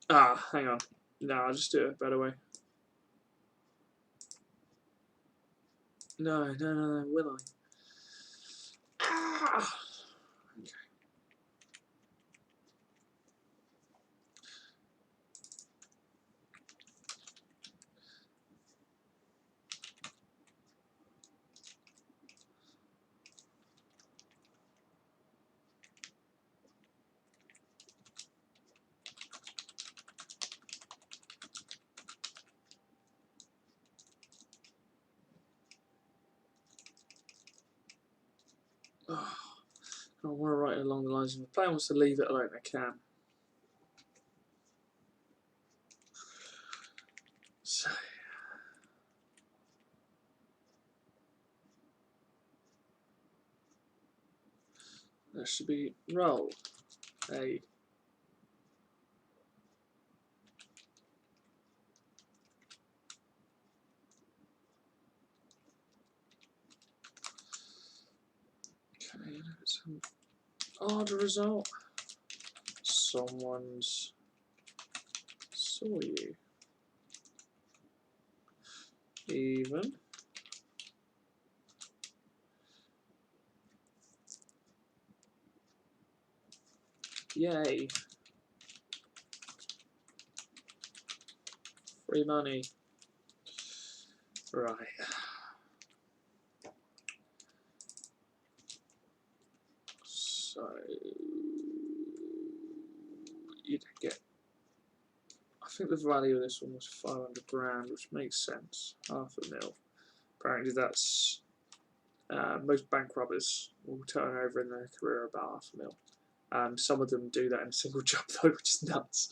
Ah, hang on. No, I'll just do it a better way. No, will I? Ah! Okay. Oh, I want to write it along the lines of if a player wants to leave it alone, they can. There should be roll a okay, it's an odd result. Someone's saw you. Even. Yay. Free money. Right. So you'd get. I think the value of this one was 500 grand, which makes sense. Half a mil. Apparently, that's most bank robbers will turn over in their career about half a mil. Some of them do that in a single job though, which is nuts.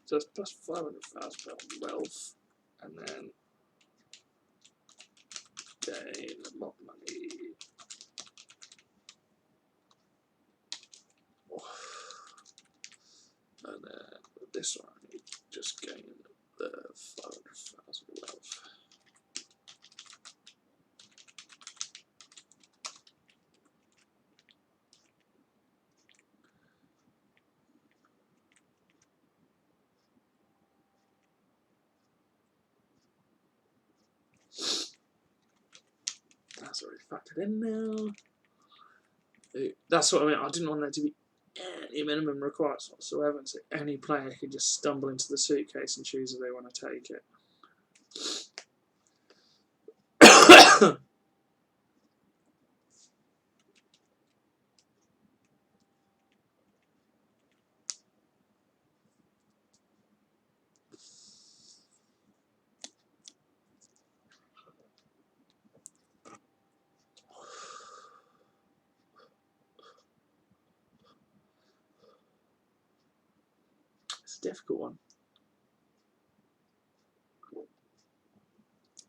So it's plus 500,000 wealth, and then gain mob money. And then with this one, you just gain the 500,000 wealth. That's already factored in now. That's what I mean. I didn't want there to be any minimum requirements whatsoever, so any player can just stumble into the suitcase and choose if they want to take it. It's a difficult one.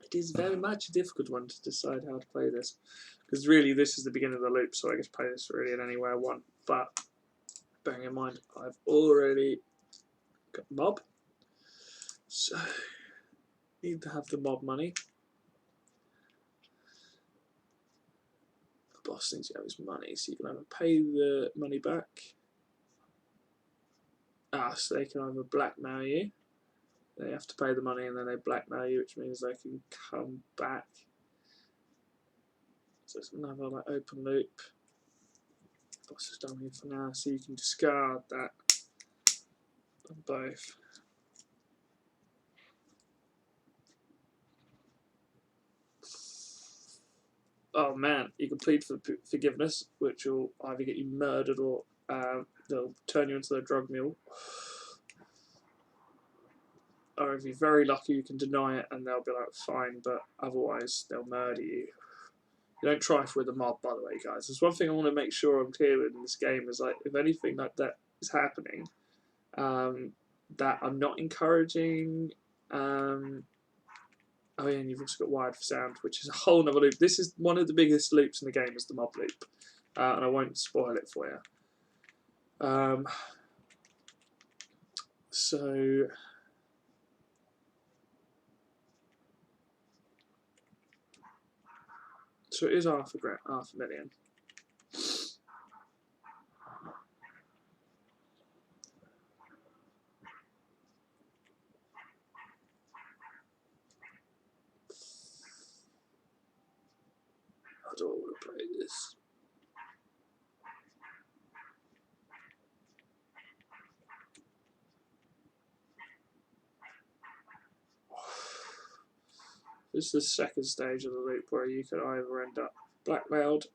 It is very much a difficult one to decide how to play this, because really this is the beginning of the loop, so I guess play this really in any way I want. But bearing in mind I've already got mob, so need to have the mob money. The boss thinks you have his money, so you can either pay the money back. So they can either blackmail you. They have to pay the money and then they blackmail you, which means they can come back. So it's another like open loop. Boss is done here for now, so you can discard that on both. Oh man, you can plead for forgiveness, which will either get you murdered or they'll turn you into a drug mule. Or if you're very lucky, you can deny it and they'll be like, fine, but otherwise they'll murder you. You don't trifle with the mob, by the way, guys. There's one thing I want to make sure I'm clear with in this game is like, if anything like that is happening, that I'm not encouraging. Oh yeah, and you've also got wired for sound, which is a whole nother loop. This is one of the biggest loops in the game, is the mob loop, and I won't spoil it for you. So it is half a million. I don't want to play this. This is the second stage of the loop where you could either end up blackmailed,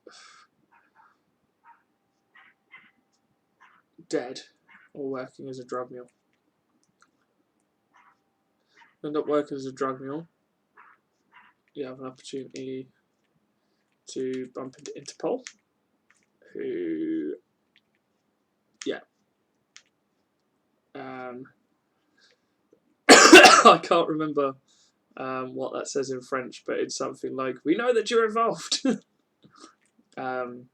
dead, or working as a drug mule. End up working as a drug mule, you have an opportunity to bump into Interpol, who, yeah, I can't remember what that says in French, but it's something like, "We know that you're involved." And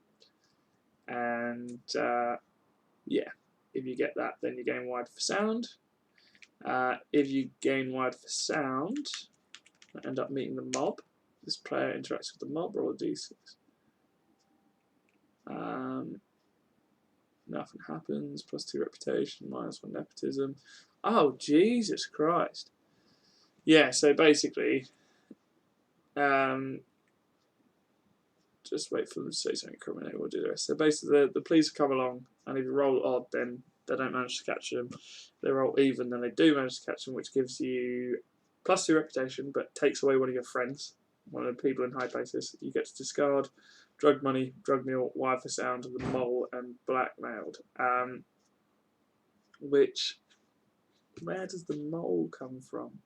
yeah, if you get that, then you gain wide for sound. If you gain wide for sound, I end up meeting the mob. This player interacts with the mob, roll a d6. Nothing happens, +2 reputation, -1 nepotism. Oh, Jesus Christ. Yeah, so basically, just wait for them to say something criminal, we'll do the rest. So basically, the police come along, and if you roll odd, then they don't manage to catch them. If they roll even, then they do manage to catch them, which gives you +2 reputation, but takes away one of your friends, one of the people in high places. You get to discard drug money, drug mule, wire for sound, the mole, and blackmailed. Which, where does the mole come from?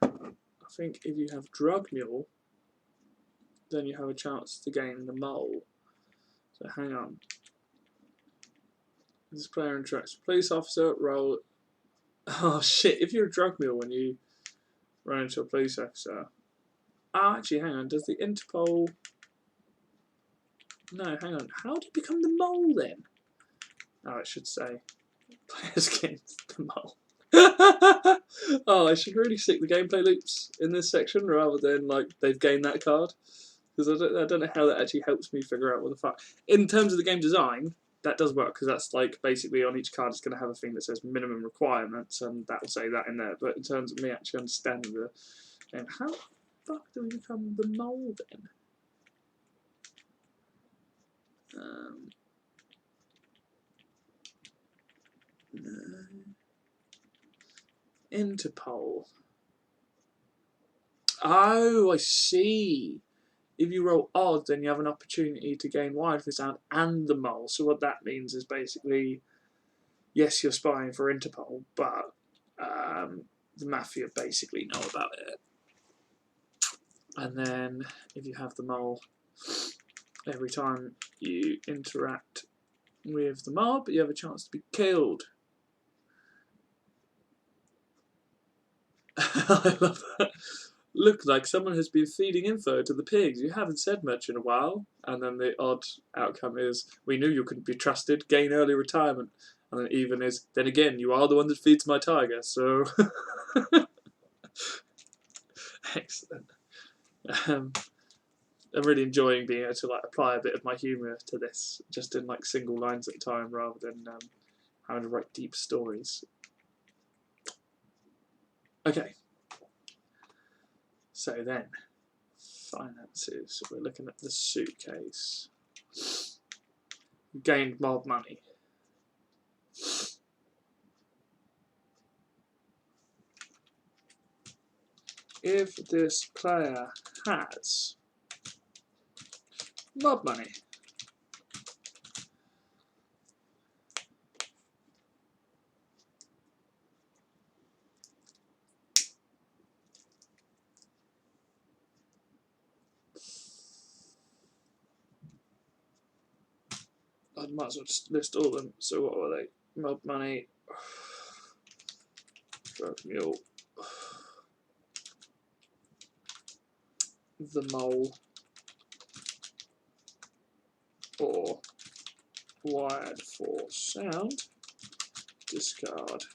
I think if you have drug mule, then you have a chance to gain the mole. So hang on. This player interacts with police officer, roll. Oh shit, if you're a drug mule when you run into a police officer. Oh, actually, hang on. Does the Interpol. No, hang on. How do you become the mole then? Oh, it should say players against the mole. Oh, I should really stick the gameplay loops in this section rather than like they've gained that card, because I don't know how that actually helps me figure out what the fuck. In terms of the game design, that does work, because that's like basically on each card it's going to have a thing that says minimum requirements, and that will say that in there. But in terms of me actually understanding the game, how the fuck do we become the mole then? No. Interpol. Oh, I see. If you roll odd, then you have an opportunity to gain wide for sound and the mole. So what that means is basically, yes, you're spying for Interpol, but the mafia basically know about it. And then if you have the mole, every time you interact with the mob, you have a chance to be killed. I love that. Look like someone has been feeding info to the pigs. You haven't said much in a while. And then the odd outcome is, we knew you couldn't be trusted, gain early retirement. And then even is, then again, you are the one that feeds my tiger, so... Excellent. I'm really enjoying being able to like apply a bit of my humour to this, just in like single lines at a time, rather than having to write deep stories. Okay. So then, finances. We're looking at the suitcase. Gained mob money. If this player has mob money, I might as well just list all of them. So what were they? Mob money, drug mule, the mole, or wired for sound, discard,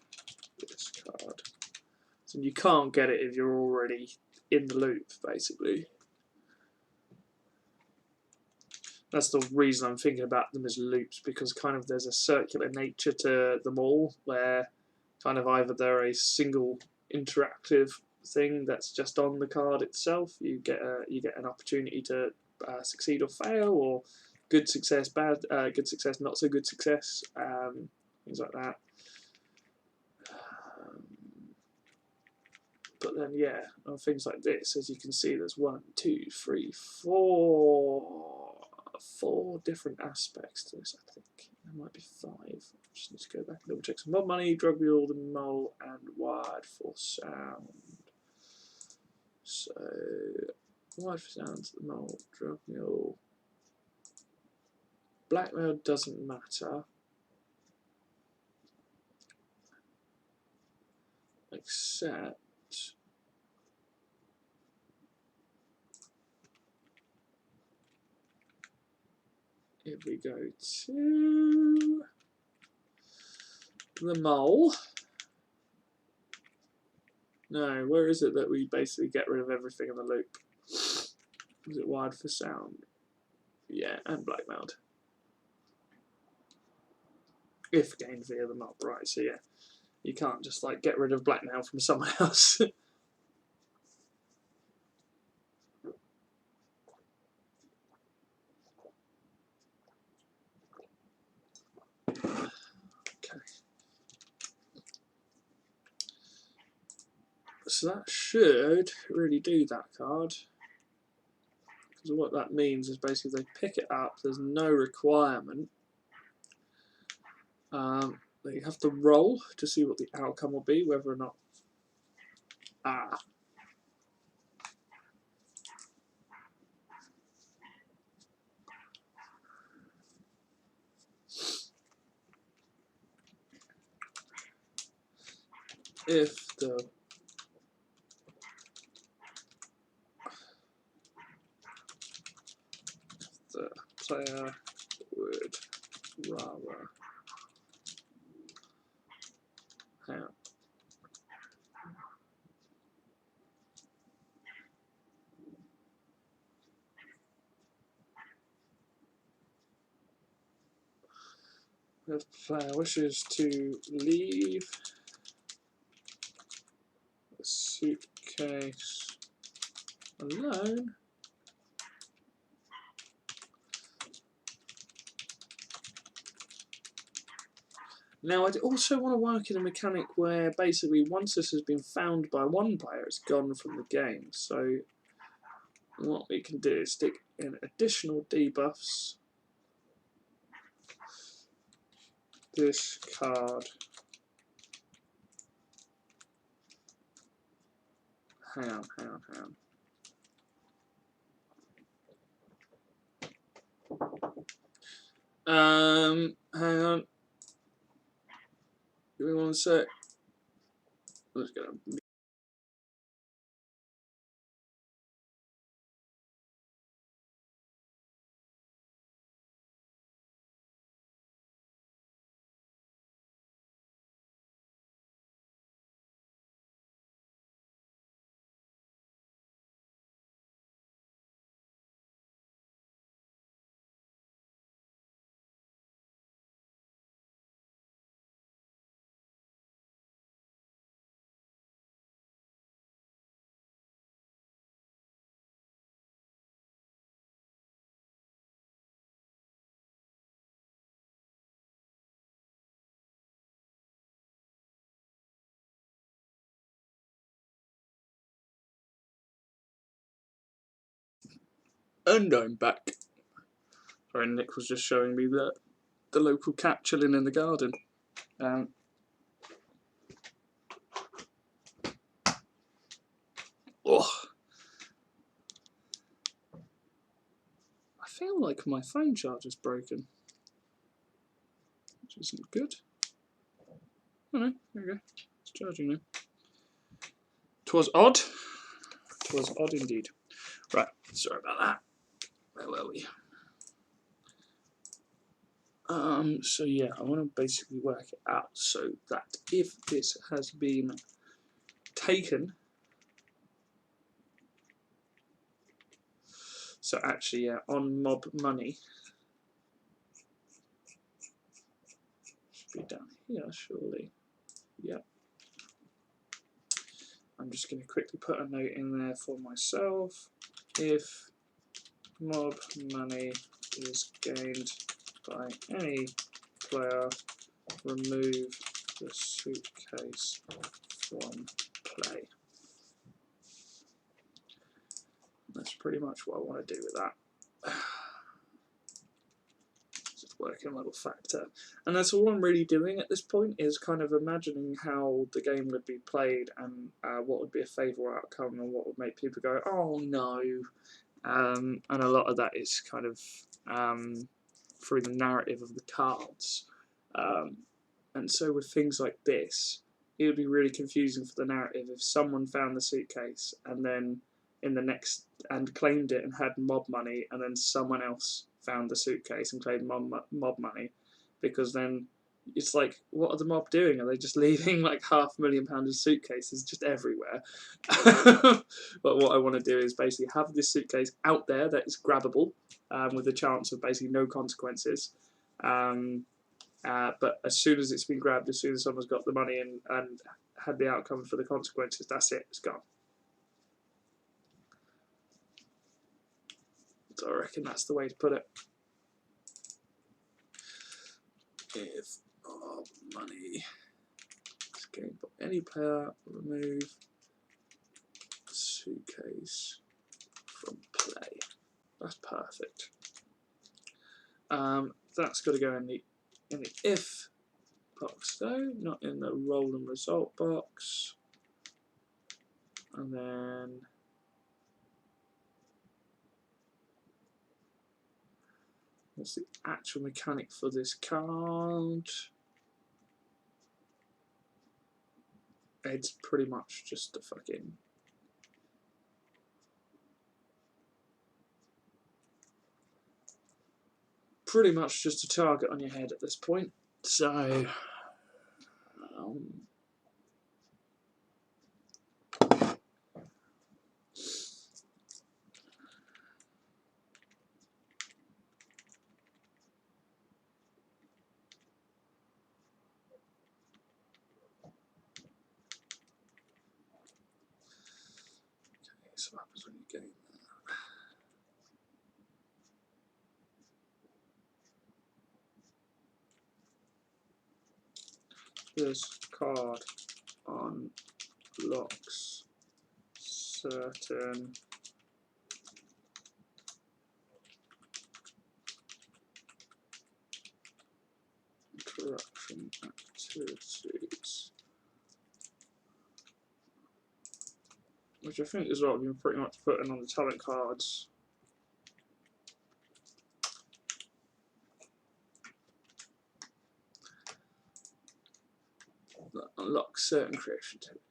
discard. So you can't get it if you're already in the loop, basically. That's the reason I'm thinking about them as loops, because kind of there's a circular nature to them all, where kind of either they're a single interactive thing that's just on the card itself, you get an opportunity to succeed or fail, or good success, good success, not so good success, things like that. But then, yeah, on things like this, as you can see, there's 1, 2, 3, 4 different aspects to this, I think. There might be 5. I just need to go back and double check. So mob money, drug mule, the mole, and wired for sound. So, wired for sound, the mole, drug mule. Blackmail doesn't matter. except if we go to the mole, no, where is it that we basically get rid of everything in the loop? Is it wired for sound? Yeah, and blackmailed. If gained via the mob, right, so yeah. You can't just like get rid of blackmail from someone else. Okay. So that should really do that card. Because what that means is basically they pick it up, there's no requirement. They have to roll to see what the outcome will be, whether or not. If the player would rather have if the player wishes to leave the suitcase alone, now I'd also want to work in a mechanic where basically once this has been found by one player, it's gone from the game. So what we can do is stick in additional debuffs. This card, hang on. Hang on. Give me 1 sec. Let's go. And I'm back. Sorry, Nick was just showing me the local cat chilling in the garden. Oh, I feel like my phone charger's broken, which isn't good. Oh no, there we go. It's charging now. 'Twas odd. 'Twas odd indeed. Right, sorry about that. Where were we? So yeah, I want to basically work it out so that if this has been taken, so actually yeah, on mob money, should be down here surely. Yep. I'm just going to quickly put a note in there for myself. If mob money is gained by any player, remove the suitcase from play. That's pretty much what I want to do with that. Just working a little factor. And that's all I'm really doing at this point, is kind of imagining how the game would be played and what would be a favourable outcome and what would make people go, oh no. And a lot of that is kind of through the narrative of the cards. And so with things like this, it would be really confusing for the narrative if someone found the suitcase and then in the next and claimed it and had mob money, and then someone else found the suitcase and claimed mob money, because then it's like, what are the mob doing? Are they just leaving like £500,000 of suitcases just everywhere? But what I want to do is basically have this suitcase out there that is grabbable, with a chance of basically no consequences. But as soon as it's been grabbed, as soon as someone's got the money and had the outcome for the consequences, that's it, it's gone. So I reckon that's the way to put it. If money is gained by any player, remove suitcase from play. That's perfect. That's got to go in the if box though, not in the roll and result box. And then what's the actual mechanic for this card? It's pretty much just a fucking a target on your head at this point. So so what happens when you gain that? This card unlocks certain interaction activities, which I think is what we've been pretty much putting on the talent cards. That unlocks certain creation activities.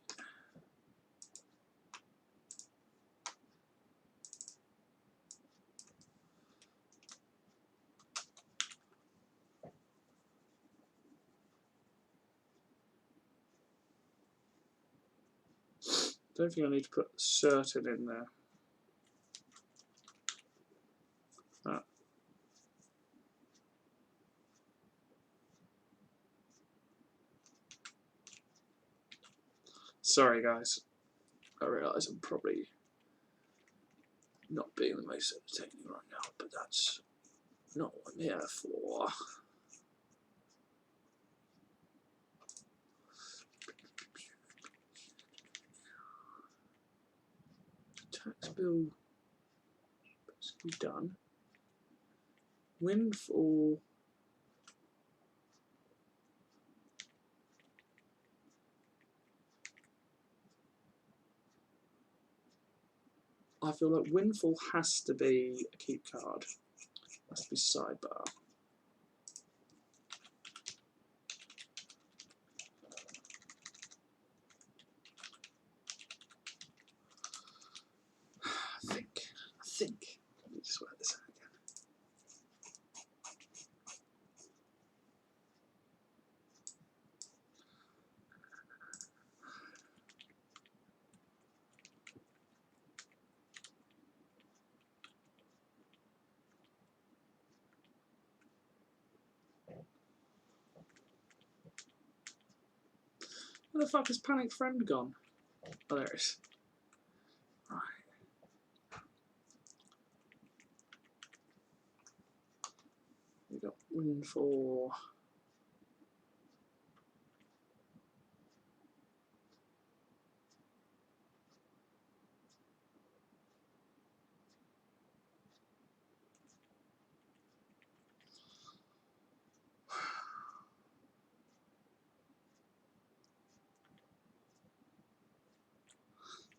Don't think I need to put certain in there. Sorry guys, I realise I'm probably not being the most entertaining right now, but that's not what I'm here for. Tax bill basically done. Windfall. I feel like Windfall has to be a keep card. Has to be sidebar. I think. Let me just work this out again. Where the fuck has Panic Friend gone? Oh, there it is. Right. We got Windfall.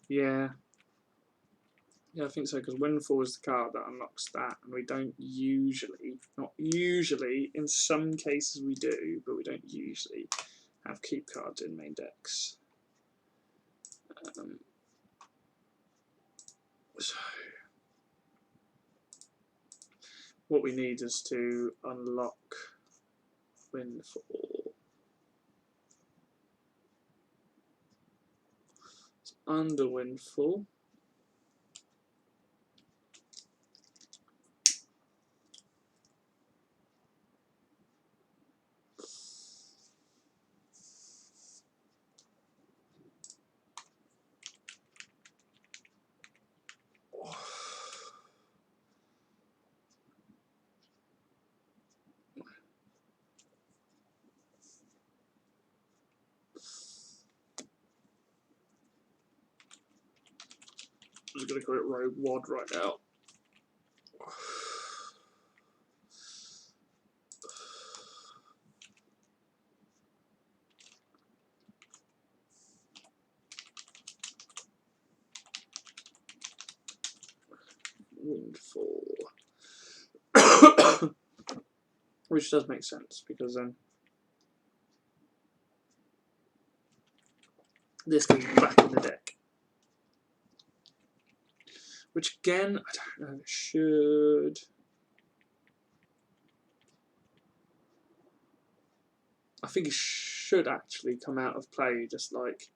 Yeah. Yeah, I think so, because Windfall is the card that unlocks that, and we don't usually, not usually, in some cases we do, but we don't usually have keep cards in main decks. So what we need is to unlock Windfall. It's under Windfall. I'm just going to call it Rogue Wad right now. Windfall. Which does make sense, because then this goes back in the deck. Which again, I don't know, it should... I think it should actually come out of play, just like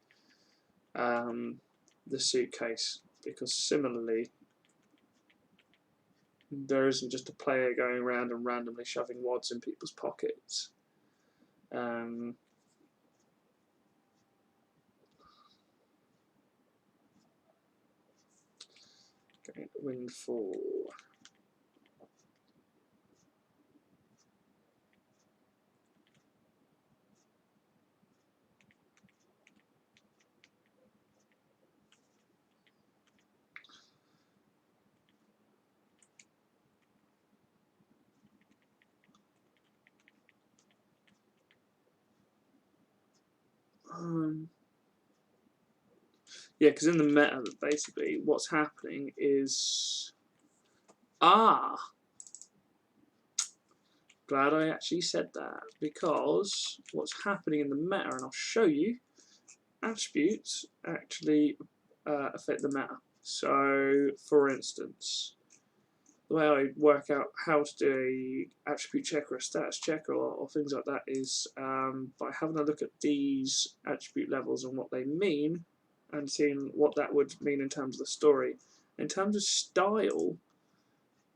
the suitcase, because similarly, there isn't just a player going around and randomly shoving wads in people's pockets. Okay, Windfall. Yeah, because in the meta, basically, what's happening is... Glad I actually said that, because what's happening in the meta, and I'll show you, attributes actually affect the meta. So, for instance, the way I work out how to do a attribute check or a status check or things like that is by having a look at these attribute levels and what they mean, and seeing what that would mean in terms of the story. In terms of style,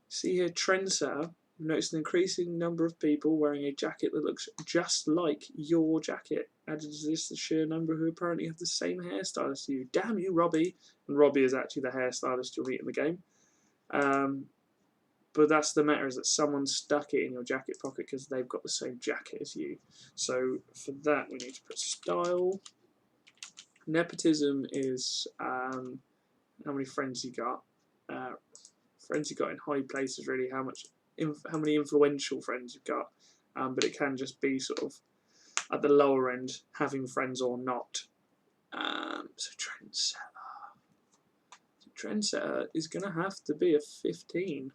see here, trendsetter. Notice an increasing number of people wearing a jacket that looks just like your jacket. Added to this, the sheer number who apparently have the same hairstyle as you. Damn you, Robbie! And Robbie is actually the hairstylist you'll meet in the game. But that's the matter, is that someone stuck it in your jacket pocket because they've got the same jacket as you. So for that, we need to put style. Nepotism is how many friends you got. Friends you got in high places, really, how many influential friends you've got, but it can just be sort of at the lower end, having friends or not. So trendsetter is going to have to be a 15.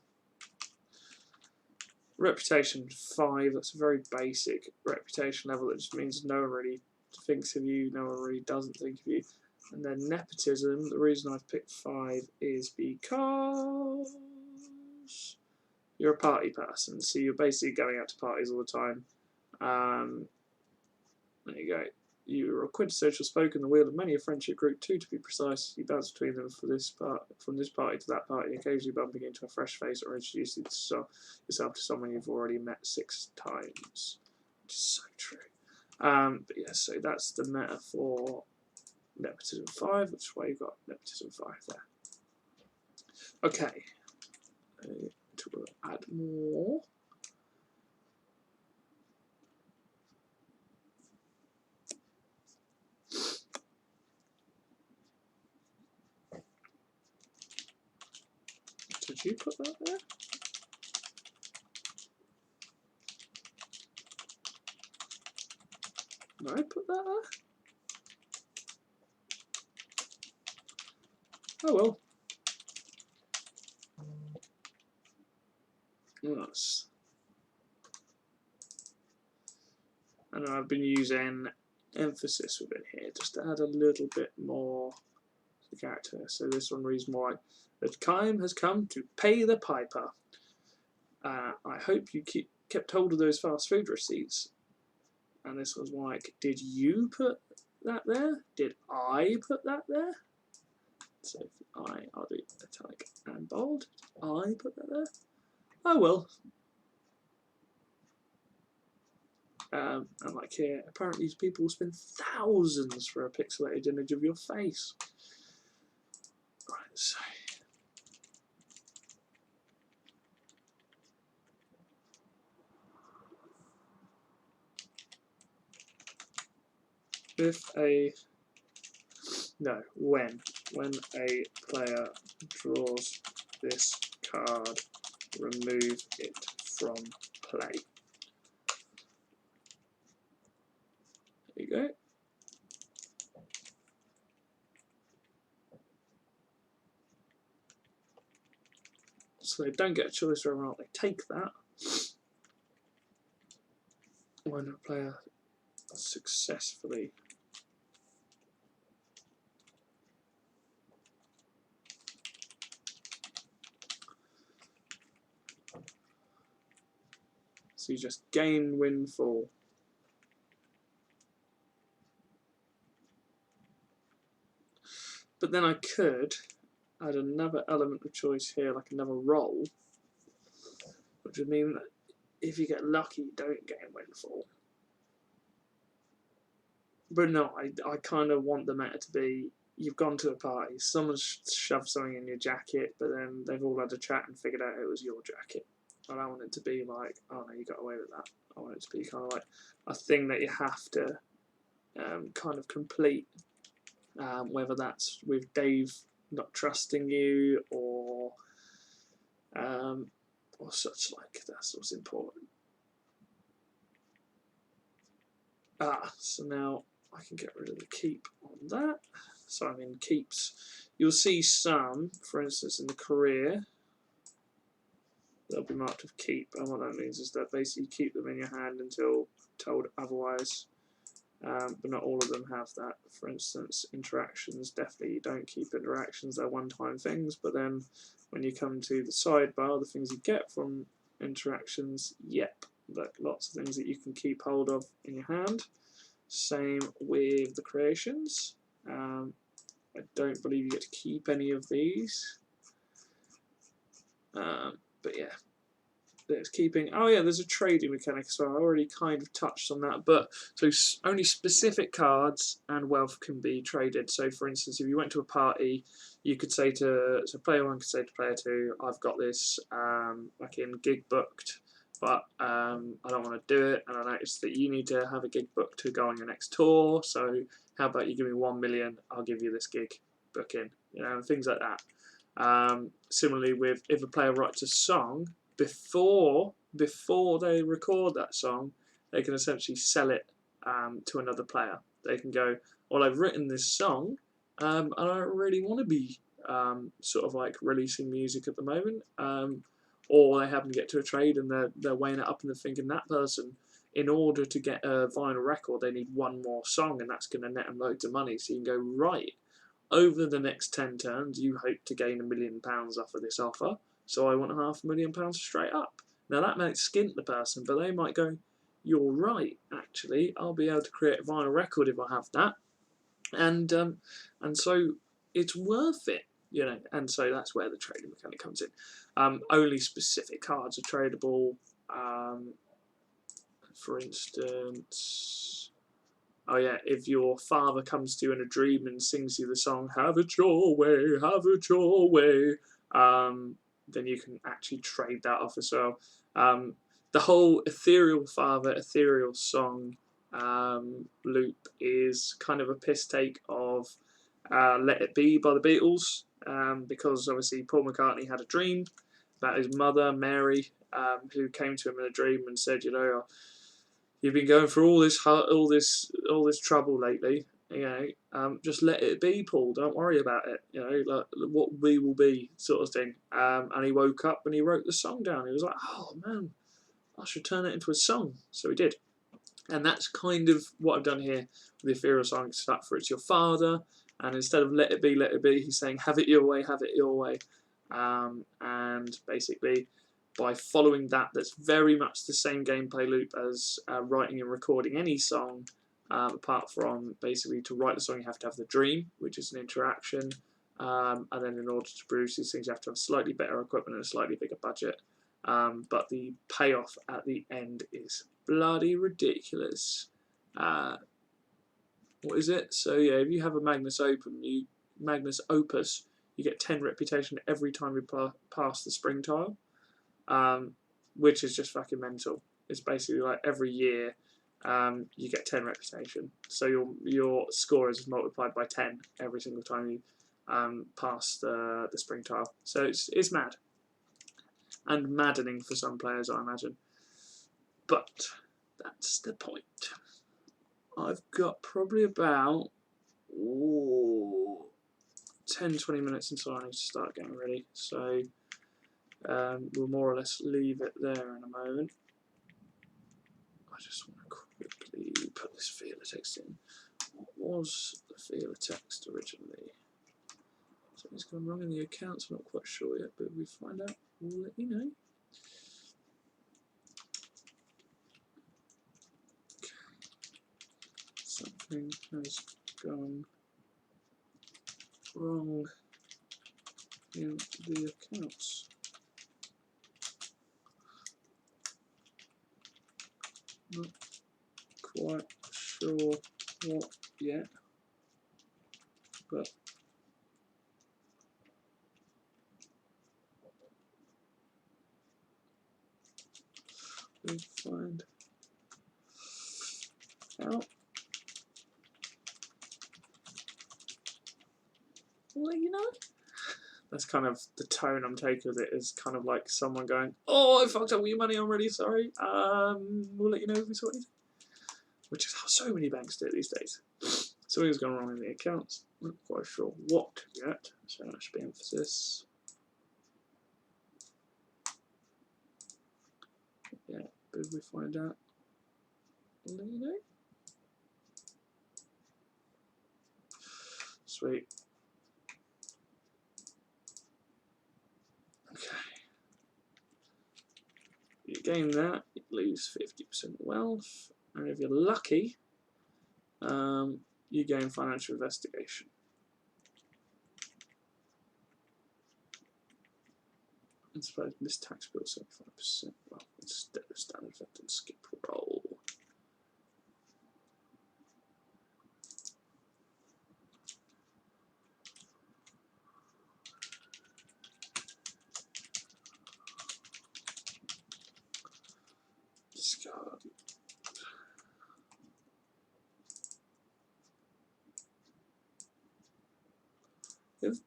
Reputation 5. That's a very basic reputation level. That just means no one really thinks of you, no one really doesn't think of you. And then nepotism, the reason I've picked 5 is because you're a party person, so you're basically going out to parties all the time. There you go. You are a quintessential spoke in the wheel of many a friendship group, 2 to be precise. You bounce between them from this party to that party, occasionally bumping into a fresh face or introducing yourself to someone you've already met 6 times. Which is so true. But yeah, so that's the meta for Nepotism 5, which is why you got Nepotism 5 there. Okay. To add more. Did you put that there? Did I put that there? Oh well. Yes. And I've been using emphasis within here, just to add a little bit more to the character. So this one reads more like, the time has come to pay the piper. I hope you kept hold of those fast food receipts. And this was like, did you put that there? Did I put that there? So I'll do italic and bold. I put that there. Oh well. And like here, apparently these people will spend thousands for a pixelated image of your face. Right, so when a player draws this card, remove it from play. There you go. So they don't get a choice whether or not they take that. When a player successfully so you just gain windfall. But then I could add another element of choice here, like another roll, which would mean that if you get lucky, you don't gain windfall. But no, I kind of want the meta to be, you've gone to a party, someone's shoved something in your jacket, but then they've all had a chat and figured out it was your jacket. I don't want it to be like, oh no, you got away with that. I want it to be kind of like a thing that you have to kind of complete, whether that's with Dave not trusting you or such like. That's what's important. So now I can get rid of the keep on that. So I'm in keeps. You'll see some, for instance, in the career, they'll be marked with keep, and what that means is that basically you keep them in your hand until told otherwise. But not all of them have that. For instance, interactions, definitely you don't keep interactions, they're one-time things, but then when you come to the sidebar, the things you get from interactions, yep, but lots of things that you can keep hold of in your hand. Same with the creations. I don't believe you get to keep any of these. But yeah, there's keeping. Oh yeah, there's a trading mechanic as well. I already kind of touched on that, but so only specific cards and wealth can be traded. So for instance, if you went to a party, you could say to player 1 could say to player 2, I've got this like in gig booked, but I don't want to do it, and I noticed that you need to have a gig book to go on your next tour. So how about you give me 1 million? I'll give you this gig booking, and things like that. Similarly, with if a player writes a song, before they record that song, they can essentially sell it to another player. They can go, well, I've written this song, and I don't really want to be sort of like releasing music at the moment, or they happen to get to a trade and they're weighing it up and they're thinking that person, in order to get a vinyl record, they need one more song, and that's going to net them loads of money. So you can go, right, over the next 10 turns, you hope to gain £1 million off of this offer, so I want £500,000 straight up. Now that might skint the person, but they might go, you're right, actually, I'll be able to create a vinyl record if I have that, and so it's worth it, and so that's where the trading mechanic comes in. Only specific cards are tradable. For instance, oh yeah, if your father comes to you in a dream and sings you the song "Have It Your Way, Have It Your Way," then you can actually trade that off as well. The whole ethereal father, ethereal song loop is kind of a piss take of "Let It Be" by the Beatles, because obviously Paul McCartney had a dream about his mother Mary, who came to him in a dream and said, you've been going through all this trouble lately. Just let it be, Paul. Don't worry about it. Like what we will be, sort of thing. And he woke up and he wrote the song down. He was like, "Oh man, I should turn it into a song." So he did. And that's kind of what I've done here with the ethereal song stuff, for it's your father, and instead of let it be, he's saying have it your way, have it your way. And basically, by following that, that's very much the same gameplay loop as writing and recording any song, apart from basically to write the song you have to have the dream, which is an interaction, and then in order to produce these things you have to have slightly better equipment and a slightly bigger budget. But the payoff at the end is bloody ridiculous. What is it? So yeah, if you have a Magnus Opus, you get 10 reputation every time you pass the spring tile, which is just fucking mental. It's basically like every year you get 10 reputation. So your score is multiplied by 10 every single time you pass the spring tile. So it's mad. And maddening for some players, I imagine. But that's the point. I've got probably about 10-20 minutes until I need to start getting ready. So we'll more or less leave it there in a moment. I just want to quickly put this feeler text in. What was the feeler text originally? Something's gone wrong in the accounts, I'm not quite sure yet, but if we find out, we'll let you know. Something has gone wrong in the accounts. Not quite sure what yet, but we'll find out. Well, you know, that's kind of the tone I'm taking with it, is kind of like someone going, oh, I fucked up with your money, I'm really sorry, we'll let you know if we sort it. Which is how so many banks do it these days. Something's gone wrong in the accounts, not quite sure what yet, so that should be emphasis. Yeah, but if we find out, we'll let you know. Sweet. Okay. You gain that, you lose 50% wealth, and if you're lucky, you gain financial investigation. And suppose missed tax bill 75%. Well, instead of standard effect and skip roll. Discard. If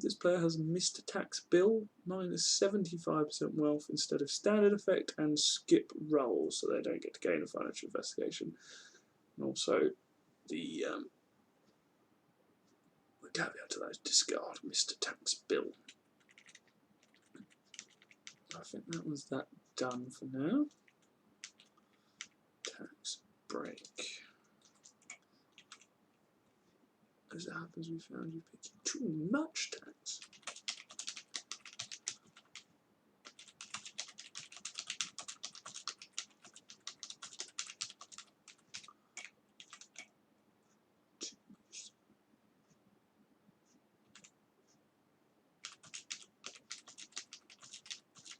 this player has missed a tax bill, minus 75% wealth instead of standard effect and skip roll, so they don't get to gain a financial investigation. And also the caveat to that is discard missed a tax bill. I think that was that done for now. Tax break. As it happens, we found you paying too much tax.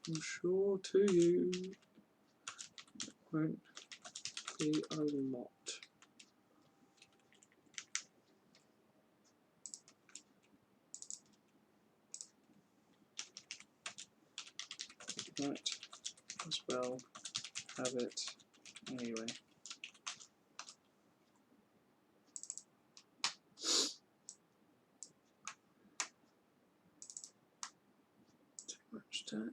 I'm sure to you it won't be a lot. Might as well have it anyway. Too much tax.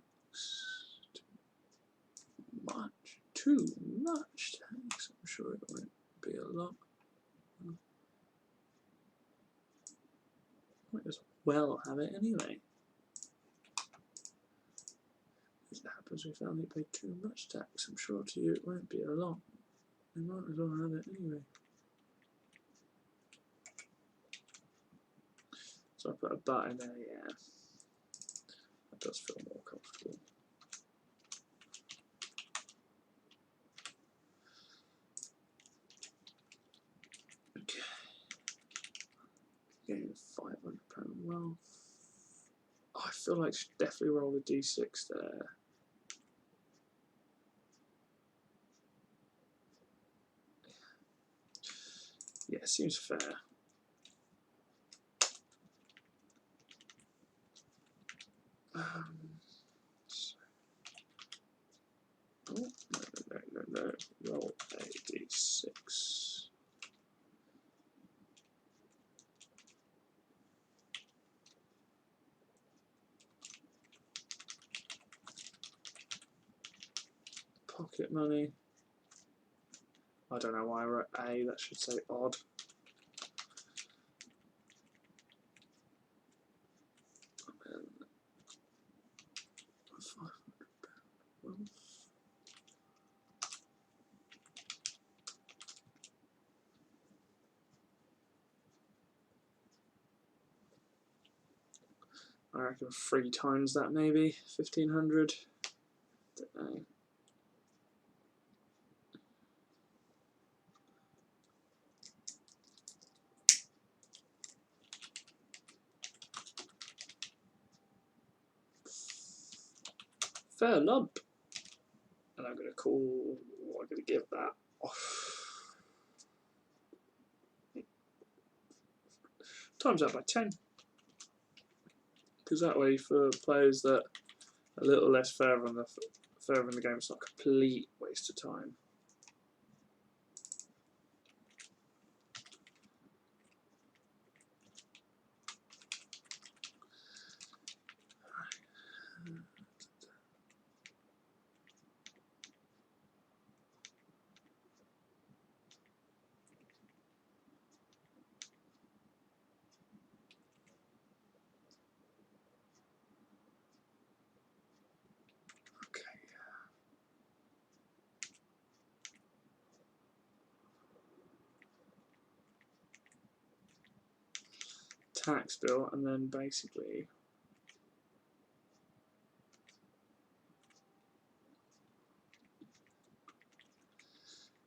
Too much tax. I'm sure it won't be a lot. Might as well have it anyway. As it happens, we found they paid too much tax. I'm sure to you it won't be a lot. I might as well have it anyway. So I put a butt in there, yeah. That does feel more comfortable. Okay. Getting £500 wealth. Oh, I feel like I should definitely roll a d6 there. Yeah, seems fair. So, oh, no. Roll a d6. Pocket money. I don't know why I wrote A, that should say odd. And then £500 wealth. I reckon 3 times that maybe, 1500. Don't know. Fair lump. And I'm going to call, what I'm going to give that off. Times that by 10. Because that way for players that are a little less further in the game, it's not a complete waste of time. Tax bill, and then basically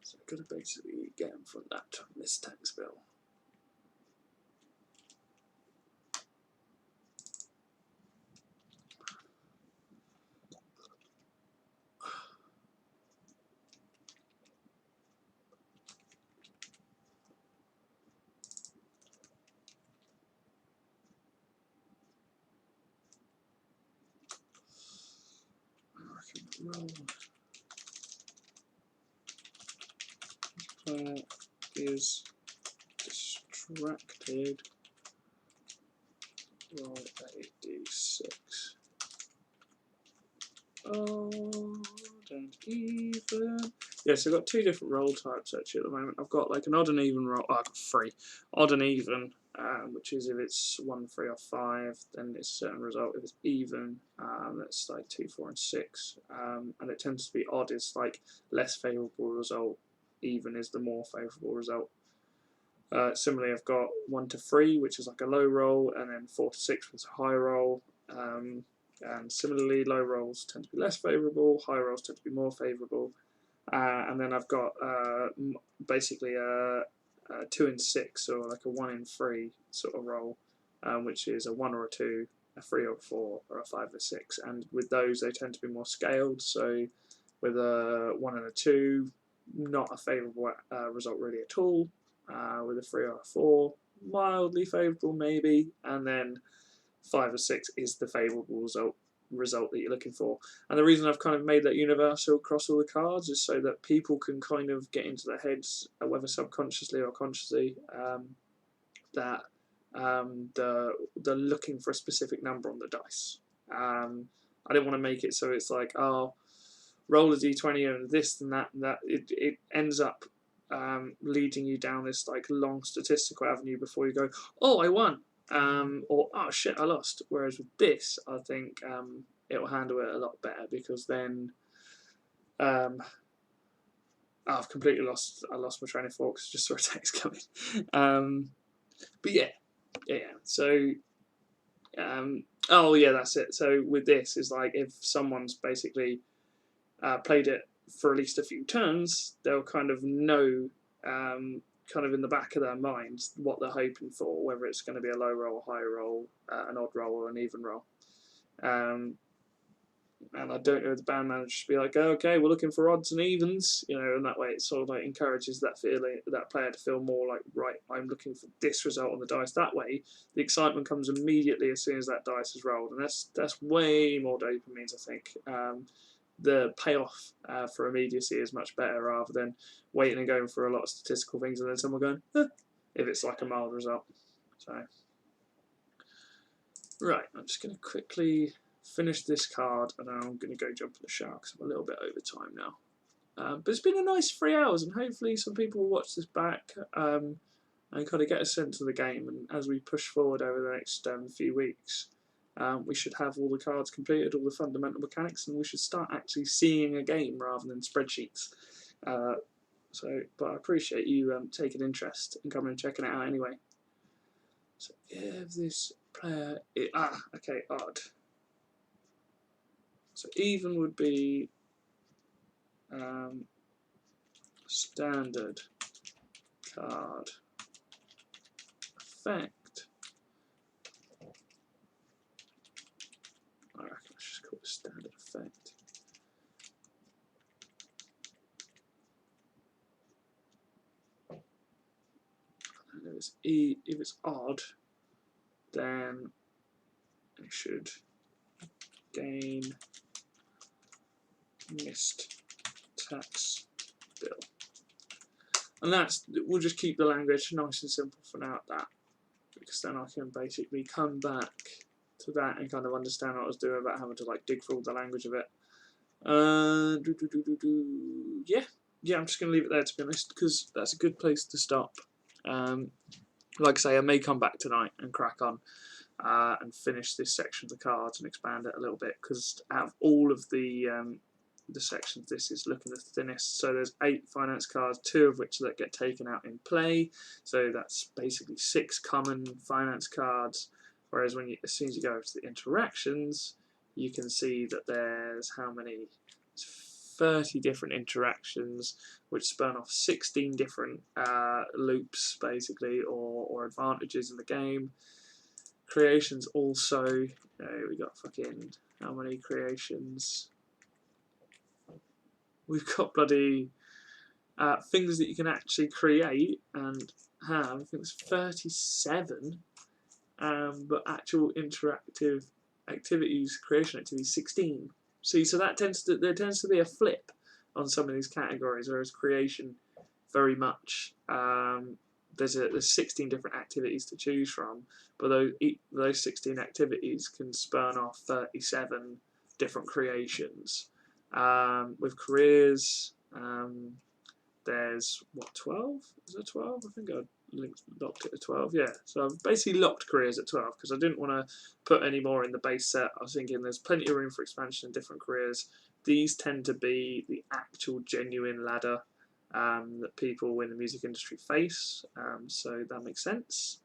so I've got to basically get them from that on this tax bill. Roll. Is distracted. Roll a d6. Odd and even. Yeah, so I've got 2 different roll types actually at the moment. I've got like an odd and even roll. Oh, I've got 3. Odd and even, which is if it's 1, 3, or 5, then it's a certain result. If it's even, that's like 2, 4, and 6. And it tends to be odd is like less favourable result. Even is the more favourable result. Similarly, I've got 1 to 3, which is like a low roll, and then 4 to 6, which is a high roll. And similarly, low rolls tend to be less favourable, high rolls tend to be more favourable. And then I've got basically a 2 in 6, or like a 1 in 3 sort of roll, which is a 1 or a 2, a 3 or a 4, or a 5 or a 6. And with those, they tend to be more scaled. So with a 1 and a 2, not a favourable result really at all. With a 3 or a 4, mildly favourable maybe, and then 5 or 6 is the favourable result that you're looking for. And the reason I've kind of made that universal across all the cards is so that people can kind of get into their heads, whether subconsciously or consciously, that they're looking for a specific number on the dice. I didn't want to make it so it's like, oh, roll a d20 and this and that and that. It ends up leading you down this like long statistical avenue before you go, oh, I won, or oh shit, I lost. Whereas with this, I think it will handle it a lot better, because then I've completely lost my train of thought because I just saw a text coming. But yeah. So oh yeah, that's it. So with this is like if someone's basically played it for at least a few turns, they'll kind of know, kind of in the back of their minds, what they're hoping for, whether it's going to be a low roll, high roll, an odd roll, or an even roll. And I don't know if the band manager should be like, oh, okay, we're looking for odds and evens, and that way it sort of like encourages that player to feel more like, right, I'm looking for this result on the dice. That way, the excitement comes immediately as soon as that dice is rolled, and that's way more dopamine, I think. The payoff for immediacy is much better rather than waiting and going for a lot of statistical things and then someone going, if it's like a mild result. So, right, I'm just going to quickly finish this card and then I'm going to go jump in the shower because I'm a little bit over time now. But it's been a nice 3 hours and hopefully some people will watch this back and kind of get a sense of the game. And as we push forward over the next few weeks, we should have all the cards completed, all the fundamental mechanics, and we should start actually seeing a game rather than spreadsheets. But I appreciate you taking interest and coming and checking it out anyway. So if this player, okay, odd. So even would be standard card effect. I reckon I should call it standard effect. And if it's odd, then it should gain missed tax bill. And we'll just keep the language nice and simple for now at that, because then I can basically come back to that and kind of understand what I was doing about having to like dig through the language of it. Yeah, I'm just going to leave it there to be honest, because that's a good place to stop. Like I say, I may come back tonight and crack on and finish this section of the cards and expand it a little bit, because out of all of the sections, this is looking the thinnest. So there's 8 finance cards, 2 of which that get taken out in play. So that's basically 6 common finance cards. Whereas as soon as you go over to the interactions, you can see that there's how many? 30 different interactions, which spurn off 16 different loops, basically, or advantages in the game. Creations also, we got fucking, how many creations? We've got bloody things that you can actually create and have. I think it's 37, but actual interactive activities, creation activities, 16. See, so there tends to be a flip on some of these categories, whereas creation, very much. There's 16 different activities to choose from, but those 16 activities can spurn off 37 different creations. With careers, there's 12? Is there 12? I think I locked it at 12. Yeah, so I've basically locked careers at 12 because I didn't want to put any more in the base set. I was thinking there's plenty of room for expansion in different careers. These tend to be the actual genuine ladder that people in the music industry face, so that makes sense.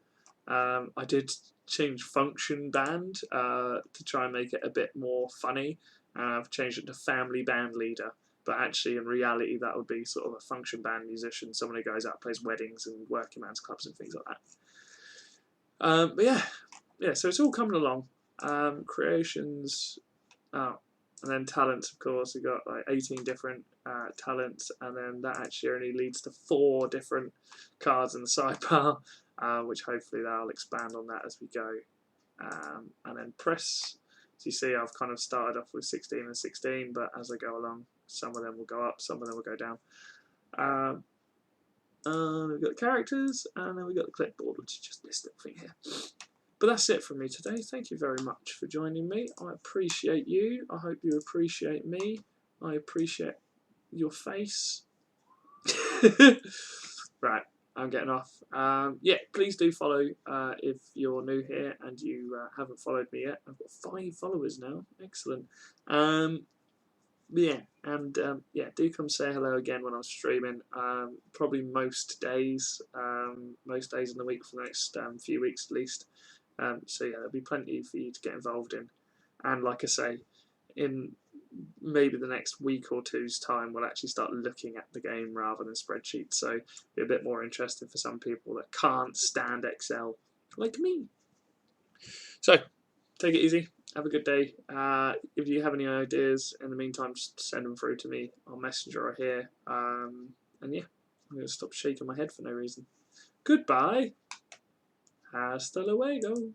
I did change function band to try and make it a bit more funny. I've changed it to family band leader, but actually in reality that would be sort of a function band musician, someone who goes out, plays weddings and working man's clubs and things like that. But yeah, so it's all coming along. Creations, and then talents, of course. We've got like 18 different talents, and then that actually only leads to 4 different cards in the sidebar, which hopefully they'll expand on that as we go. And then press. So you see, I've kind of started off with 16 and 16, but as I go along, some of them will go up, some of them will go down. We've got the characters, and then we've got the clipboard, which is just this little thing here. But that's it from me today. Thank you very much for joining me. I appreciate you. I hope you appreciate me. I appreciate your face. Right, I'm getting off. Yeah, please do follow if you're new here and you haven't followed me yet. I've got 5 followers now. Excellent. Yeah, and yeah, do come say hello again when I'm streaming. Probably most days in the week for the next few weeks at least. So yeah, there'll be plenty for you to get involved in. And like I say, in maybe the next week or two's time, we'll actually start looking at the game rather than spreadsheets. So be a bit more interesting for some people that can't stand Excel, like me. So take it easy. Have a good day. If you have any ideas in the meantime, just send them through to me on Messenger or here. And yeah, I'm going to stop shaking my head for no reason. Goodbye. Hasta luego.